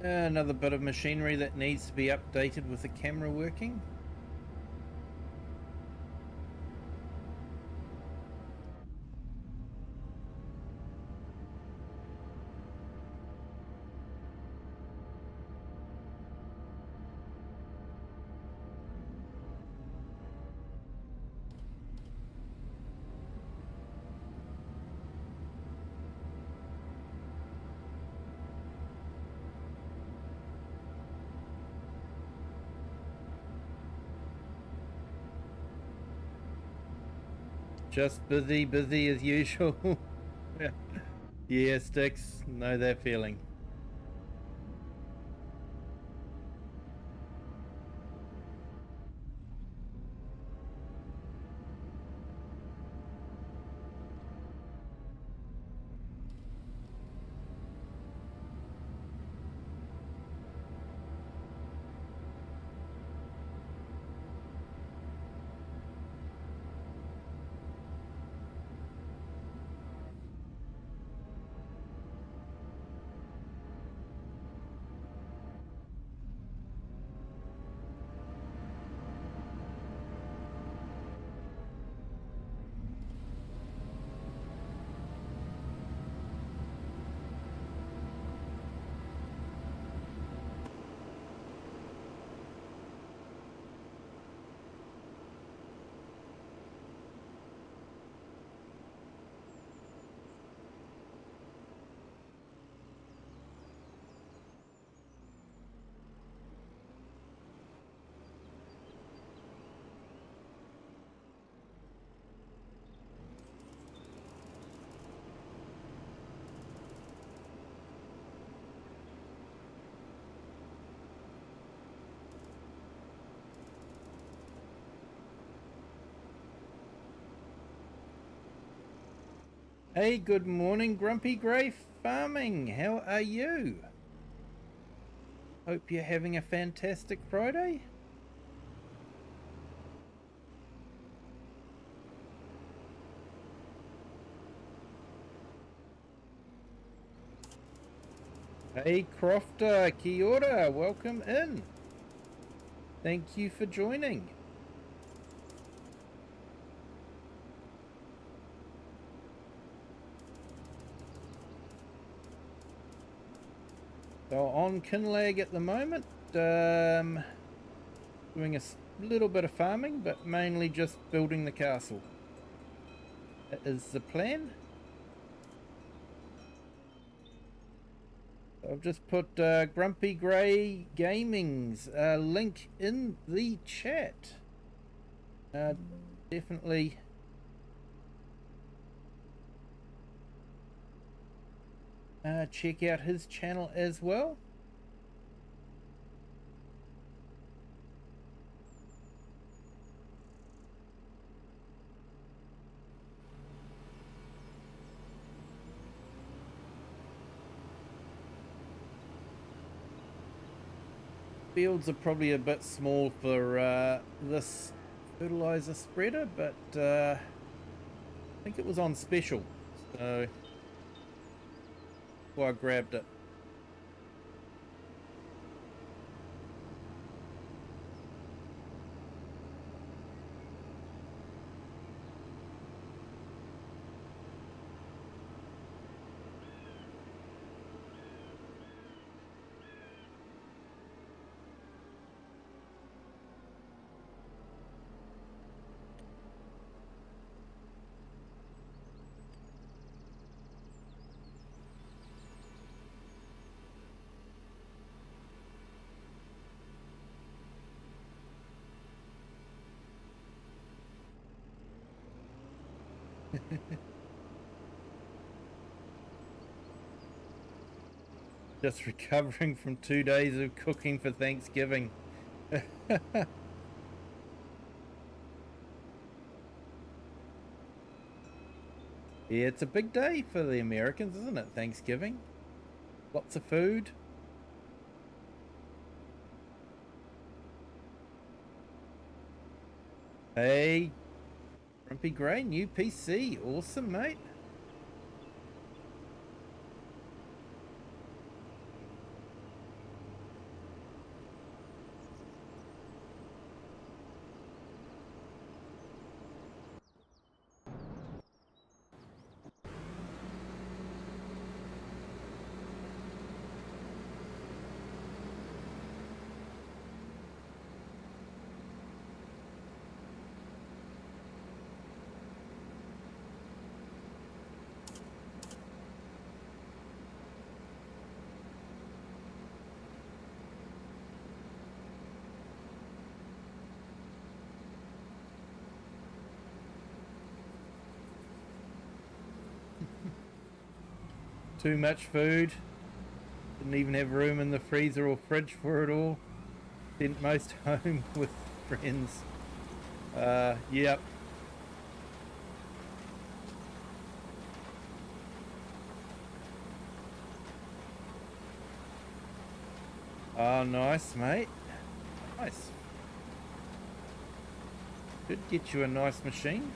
Another bit of machinery that needs to be updated with the camera working. Just busy as usual. Yeah, Sticks, know that feeling. Hey, good morning, Grumpy Grey Farming. How are you? Hope you're having a fantastic Friday. Hey, Crofter, kia ora, welcome in. Thank you for joining. So on Kinlaig at the moment, doing a little bit of farming, but mainly just building the castle. That is the plan. I've just put Grumpy Grey Gaming's link in the chat. Definitely check out his channel as well. Fields are probably a bit small for this fertilizer spreader, but I think it was on special, so I grabbed it. Just recovering from 2 days of cooking for Thanksgiving. Yeah, it's a big day for the Americans, isn't it? Thanksgiving. Lots of food. Hey, Grumpy Gray, new PC. Awesome, mate. Too much food. Didn't even have room in the freezer or fridge for it all. Spent most home with friends. Yep. Oh, nice, mate. Nice. Could get you a nice machine.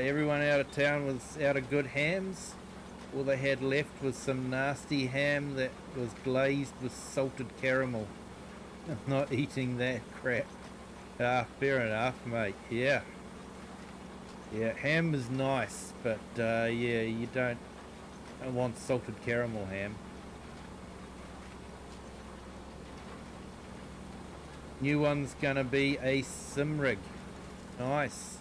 Everyone out of town was out of good hams. All they had left was some nasty ham that was glazed with salted caramel. I'm not eating that crap. Fair enough, mate. Yeah. Yeah, ham is nice, but yeah, you don't want salted caramel ham. New one's gonna be a sim rig. Nice.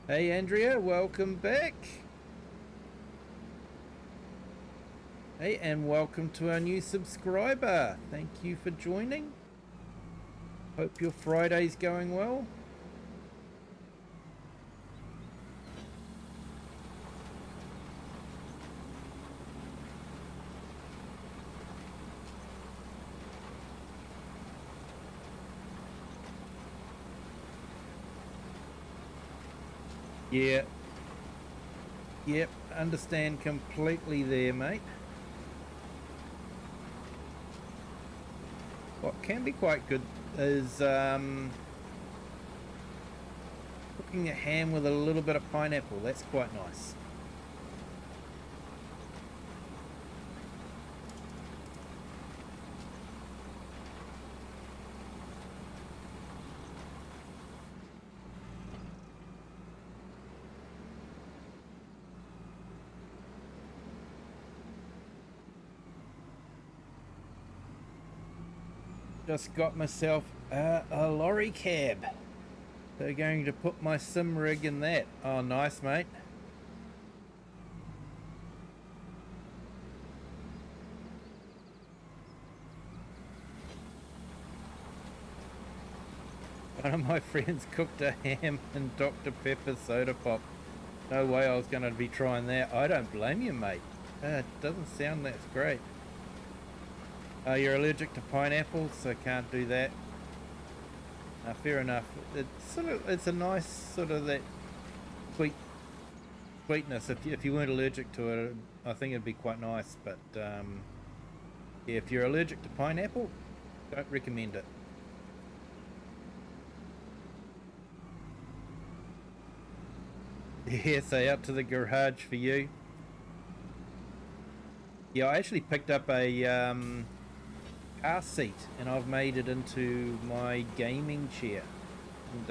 Hey Andrea, welcome back. Hey, and welcome to our new subscriber. Thank you for joining. Hope your Friday's going well. Yeah. Yep, understand completely there, mate. What can be quite good is cooking a ham with a little bit of pineapple. That's quite nice. Just got myself a lorry cab. They're going to put my sim rig in that. Oh, nice, mate. One of my friends cooked a ham in Dr. Pepper soda pop. No way I was going to be trying that. I don't blame you, mate. It doesn't sound that great. You're allergic to pineapple, so can't do that. Fair enough. It's a nice sort of that sweetness. If you weren't allergic to it, I think it'd be quite nice. But yeah, if you're allergic to pineapple, don't recommend it. Yeah, so out to the garage for you. Yeah, I actually picked up a car seat and I've made it into my gaming chair, and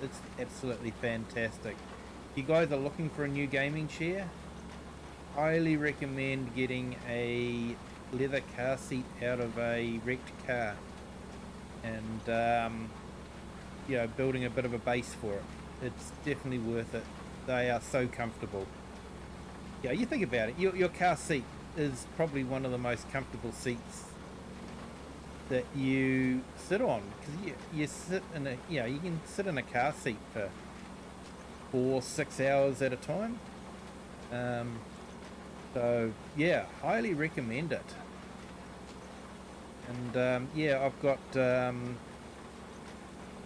it's absolutely fantastic. You guys are looking for a new gaming chair? highly recommend getting a leather car seat out of a wrecked car and building a bit of a base for it. It's definitely worth it. They are so comfortable. Yeah, you think about it. Your car seat is probably one of the most comfortable seats that you sit on, because you sit in a you can sit in a car seat for 4-6 hours at a time. So yeah, highly recommend it. And I've got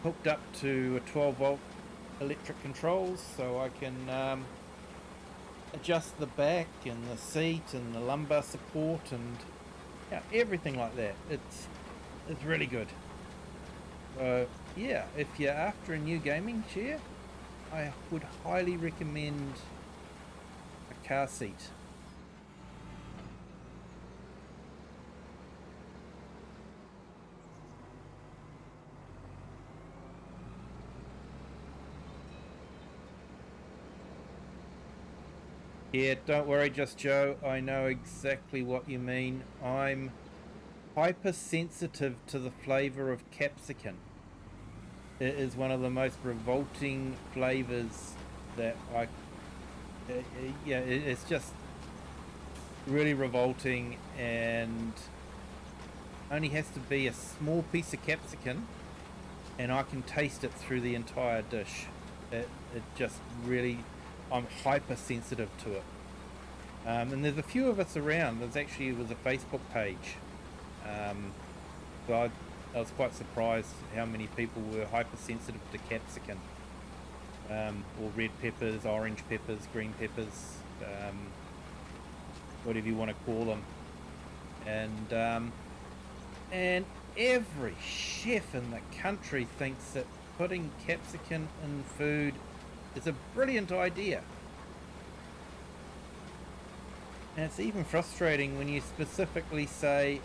hooked up to a 12-volt electric controls, so I can adjust the back and the seat and the lumbar support and everything like that. It's really good. So yeah, if you're after a new gaming chair, I would highly recommend a car seat. Yeah, don't worry, Just Joe. I know exactly what you mean. I'm hypersensitive to the flavour of capsicum. It is one of the most revolting flavours that it's just really revolting, and only has to be a small piece of capsicum and I can taste it through the entire dish. It just really, I'm hypersensitive to it. And there's a few of us around. There was a Facebook page. So I was quite surprised how many people were hypersensitive to capsicum, or red peppers, orange peppers, green peppers, whatever you want to call them. And every chef in the country thinks that putting capsicum in food is a brilliant idea. And it's even frustrating when you specifically say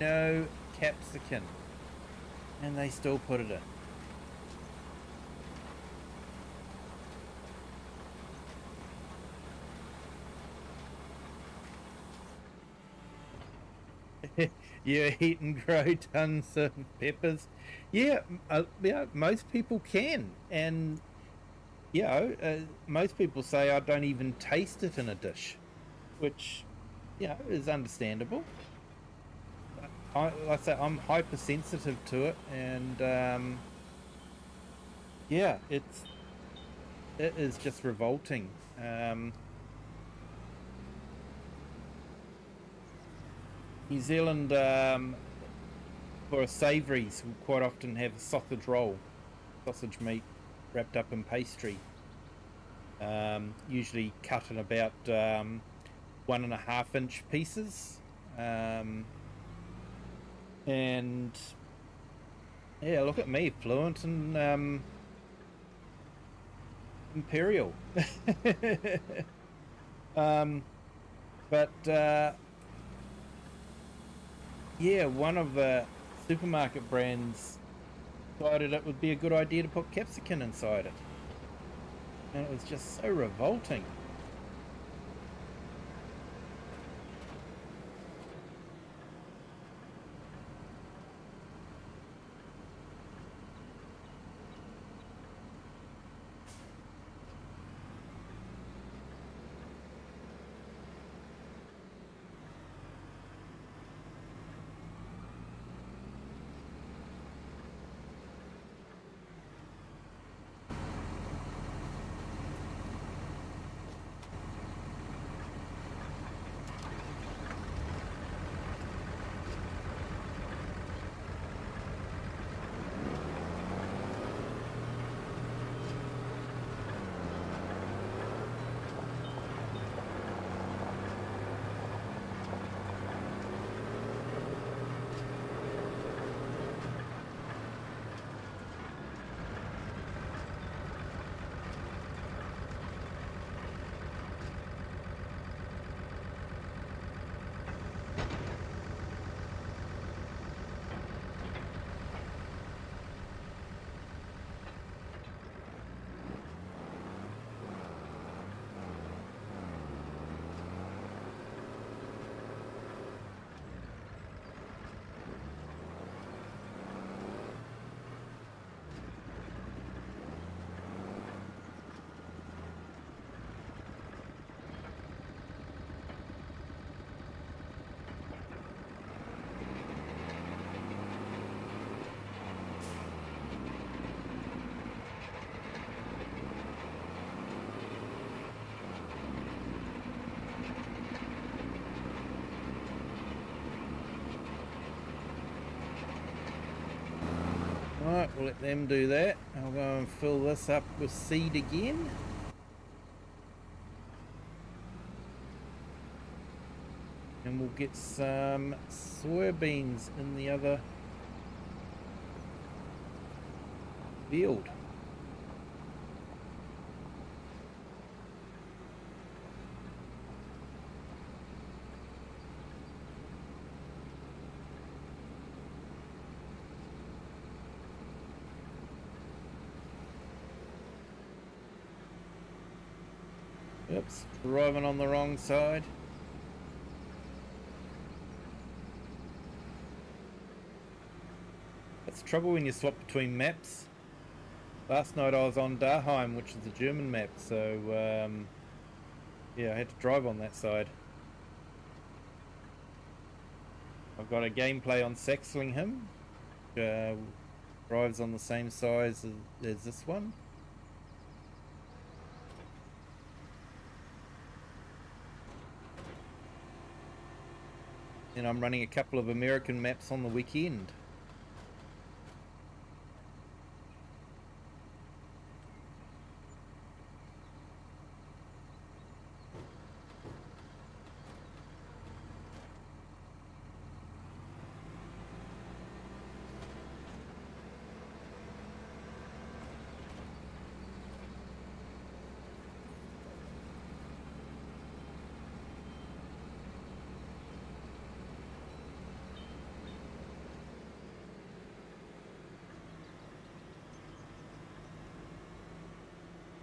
no capsicum and they still put it in. You eat and grow tons of peppers. Yeah, most people can. And, most people say I don't even taste it in a dish, which, is understandable. Like I say, I'm hypersensitive to it, and it is just revolting. New Zealand, for savouries, will quite often have a sausage roll, sausage meat wrapped up in pastry, usually cut in about 1.5-inch pieces. And yeah, look at me, fluent in imperial. But one of the supermarket brands decided it would be a good idea to put capsicum inside it, and it was just so revolting. We'll let them do that. I'll go and fill this up with seed again. And we'll get some soybeans in the other field. Oops, driving on the wrong side. That's the trouble when you swap between maps. Last night I was on Daheim, which is the German map, so yeah, I had to drive on that side. I've got a gameplay on Saxlingham, drives on the same size as this one. And I'm running a couple of American maps on the weekend.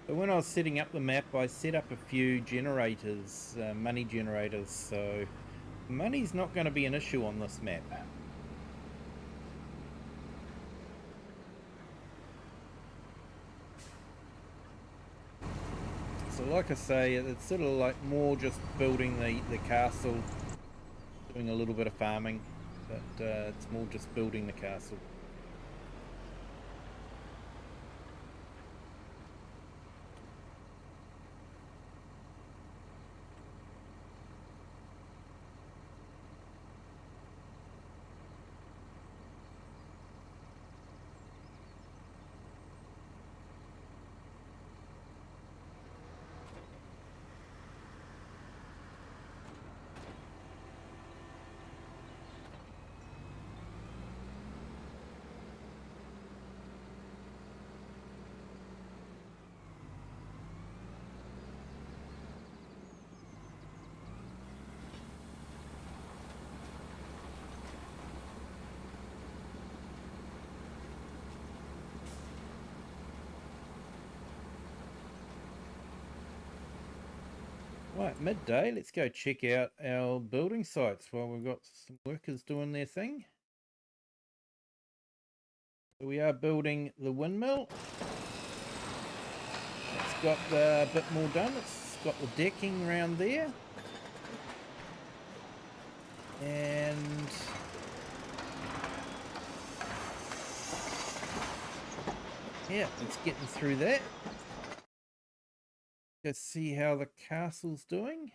So when I was setting up the map, I set up a few generators, money generators, so money's not going to be an issue on this map. So like I say, it's sort of like more just building the castle, doing a little bit of farming, but it's more just building the castle. Right, midday, let's go check out our building sites while we've got some workers doing their thing. So we are building the windmill. It's got a bit more done. It's got the decking around there. And yeah, it's getting through that. Let's see how the castle's doing.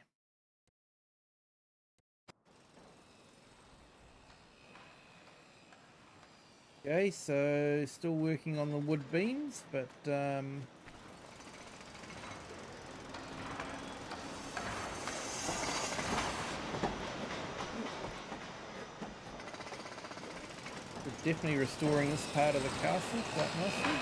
Okay, so still working on the wood beams, but we're definitely restoring this part of the castle quite nicely.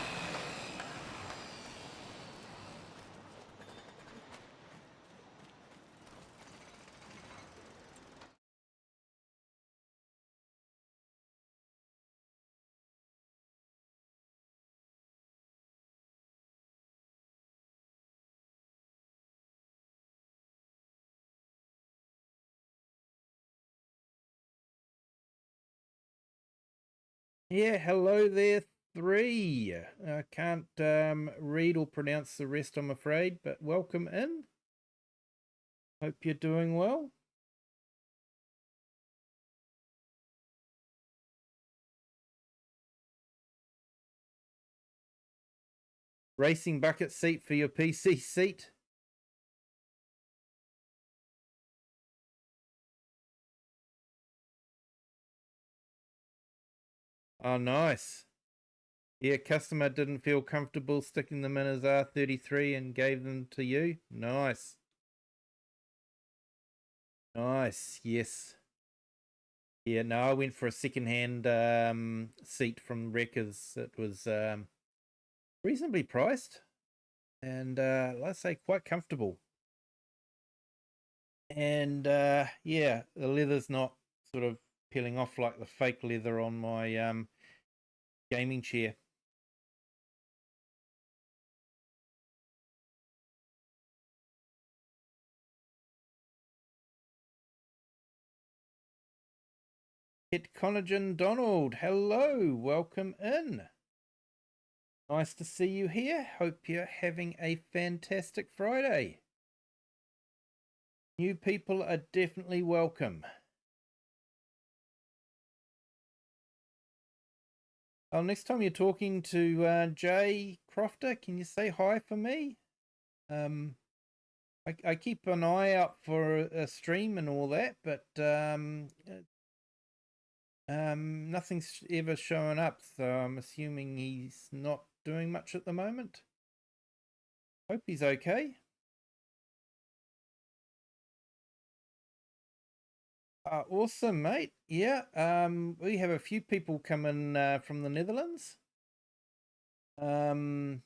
Yeah, hello there, 3. I can't read or pronounce the rest, I'm afraid, but welcome in. Hope you're doing well. Racing bucket seat for your PC seat. Oh, nice. Yeah, customer didn't feel comfortable sticking them in as R33 and gave them to you. Nice. Nice, yes. Yeah, no, I went for a second-hand seat from Wreckers. It was reasonably priced and let's say quite comfortable. And yeah, the leather's not sort of peeling off like the fake leather on my gaming chair. Hit Conagen Donald, hello, welcome in. Nice to see you here. Hope you're having a fantastic Friday. New people are definitely welcome. Oh, next time you're talking to Jay Crofter, can you say hi for me? I keep an eye out for a stream and all that, but nothing's ever showing up, so I'm assuming he's not doing much at the moment. Hope he's okay. Awesome, mate. Yeah, we have a few people come in from the Netherlands. So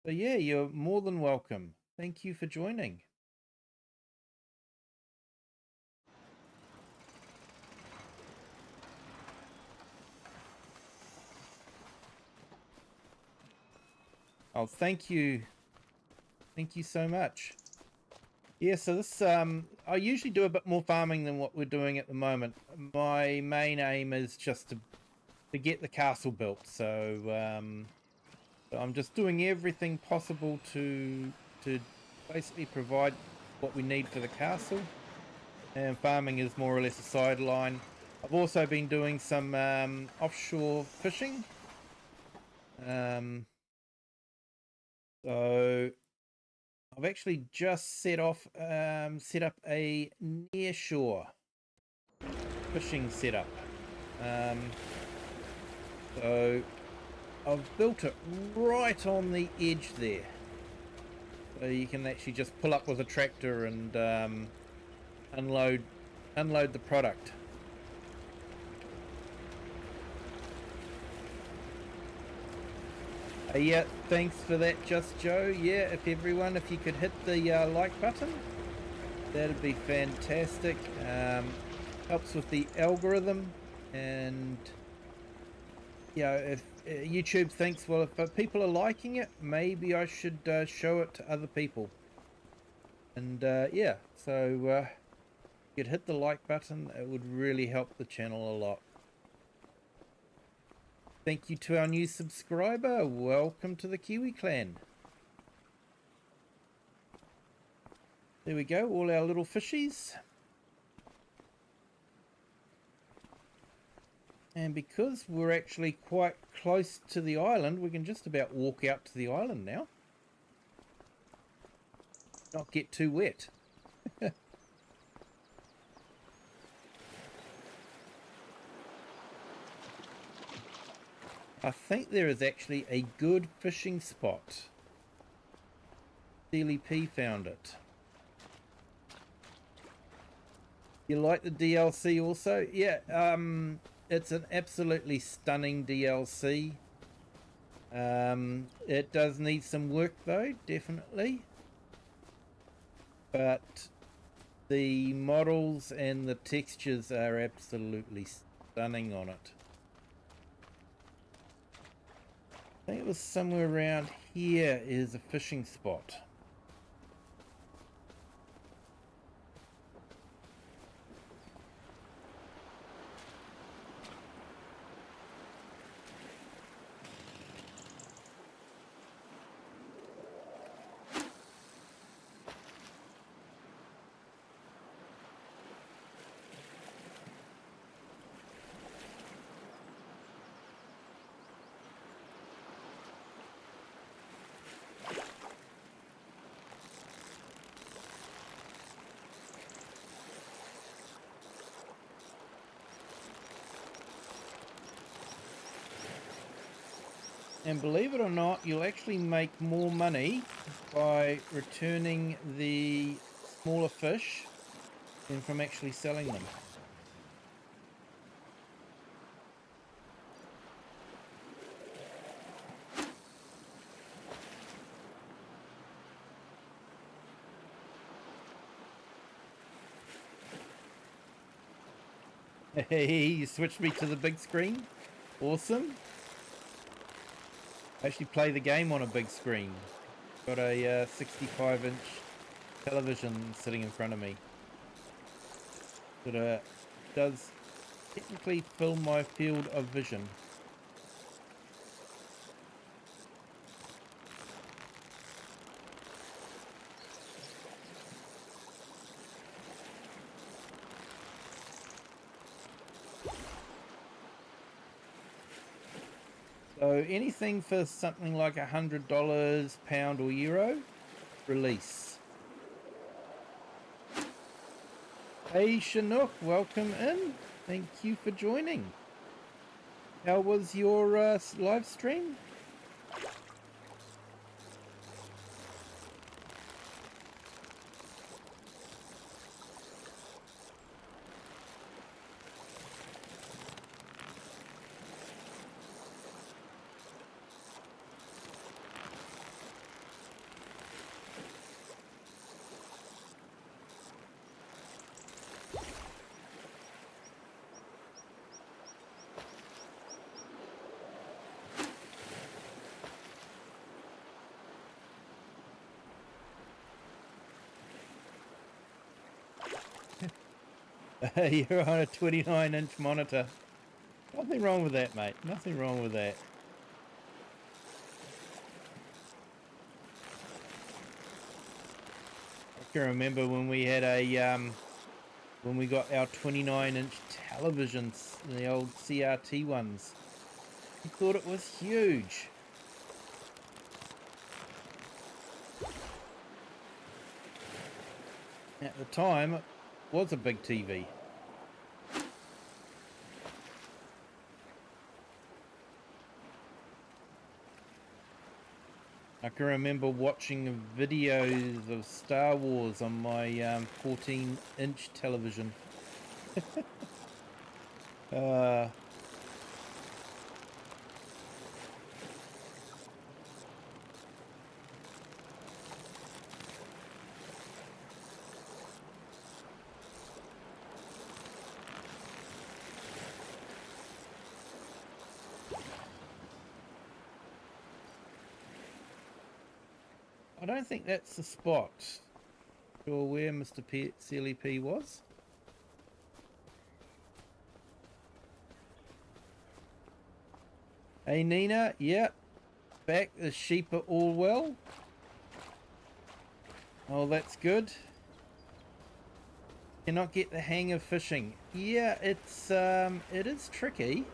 yeah, you're more than welcome. Thank you for joining. Oh, thank you. Thank you so much. Yeah, so this I usually do a bit more farming than what we're doing at the moment. My main aim is just to get the castle built. So I'm just doing everything possible to basically provide what we need for the castle. And farming is more or less a sideline. I've also been doing some offshore fishing. So I've actually just set up a nearshore fishing setup. So I've built it right on the edge there. So you can actually just pull up with a tractor and unload the product. Yeah, thanks for that, Just Joe. Yeah, if you could hit the like button, that'd be fantastic. Helps with the algorithm, and yeah, if YouTube thinks, well, if people are liking it, maybe I should show it to other people. And yeah, so you'd hit the like button, it would really help the channel a lot. Thank you to our new subscriber. Welcome to the Kiwi clan. There we go, all our little fishies. And because we're actually quite close to the island, we can just about walk out to the island now. Not get too wet. I think there is actually a good fishing spot. Steely P found it. You like the DLC also? Yeah, it's an absolutely stunning DLC. It does need some work though, definitely. But the models and the textures are absolutely stunning on it. I think it was somewhere around here is a fishing spot. And believe it or not, you'll actually make more money by returning the smaller fish than from actually selling them. Hey, you switched me to the big screen. Awesome. I actually play the game on a big screen. Got a 65-inch television sitting in front of me. That does technically fill my field of vision. So anything for something like $100, pound or euro, release. Hey Chinook, welcome in. Thank you for joining. How was your live stream? You're on a 29-inch monitor. Nothing wrong with that, mate. Nothing wrong with that. I can remember when we had when we got our 29-inch televisions, the old CRT ones. We thought it was huge. At the time, it was a big TV. I can remember watching videos of Star Wars on my 14-inch television. I don't think that's the spot. Sure where Mr. Sealy P was. Hey Nina, yep. Back, the sheep are all well. Oh, that's good. Cannot get the hang of fishing. Yeah, it is tricky.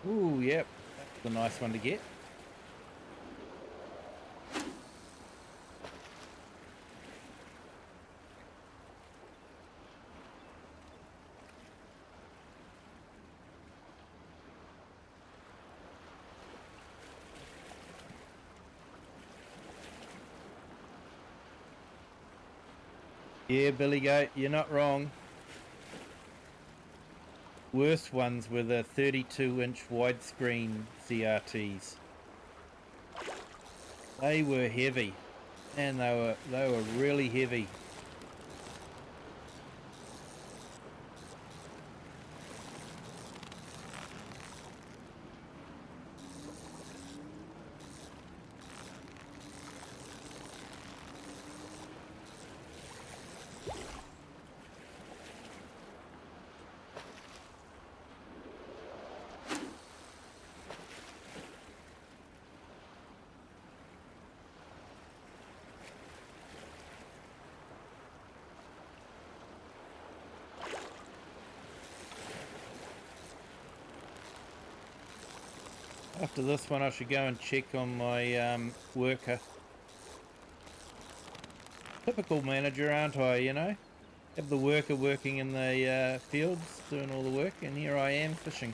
Ooh, yep. That's a nice one to get. Yeah, Billy Goat, you're not wrong. Worst ones were the 32-inch widescreen CRTs. They were heavy, and they were really heavy. After this one, I should go and check on my worker. Typical manager, aren't I, you know? Have the worker working in the fields, doing all the work, and here I am fishing.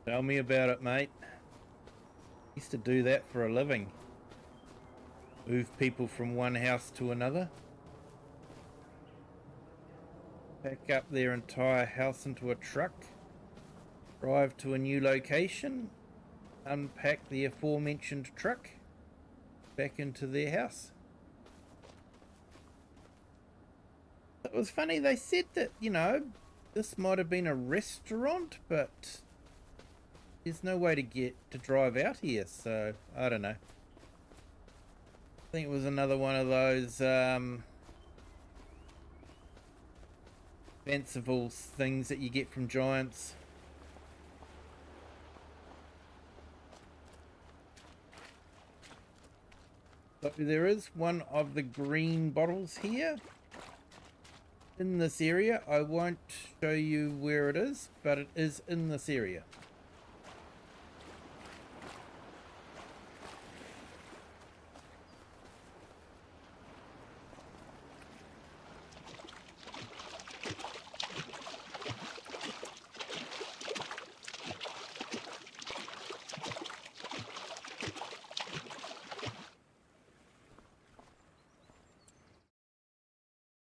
Tell me about it, mate. Used to do that for a living. Move people from one house to another. Pack up their entire house into a truck. Drive to a new location. Unpack the aforementioned truck. Back into their house. It was funny, they said that, you know, this might have been a restaurant, but there's no way to drive out here, so I don't know. I think it was another one of those fanciful things that you get from Giants. But there is one of the green bottles here in this area. I won't show you where it is, but it is in this area.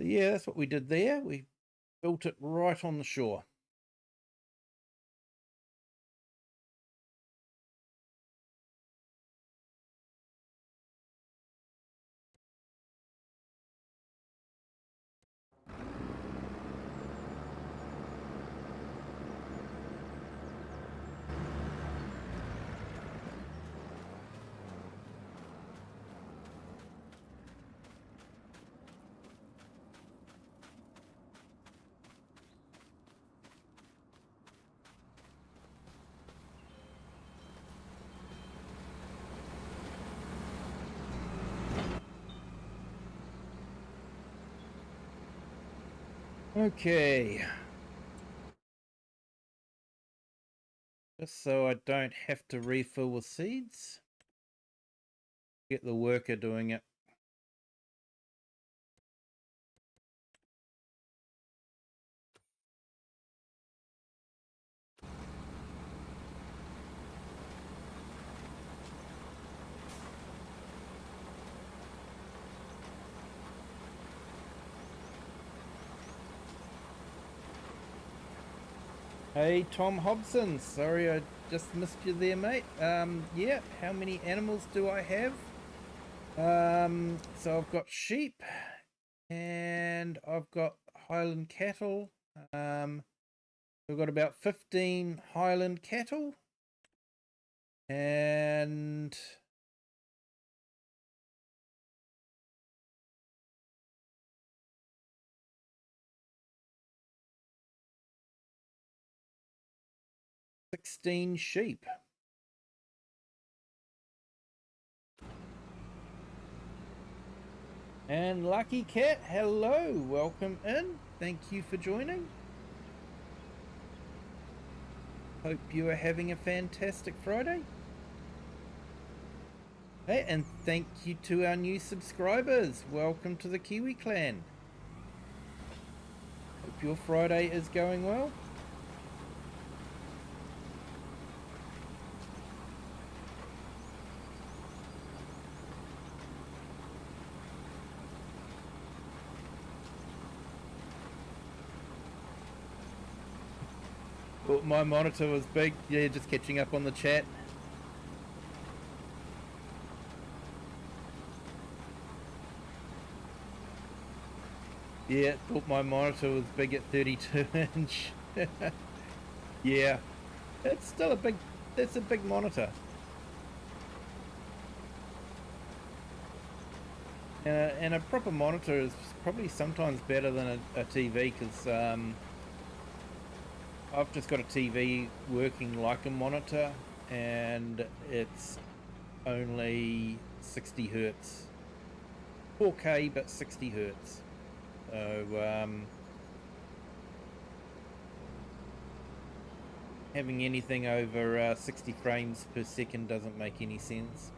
Yeah, that's what we did there. We built it right on the shore. Okay. Just so I don't have to refill with seeds. Get the worker doing it. Hey, Tom Hobson. Sorry I just missed you there, mate. Yeah, how many animals do I have? So I've got sheep and I've got Highland cattle. We've got about 15 Highland cattle and $16 sheep. And Lucky Cat, hello, welcome in. Thank you for joining. Hope you are having a fantastic Friday. Hey, and thank you to our new subscribers. Welcome to the Kiwi clan. Hope your Friday is going well. Well, my monitor was big. Yeah, just catching up on the chat. Yeah, thought my monitor was big at 32 inch. Yeah, it's still that's a big monitor. And a proper monitor is probably sometimes better than a TV, because I've just got a TV working like a monitor, and it's only 60 hertz. 4K, but 60 hertz. So having anything over 60 frames per second doesn't make any sense.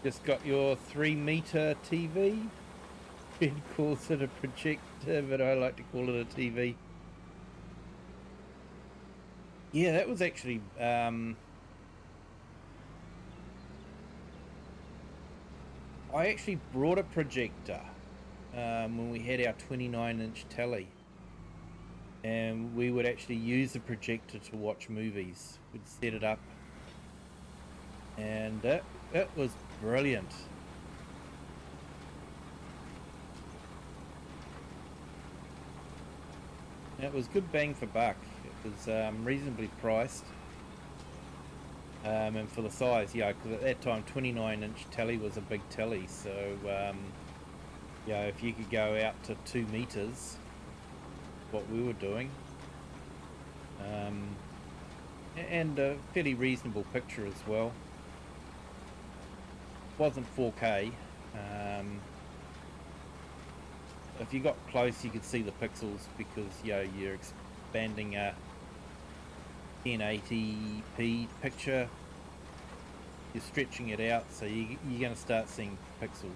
Just got your 3 meter TV. Ben calls it a projector, but I like to call it a TV. Yeah, that was actually I actually brought a projector when we had our 29-inch telly, and we would actually use the projector to watch movies. We'd set it up, and it was brilliant. It was good bang for buck. It was reasonably priced, and for the size, yeah, because at that time 29-inch telly was a big telly, so yeah, if you could go out to 2 meters, what we were doing, and a fairly reasonable picture as well. Wasn't 4K. If you got close, you could see the pixels, because you're expanding a 1080p picture. You're stretching it out, so you're going to start seeing pixels.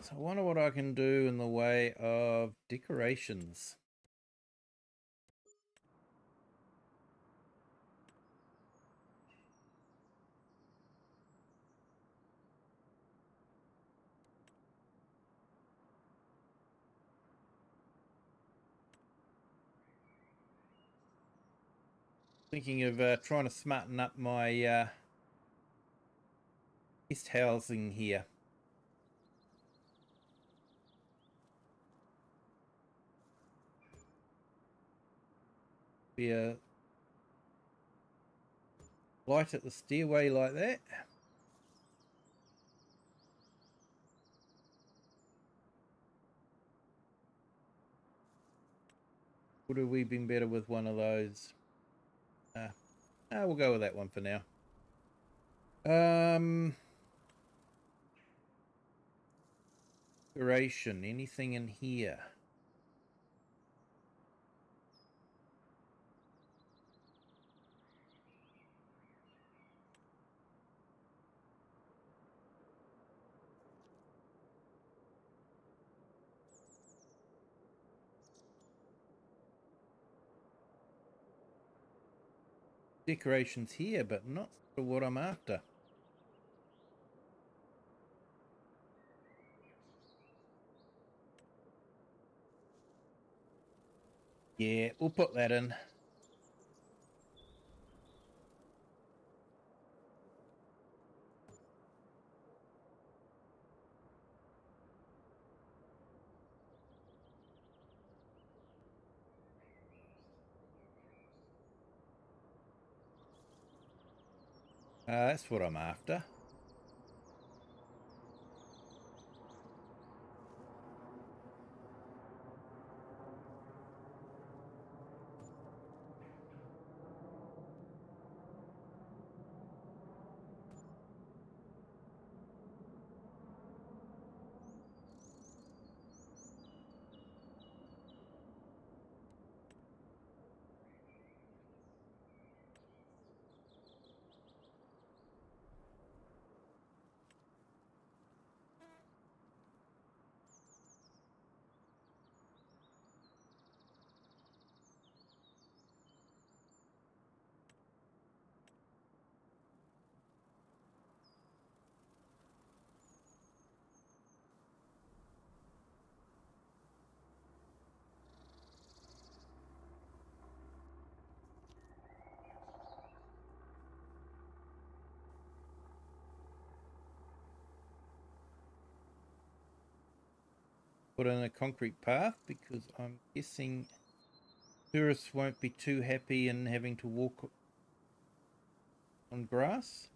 So I wonder what I can do in the way of decorations. Thinking of trying to smarten up my guest housing here. Be a light at the stairway like that. Would have we been better with one of those? We'll go with that one for now. Decoration, anything in here? decorations here, but not sure what I'm after. Yeah, we'll put that in. That's what I'm after. Put in a concrete path because I'm guessing tourists won't be too happy in having to walk on grass.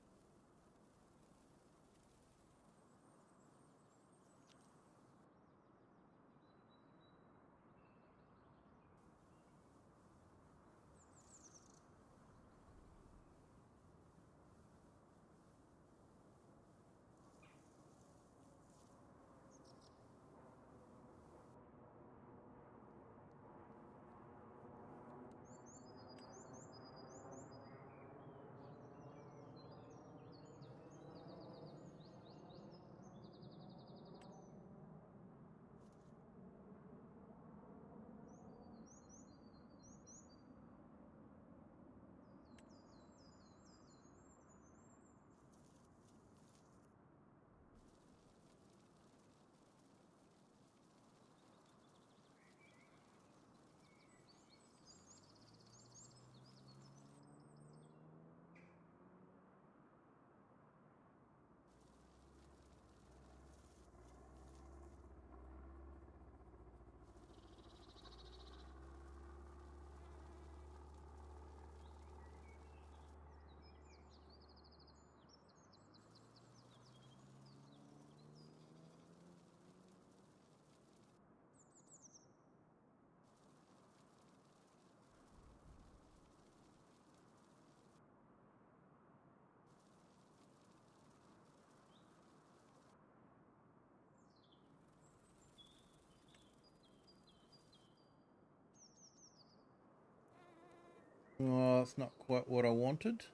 Oh, it's not quite what I wanted.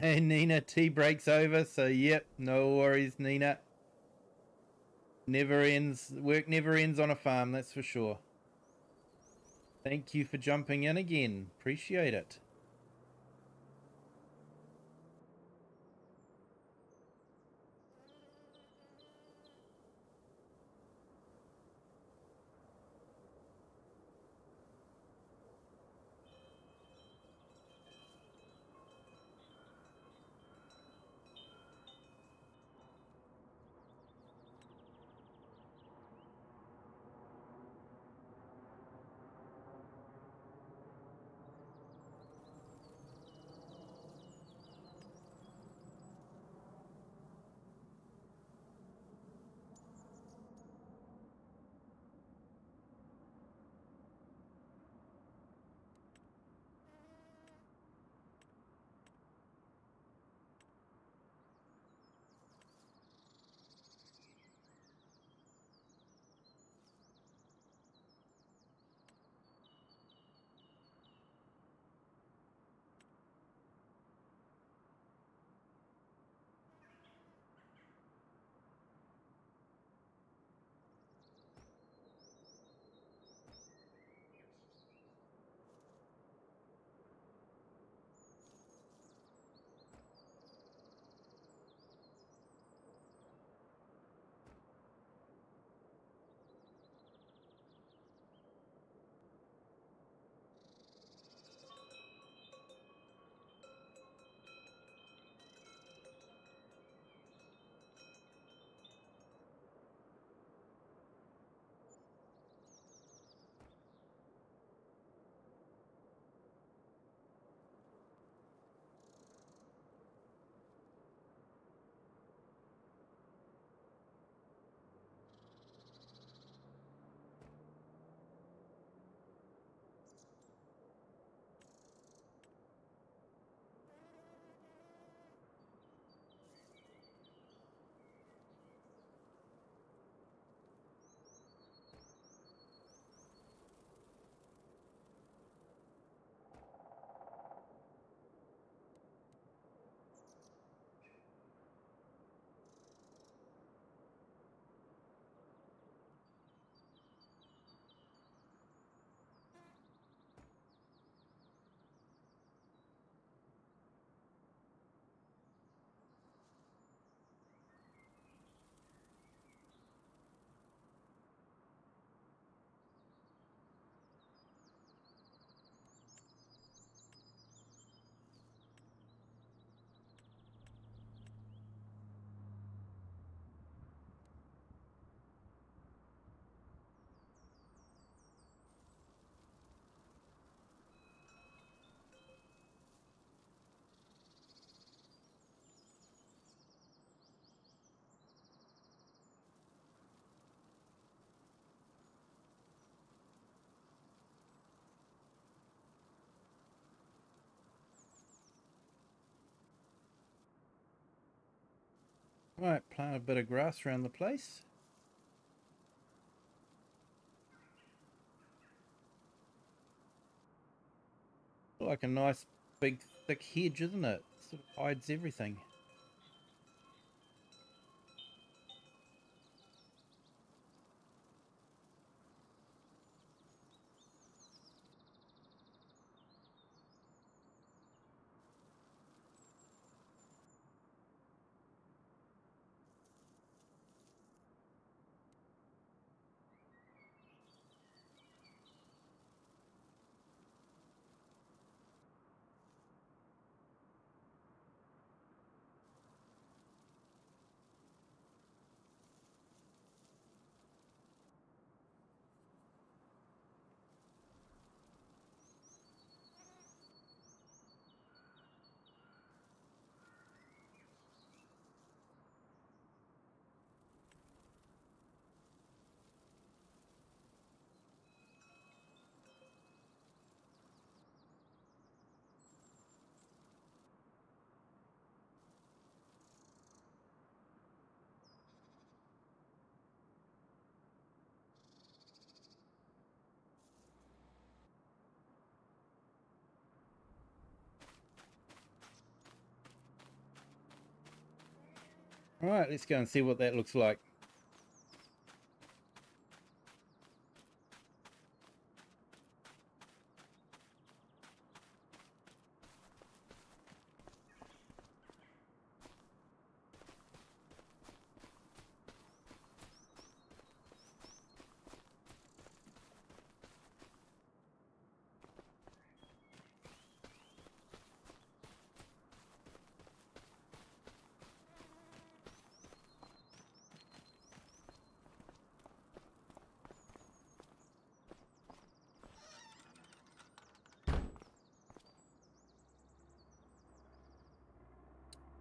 Hey Nina, tea breaks over, so yep, no worries, Nina. Never ends. Work never ends on a farm, that's for sure. Thank you for jumping in again. Appreciate it. Right, plant a bit of grass around the place. Like a nice big thick hedge, isn't it? Sort of hides everything. All right, let's go and see what that looks like.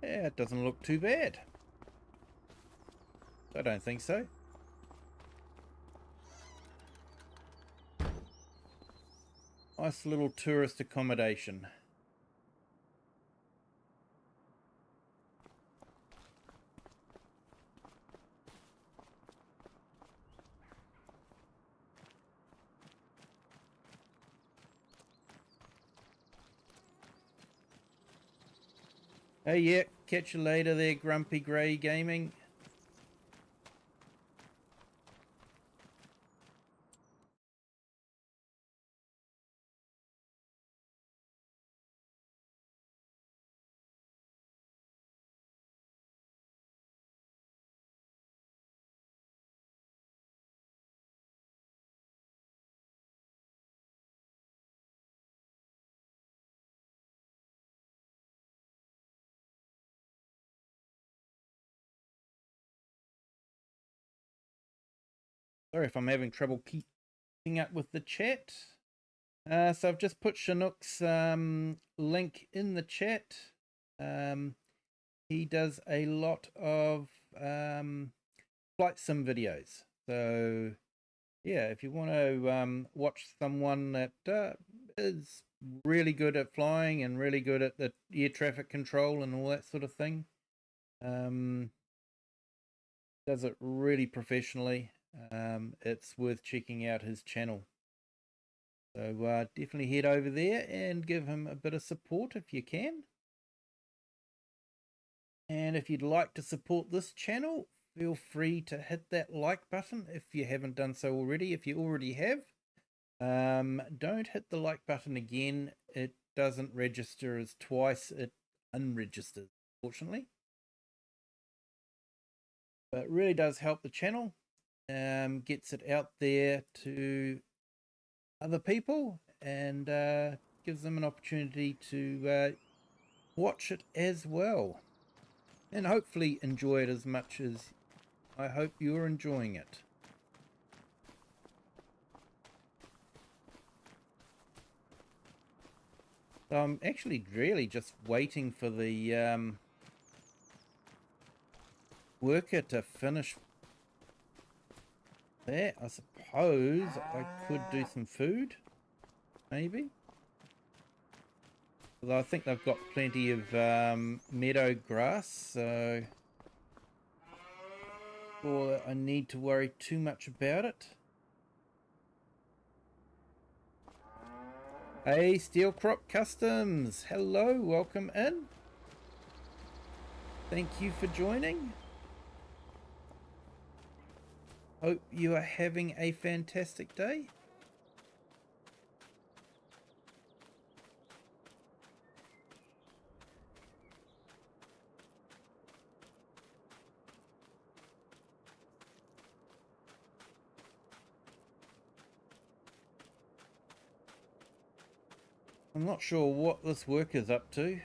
Yeah, it doesn't look too bad. I don't think so. Nice little tourist accommodation. Hey, yeah, catch you later there, Grumpy Grey Gaming. Sorry if I'm having trouble keeping up with the chat. So I've just put Chinook's link in the chat. He does a lot of flight sim videos. So yeah, if you want to watch someone that is really good at flying and really good at the air traffic control and all that sort of thing, does it really professionally, it's worth checking out his channel. So definitely head over there and give him a bit of support if you can. And if you'd like to support this channel, feel free to hit that like button if you haven't done so already. If you already have, don't hit the like button again. It doesn't register as twice. It unregisters, fortunately. But it really does help the channel. Gets it out there to other people and gives them an opportunity to watch it as well. And hopefully enjoy it as much as I hope you're enjoying it. So I'm actually really just waiting for the worker to finish that. I suppose I could do some food, maybe. Although I think they've got plenty of meadow grass, so sure that I need to worry too much about it. Hey, Steel Crop Customs. Hello, welcome in. Thank you for joining. Hope you are having a fantastic day. I'm not sure what this worker's up to.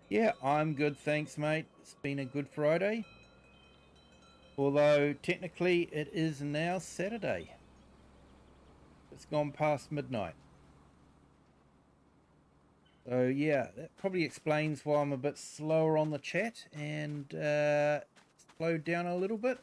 Yeah, I'm good, thanks, mate. It's been a good Friday. Although, technically, it is now Saturday. It's gone past midnight. So, yeah, that probably explains why I'm a bit slower on the chat and slowed down a little bit.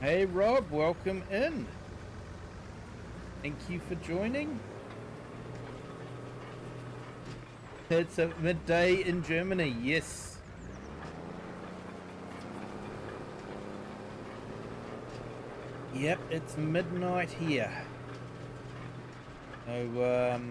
Hey Rob, welcome in. Thank you for joining. It's at midday in Germany, yes. Yep, it's midnight here. So,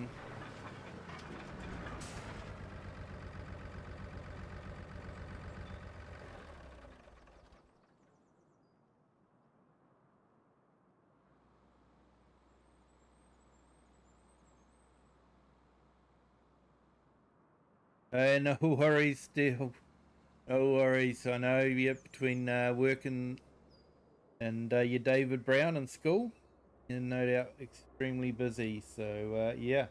no worries still. No worries. I know you're between work and your David Brown in school. You're no doubt extremely busy. So, yeah.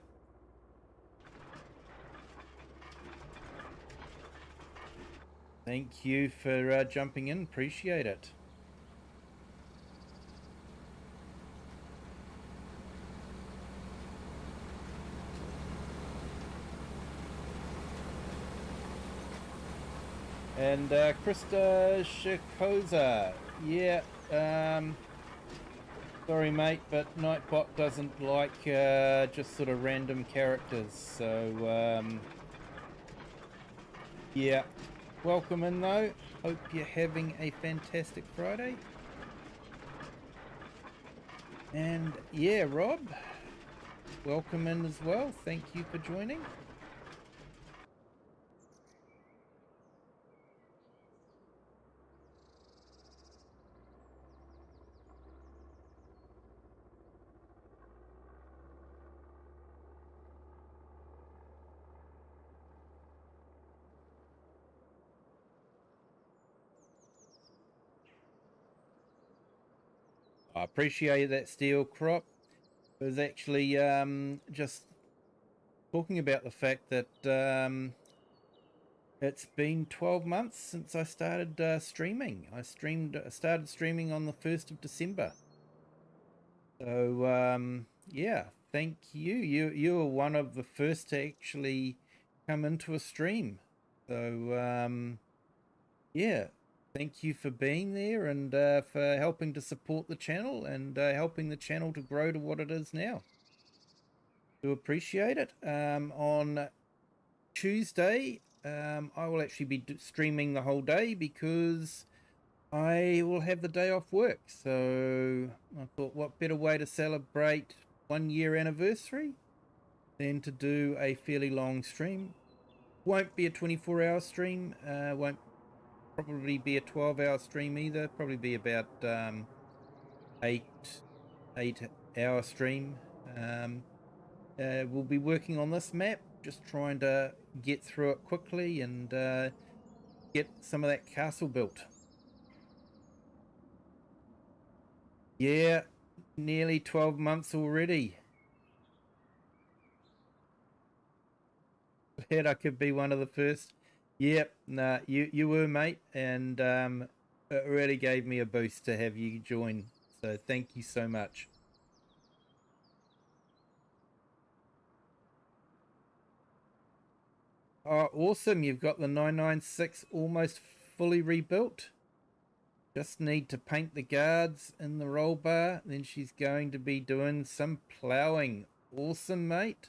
Thank you for jumping in. Appreciate it. And Krista Shikoza, yeah, sorry mate, but Nightbot doesn't like just sort of random characters, so yeah, welcome in though. Hope you're having a fantastic Friday. And yeah, Rob, welcome in as well. Thank you for joining. I appreciate that, Steel Crop. I was actually just talking about the fact that it's been 12 months since I started streaming. I started streaming on the 1st of December. So yeah, thank you. You were one of the first to actually come into a stream. So yeah, thank you for being there and for helping to support the channel and helping the channel to grow to what it is now. Do appreciate it. On Tuesday, I will actually be streaming the whole day because I will have the day off work. So I thought, what better way to celebrate 1 year anniversary than to do a fairly long stream. Won't be a 24-hour stream. Won't probably be a 12-hour stream either. Probably be about 8 hour stream. We'll be working on this map, just trying to get through it quickly and get some of that castle built. Yeah, nearly 12 months already. Glad I could be one of the first. Yep, nah, you were, mate, and it really gave me a boost to have you join. So thank you so much. Oh, awesome. You've got the 996 almost fully rebuilt. Just need to paint the guards in the roll bar. Then she's going to be doing some ploughing. Awesome, mate.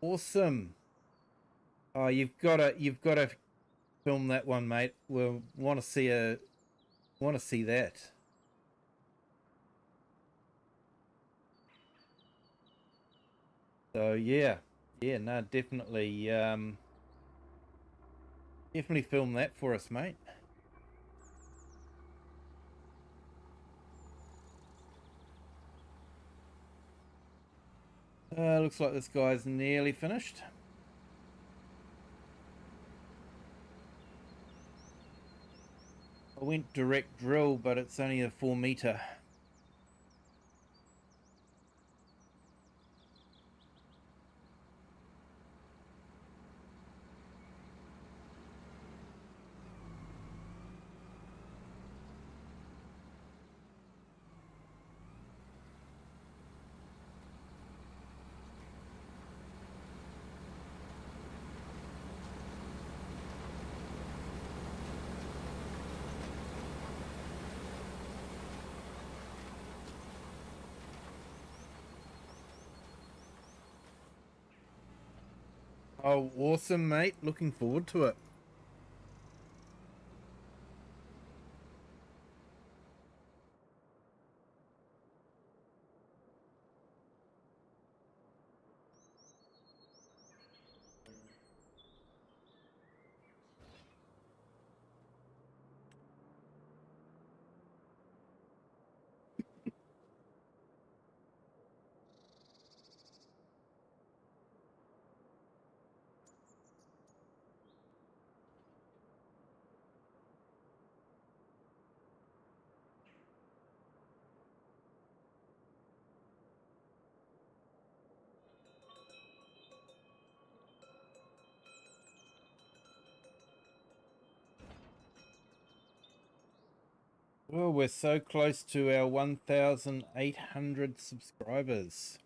Awesome. Oh, you've got to film that one, mate. We'll want to see that. So yeah, no, definitely film that for us, mate. Looks like this guy's nearly finished. I went direct drill, but it's only a 4 meter. Oh, awesome, mate. Looking forward to it. Well, we're so close to our 1,800 subscribers.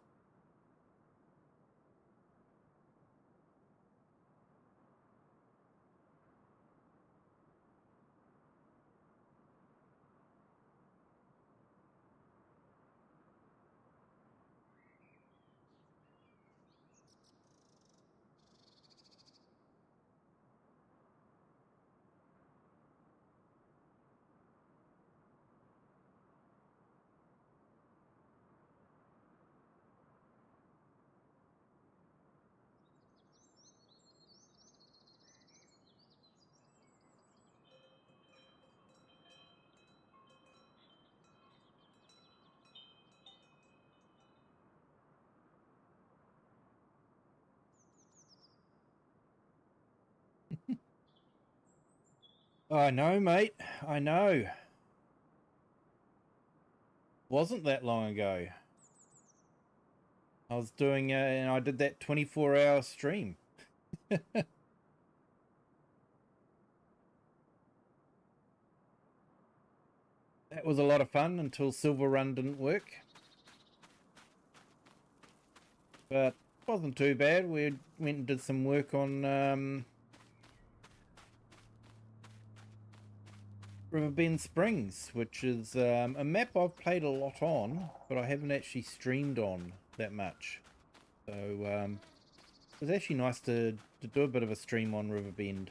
I know, mate. I know. Wasn't that long ago. I was doing, and I did that 24-hour stream. That was a lot of fun until Silver Run didn't work. But it wasn't too bad. We went and did some work on Riverbend Springs, which is a map I've played a lot on, but I haven't actually streamed on that much. So it was actually nice to to do a bit of a stream on Riverbend.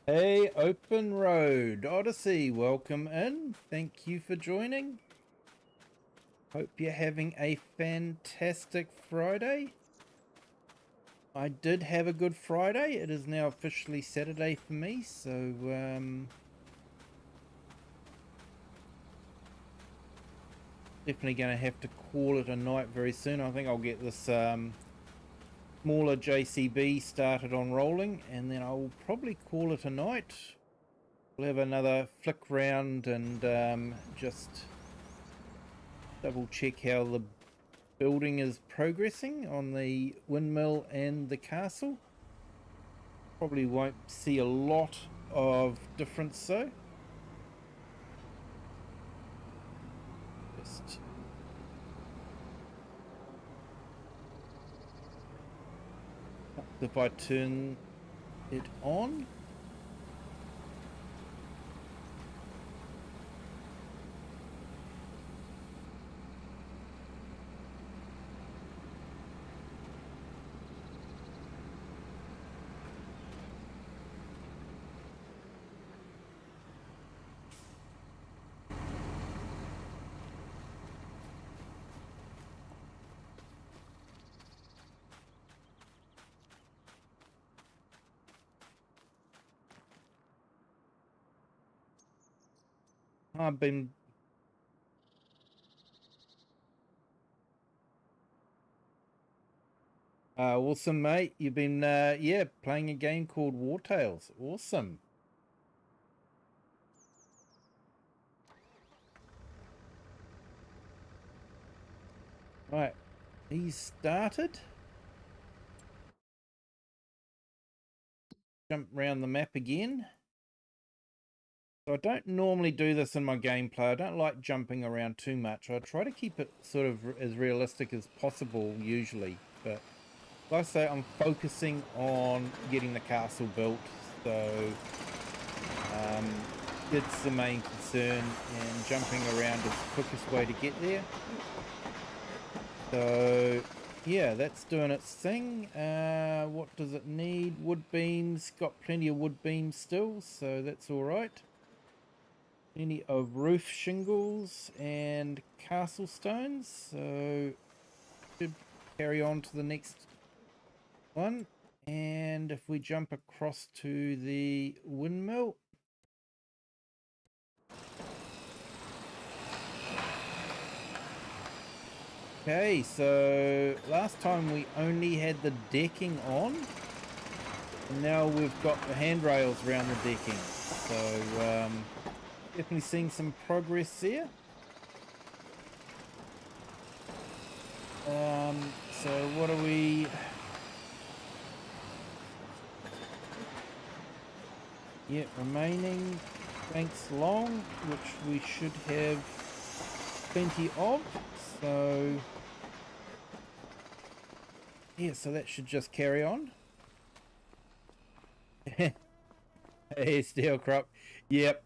Hey, Open Road Odyssey, welcome in. Thank you for joining. Hope you're having a fantastic Friday. I did have a good Friday. It is now officially Saturday for me, so definitely going to have to call it a night very soon. I think I'll get this smaller JCB started on rolling, and then I'll probably call it a night. We'll have another flick round and just double check how the building is progressing on the windmill and the castle. Probably won't see a lot of difference though. Just if I turn it on. I've been awesome, mate. You've been yeah, playing a game called War Tales. Awesome. Right, he's started. Jump around the map again. So I don't normally do this in my gameplay. I don't like jumping around too much. I try to keep it sort of as realistic as possible usually. But like I say, I'm focusing on getting the castle built. So it's the main concern, and jumping around is the quickest way to get there. So yeah, that's doing its thing. What does it need? Wood beams. Got plenty of wood beams still, so that's all right. Plenty of roof shingles and castle stones, so should carry on to the next one. And if we jump across to the windmill, okay, so last time we only had the decking on, and now we've got the handrails around the decking, so definitely seeing some progress there. So what are we? Yeah, remaining banks long, which we should have plenty of. So yeah, so that should just carry on. Hey, steel crop. Yep.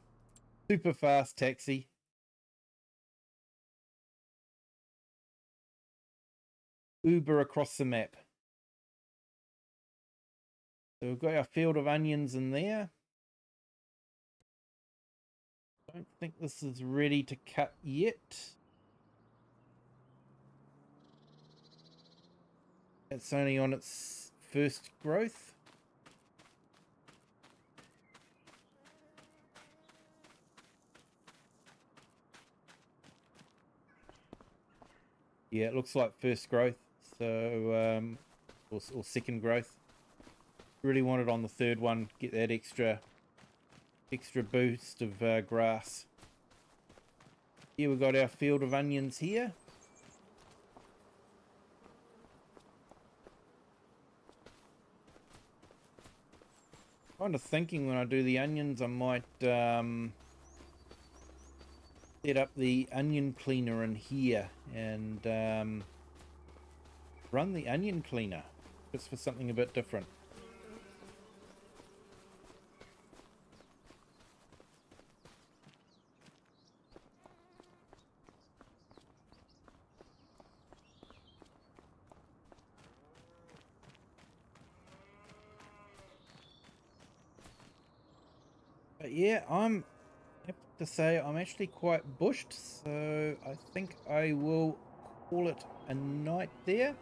Super fast taxi. Uber across the map. So we've got our field of onions in there. Don't think this is ready to cut yet. It's only on its first growth. Yeah, it looks like first growth, so or second growth. Really want it on the third one. Get that extra boost of grass. Here we've got our field of onions here. Kind of thinking when I do the onions, I might set up the onion cleaner in here and run the onion cleaner just for something a bit different. But yeah, I have to say I'm actually quite bushed, so I think I will call it a night there.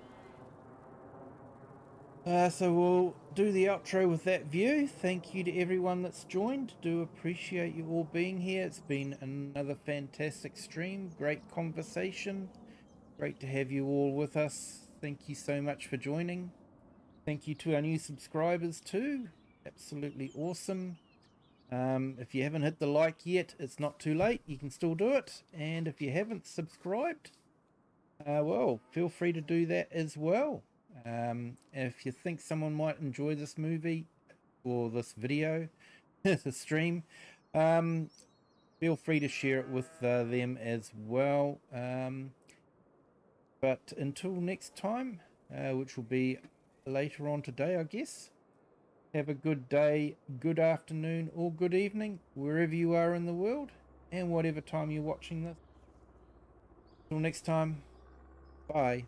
So we'll do the outro with that view. Thank you to everyone that's joined. Do appreciate you all being here. It's been another fantastic stream. Great conversation. Great to have you all with us. Thank you so much for joining. Thank you to our new subscribers too. Absolutely awesome. If you haven't hit the like yet, it's not too late. You can still do it. And if you haven't subscribed, well, feel free to do that as well. If you think someone might enjoy this movie or this video, the stream, feel free to share it with them as well. But until next time, which will be later on today, I guess, have a good day, good afternoon, or good evening, wherever you are in the world, and whatever time you're watching this. Until next time, bye.